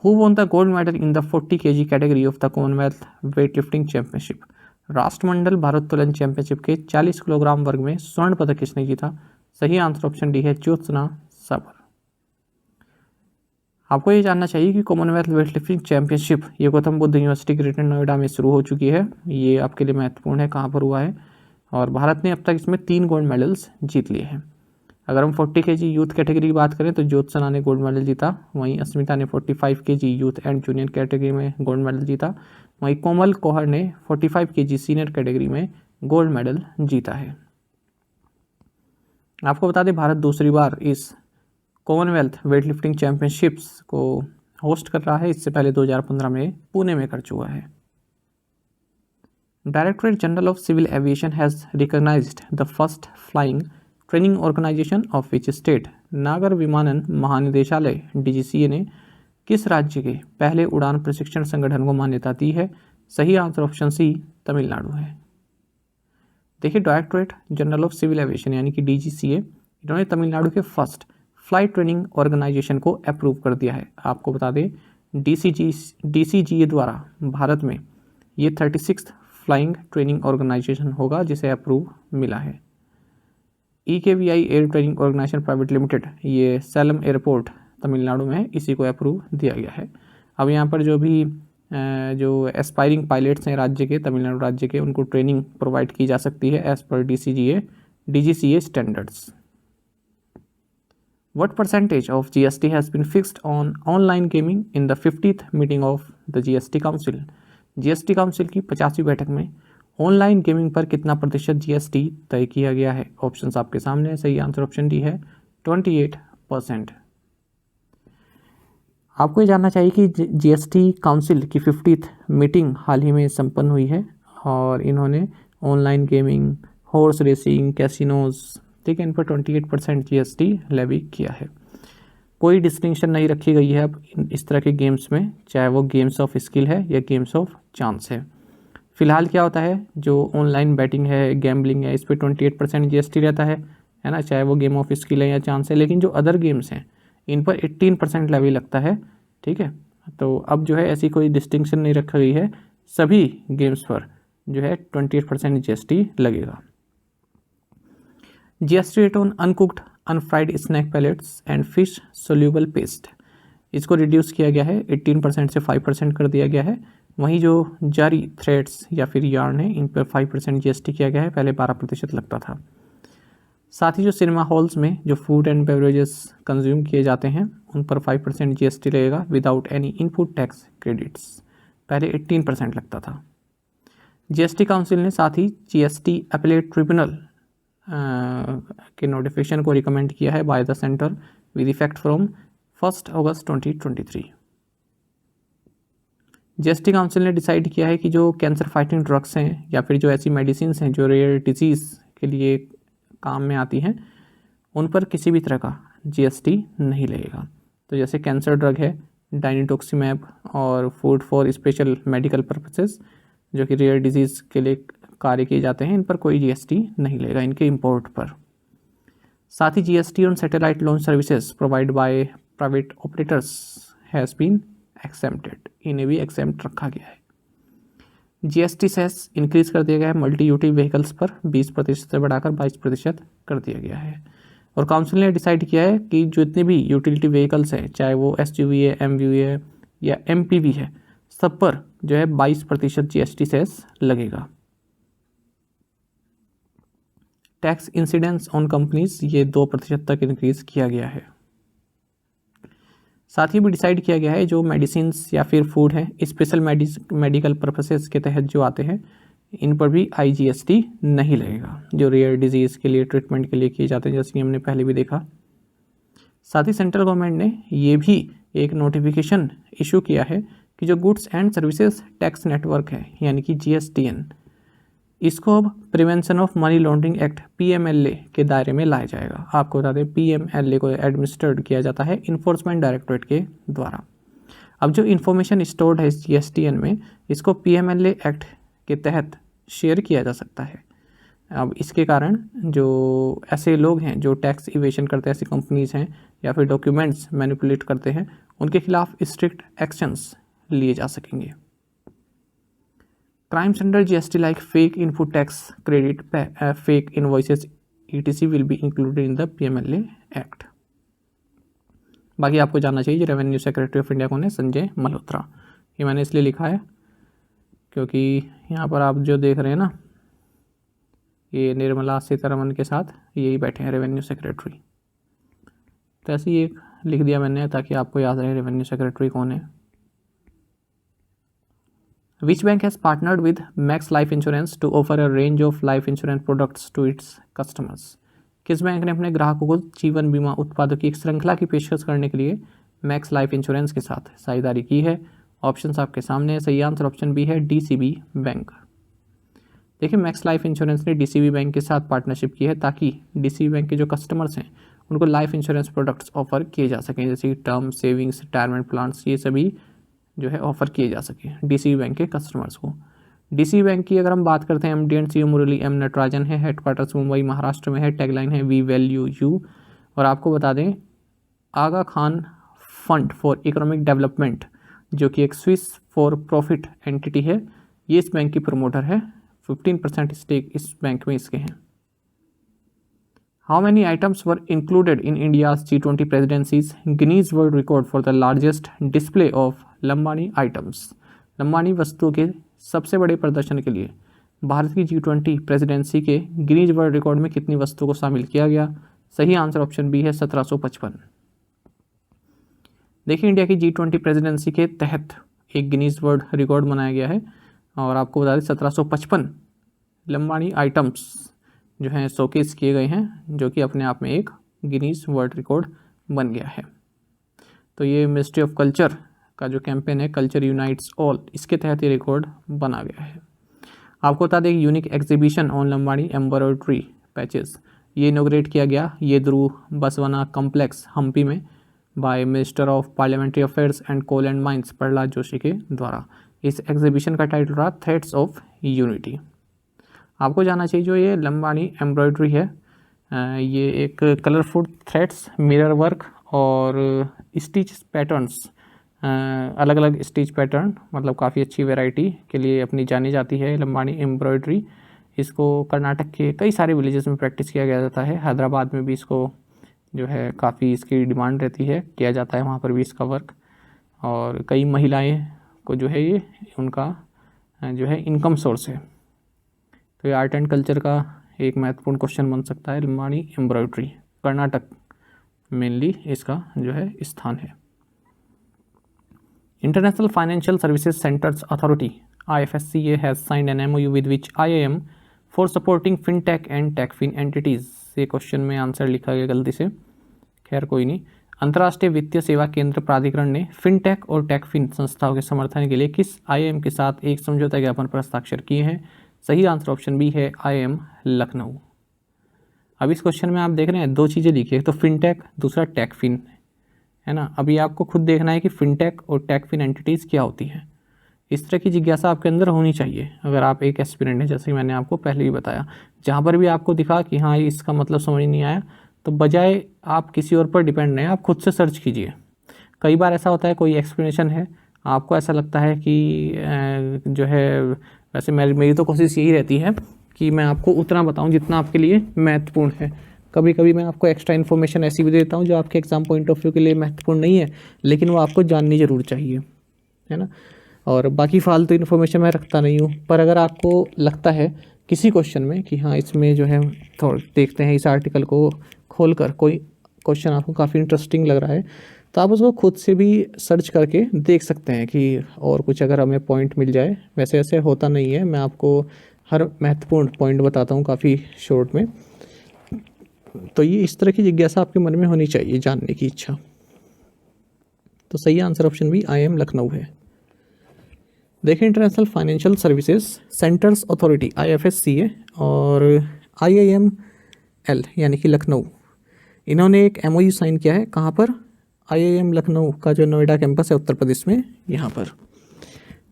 Who won the gold medal in the 40 kg category of the Commonwealth weight lifting championship. राष्ट्रमंडल भारोत्तोलन चैंपियनशिप के 40 किलोग्राम वर्ग में स्वर्ण पदक किसने जीता। सही आंसर ऑप्शन डी है, ज्योत्सना सबर। आपको ये जानना चाहिए कि कॉमनवेल्थ वेट लिफ्टिंग चैंपियनशिप ये गौतम बुद्ध यूनिवर्सिटी ग्रेटर नोएडा में शुरू हो चुकी है। ये आपके लिए महत्वपूर्ण है कहाँ पर हुआ है, और भारत ने अब तक इसमें 3 गोल्ड मेडल्स जीत लिए हैं। अगर हम 40 kg यूथ कैटेगरी की बात करें तो ज्योत्सना ने गोल्ड मेडल जीता, वहीं अस्मिता ने 45 kg youth and junior category में गोल्ड मेडल जीता, वहीं कोमल कोहर ने 45 kg सीनियर कैटेगरी में गोल्ड मेडल जीता है। आपको बता दें भारत दूसरी बार इस कॉमनवेल्थ वेट लिफ्टिंग चैंपियनशिप्स को होस्ट कर रहा है, इससे पहले 2015 में पुणे में कर चुका है। Directorate general of civil aviation has recognised the first flying training organisation of which state. नागर विमानन महानिदेशालय DGCA ने किस राज्य के पहले उड़ान प्रशिक्षण संगठन को मान्यता दी है। सही आंसर ऑप्शन सी तमिलनाडु है। देखिए directorate general of civil aviation यानी कि DGCA इन्होंने तमिलनाडु के फर्स्ट फ्लाइट ट्रेनिंग ऑर्गेनाइजेशन को अप्रूव कर दिया है। आपको बता दें DCGA द्वारा भारत में ये 36th फ्लाइंग ट्रेनिंग ऑर्गेनाइजेशन होगा जिसे अप्रूव मिला है। EKVI air training organisation private limited ये सैलम एयरपोर्ट तमिलनाडु में है, इसी को अप्रूव दिया गया है। अब यहाँ पर जो भी जो एस्पायरिंग पायलट्स हैं राज्य के, तमिलनाडु राज्य के, उनको ट्रेनिंग प्रोवाइड की जा सकती है as per DGCA standards. What percentage of GST has been fixed on online gaming in the 50th meeting of the GST Council? GST council की 50वीं बैठक में ऑनलाइन गेमिंग पर कितना प्रतिशत GST तय किया गया है? ऑप्शंस आपके सामने है। सही आंसर ऑप्शन डी है 28%। आपको ये जानना चाहिए कि GST काउंसिल की 50th मीटिंग हाल ही में संपन्न हुई है और इन्होंने online gaming, horse racing, casinos, ठीक है, इन पर 28% GST लेवी किया है। कोई डिस्टिंक्शन नहीं रखी गई है अब इस तरह के गेम्स में, चाहे वो गेम्स ऑफ स्किल है या गेम्स ऑफ चांस है। फिलहाल क्या होता है, जो ऑनलाइन बैटिंग है, गैम्बलिंग है, इस पर 28% GST रहता है ना, चाहे वो गेम ऑफ स्किल है या चांस है। लेकिन जो अदर गेम्स हैं इन पर 18% लेवी लगता है, ठीक है। तो अब जो है ऐसी कोई डिस्टिंक्शन नहीं रखी गई है, सभी गेम्स पर जो है 28% GST लगेगा। GST rate on uncooked unfried snack pellets and fish soluble paste, इसको रिड्यूस किया गया है, 18% से 5% कर दिया गया है। वहीं जो जारी थ्रेड्स या फिर यार्न है, इन पर 5% GST किया गया है, पहले 12% लगता था। साथ ही जो सिनेमा हॉल्स में जो फूड एंड बेवरेजेस कंज्यूम किए जाते हैं उन पर 5% GST लगेगा without any input tax credits, पहले 18% लगता था। GST काउंसिल ने साथ ही GST अपीलेट ट्रिब्यूनल के नोटिफिकेशन को रिकमेंड किया है by the centre with effect from 1 August 2023। GST council ने डिसाइड किया है कि जो कैंसर फाइटिंग ड्रग्स हैं या फिर जो ऐसी मेडिसिन हैं जो रेयर डिजीज़ के लिए काम में आती हैं, उन पर किसी भी तरह का GST नहीं लगेगा। तो जैसे कैंसर ड्रग है डाइनिटोक्सीमैब और food for special medical purposes, जो कि रेयर डिजीज़ के लिए कार्य किए जाते हैं, इन पर कोई GST नहीं लगेगा इनके इंपोर्ट पर। साथ ही GST on satellite launch services provided by private operators has been exempted, इन्हें भी एक्सेम्प्ट रखा गया है। GST सेस इंक्रीज कर दिया गया है मल्टी यूटिलिटी व्हीकल्स पर 20% से बढ़ाकर 22% कर दिया गया है। और काउंसिल ने डिसाइड किया है कि जितने भी यूटिलिटी व्हीकल्स हैं, चाहे वो SUV है, MUV है या MPV है, सब पर जो है 22% GST सेस लगेगा। टैक्स इंसिडेंस ऑन कंपनीज ये 2% तक इंक्रीज किया गया है। साथ ही भी डिसाइड किया गया है जो मेडिसिन्स या फिर फूड है स्पेशल मेडिकल पर्पसेस के तहत जो आते हैं, इन पर भी IGST नहीं लगेगा, जो रेयर डिजीज़ के लिए ट्रीटमेंट के लिए किए जाते हैं, जैसे कि हमने पहले भी देखा। साथ ही सेंट्रल गवर्नमेंट ने ये भी एक नोटिफिकेशन इशू किया है कि जो goods and services tax network है यानी कि GSTN, इसको अब prevention of money laundering act PMLA के दायरे में लाया जाएगा। आपको बता दें PMLA को एडमिनिस्ट्रेट किया जाता है इन्फोर्समेंट डायरेक्टरेट के द्वारा। अब जो इन्फॉर्मेशन स्टोर्ड है GSTN में, इसको PMLA एक्ट के तहत शेयर किया जा सकता है। अब इसके कारण जो ऐसे लोग हैं जो टैक्स इवेशन करते हैं, ऐसी कंपनीज हैं या फिर डॉक्यूमेंट्स मैनिपुलेट करते हैं, उनके खिलाफ स्ट्रिक्ट एक्शंस लिए जा सकेंगे। Crimes under GST like fake input tax credit, fake invoices, etc. will be included in the PMLA Act. बाकी आपको जानना चाहिए रेवेन्यू सेक्रेटरी ऑफ इंडिया कौन है, संजय मल्होत्रा। ये मैंने इसलिए लिखा है क्योंकि यहाँ पर आप जो देख रहे हैं ना, ये निर्मला सीतारमण के साथ यही बैठे हैं रेवेन्यू सेक्रेटरी। तो ऐसे ही एक लिख दिया मैंने ताकि आपको याद रहे रेवेन्यू सेक्रेटरी कौन है। Which bank has partnered with Max Life Insurance to offer a range of life insurance products to its customers? किस बैंक ने अपने ग्राहकों को जीवन बीमा उत्पादों की एक श्रृंखला की पेशकश करने के लिए मैक्स लाइफ इंश्योरेंस के साथ साझेदारी की है? ऑप्शंस आपके सामने है। सही आंसर ऑप्शन बी है DCB बैंक। देखिए, मैक्स लाइफ इंश्योरेंस ने DCB बैंक के साथ पार्टनरशिप की है ताकि DCB बैंक के जो कस्टमर्स हैं उनको लाइफ इंश्योरेंस प्रोडक्ट्स ऑफर किए जा सकें, जैसे कि टर्म, सेविंग्स, रिटायरमेंट प्लान्स, ये सभी जो है ऑफ़र किए जा सके DCB बैंक के कस्टमर्स को। DCB बैंक की अगर हम बात करते हैं, MD and CEO Murali M Natarajan है, हेडक्वार्टर्स मुंबई महाराष्ट्र में है, टैगलाइन है वी वैल्यू यू। और आपको बता दें Aga Khan fund for economic development, जो कि एक स्विस फॉर प्रॉफिट एंटिटी है, ये इस बैंक की प्रमोटर है। 15% स्टेक इस बैंक में इसके हैं। How many items were included in India's G20 presidencies Guinness world record for the largest display of Lambani items? Lambani वस्तुओं के सबसे बड़े प्रदर्शन के लिए भारत की G20 प्रेसिडेंसी के गिनीज वर्ल्ड रिकॉर्ड में कितनी वस्तुओं को शामिल किया गया? सही आंसर ऑप्शन बी है 1755। देखिए इंडिया की G20 प्रेसिडेंसी के तहत एक गिनीज वर्ल्ड रिकॉर्ड बनाया गया है और आपको बता दें 1755 लंबानी आइटम्स जो हैं शोकेस किए गए हैं, जो कि अपने आप में एक गिनीज वर्ल्ड रिकॉर्ड बन गया है। तो ये मिनिस्ट्री ऑफ कल्चर का जो कैंपेन है कल्चर यूनाइट्स ऑल, इसके तहत ये रिकॉर्ड बना गया है। आपको बता दें unique exhibition on Lambani embroidery patches ये इनोग्रेट किया गया येद्रू बसवना कॉम्प्लेक्स हम्पी में by minister of parliamentary affairs and coal and mines Pralhad Joshi के द्वारा। इस एग्जीबिशन का टाइटल रहा थ्रेड्स ऑफ यूनिटी। आपको जानना चाहिए जो ये लंबानी एम्ब्रॉयडरी है ये एक कलरफुल थ्रेड्स, मिरर वर्क और स्टिच पैटर्न्स, अलग अलग स्टिच पैटर्न, मतलब काफ़ी अच्छी वैरायटी के लिए अपनी जानी जाती है लंबानी एम्ब्रॉयडरी। इसको कर्नाटक के कई सारे विलेजेस में प्रैक्टिस किया गया जाता है। हैदराबाद में भी इसको जो है काफ़ी इसकी डिमांड रहती है, किया जाता है वहाँ पर भी इसका वर्क। और कई महिलाएं को जो है ये उनका जो है इनकम सोर्स है। तो ये आर्ट एंड कल्चर का एक महत्वपूर्ण क्वेश्चन बन सकता है। लंबानी एम्ब्रॉयडरी कर्नाटक मेनली इसका जो है स्थान है। International financial services centres authority IFSCA has signed an MOU with which IIM for supporting fintech and techfin entities. ये क्वेश्चन में आंसर लिखा गया गलती से, खैर कोई नहीं। अंतर्राष्ट्रीय वित्तीय सेवा केंद्र प्राधिकरण ने फिनटेक और टेकफिन संस्थाओं के समर्थन के लिए किस IIM के साथ एक समझौता ज्ञापन पर हस्ताक्षर किए हैं? सही आंसर ऑप्शन बी है IIM लखनऊ। अब इस क्वेश्चन में आप देख रहे हैं दो चीज़ें लिखी है, तो फिनटेक, दूसरा टेकफिन है ना। अभी आपको खुद देखना है कि फिनटेक और टेकफिन एंटिटीज़ क्या होती हैं। इस तरह की जिज्ञासा आपके अंदर होनी चाहिए अगर आप एक एस्पिरेंट हैं, जैसे मैंने आपको पहले ही बताया। जहाँ पर भी आपको दिखा कि हाँ इसका मतलब समझ नहीं आया, तो बजाय आप किसी और पर डिपेंड नहीं, आप खुद से सर्च कीजिए। कई बार ऐसा होता है कोई एक्सप्लेनेशन है, आपको ऐसा लगता है कि जो है, वैसे मेरी तो कोशिश यही रहती है कि मैं आपको उतना बताऊं जितना आपके लिए महत्वपूर्ण है। कभी कभी मैं आपको एक्स्ट्रा इन्फॉर्मेशन ऐसी भी देता हूं जो आपके एग्जाम पॉइंट ऑफ व्यू के लिए महत्वपूर्ण नहीं है, लेकिन वो आपको जाननी ज़रूर चाहिए, है ना। और बाकी फालतू इन्फॉर्मेशन मैं रखता नहीं हूँ। पर अगर आपको लगता है किसी क्वेश्चन में कि हाँ इसमें जो है थोड़ा देखते हैं, इस आर्टिकल को खोलकर कोई क्वेश्चन आपको काफ़ी इंटरेस्टिंग लग रहा है, तो आप उसको खुद से भी सर्च करके देख सकते हैं कि और कुछ अगर हमें पॉइंट मिल जाए। वैसे ऐसे होता नहीं है, मैं आपको हर महत्वपूर्ण पॉइंट बताता हूँ काफ़ी शॉर्ट में। तो ये इस तरह की जिज्ञासा आपके मन में होनी चाहिए, जानने की इच्छा। तो सही answer option B IIM Lucknow है। देखिए international financial services centres authority IFSCA और IIML यानी कि लखनऊ, इन्होंने एक MOU साइन किया है। कहाँ पर? IIM लखनऊ का जो नोएडा कैंपस है उत्तर प्रदेश में, यहाँ पर।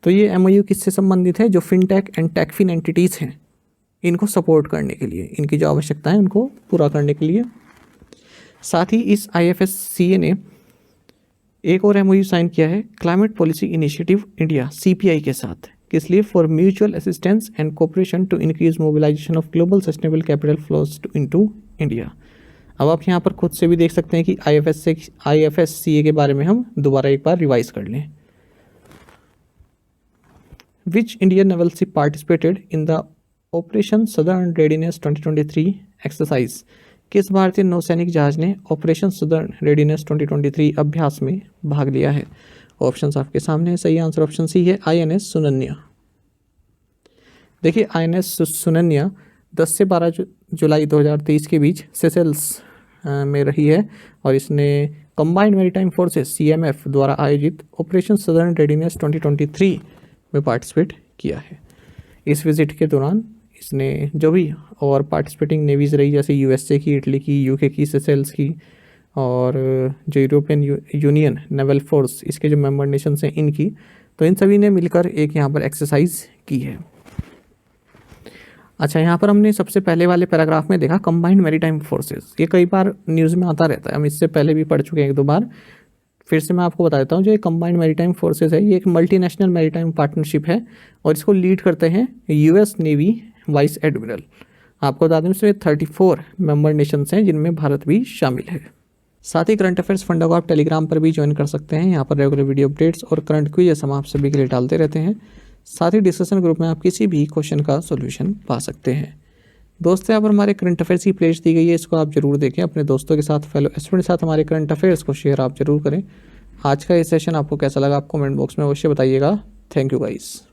तो ये MOU किससे संबंधित है? जो फिनटेक एंड टेकफिन एंटिटीज़ हैं इनको सपोर्ट करने के लिए, इनकी जो आवश्यकताएं हैं उनको पूरा करने के लिए। साथ ही इस IFSCA ने एक और MOU साइन किया है climate policy initiative India CPI के साथ। किस लिए? For mutual assistance and cooperation to increase mobilisation of global sustainable capital flows into India. अब आप यहाँ पर खुद से भी देख सकते हैं कि IFSCA के बारे में हम दोबारा एक बार रिवाइज कर लें। Which Indian naval ship participated in the operation southern readiness 2023 exercise. किस भारतीय नौसैनिक जहाज ने ऑपरेशन सदर्न रेडीनेस 2023 अभ्यास में भाग लिया है? ऑप्शंस आपके सामने है। सही आंसर ऑप्शन सी है INS सुनन्या। देखिए INS सुनन्या 10 से 12 जुलाई 2023 के बीच सेशेल्स में रही है और इसने कंबाइंड मैरीटाइम फोर्सेस CMF द्वारा आयोजित ऑपरेशन सदर्न रेडीनेस 2023 में पार्टिसिपेट किया है। इस विजिट के दौरान इसने जो भी और पार्टिसिपेटिंग नेवीज़ रही, जैसे USA की, इटली की, UK की, सेशेल्स की, और जो यूरोपियन यूनियन नेवल फोर्स इसके जो मेंबर नेशंस हैं इनकी, तो इन सभी ने मिलकर एक यहाँ पर एक्सरसाइज की है। अच्छा, यहाँ पर हमने सबसे पहले वाले पैराग्राफ में देखा कंबाइंड मैरीटाइम फोर्सेस। ये कई बार न्यूज़ में आता रहता है, हम इससे पहले भी पढ़ चुके हैं एक दो बार। फिर से मैं आपको बता देता हूँ, जो ये कंबाइंड मैरीटाइम फोर्सेस है ये एक मल्टीनेशनल मैरीटाइम पार्टनरशिप है और इसको लीड करते हैं US नेवी वाइस एडमिरल। आपको बता दें इसमें 34 मेंबर नेशंस हैं जिनमें भारत भी शामिल है। साथ ही करंट अफेयर्स फंडा को आप टेलीग्राम पर भी ज्वाइन कर सकते हैं। यहाँ पर रेगुलर वीडियो अपडेट्स और करंट क्विज हम आप सभी के लिए डालते रहते हैं। साथ ही डिस्कशन ग्रुप में आप किसी भी क्वेश्चन का सोल्यूशन पा सकते हैं। दोस्तों, यहाँ पर हमारे करंट अफेयर्स की प्लेलिस्ट दी गई है, इसको आप जरूर देखें। अपने दोस्तों के साथ, फेलो स्टूडेंट के साथ हमारे करंट अफेयर्स को शेयर आप जरूर करें। आज का ये सेशन आपको कैसा लगा आप कमेंट बॉक्स में अवश्य बताइएगा। Thank you guys.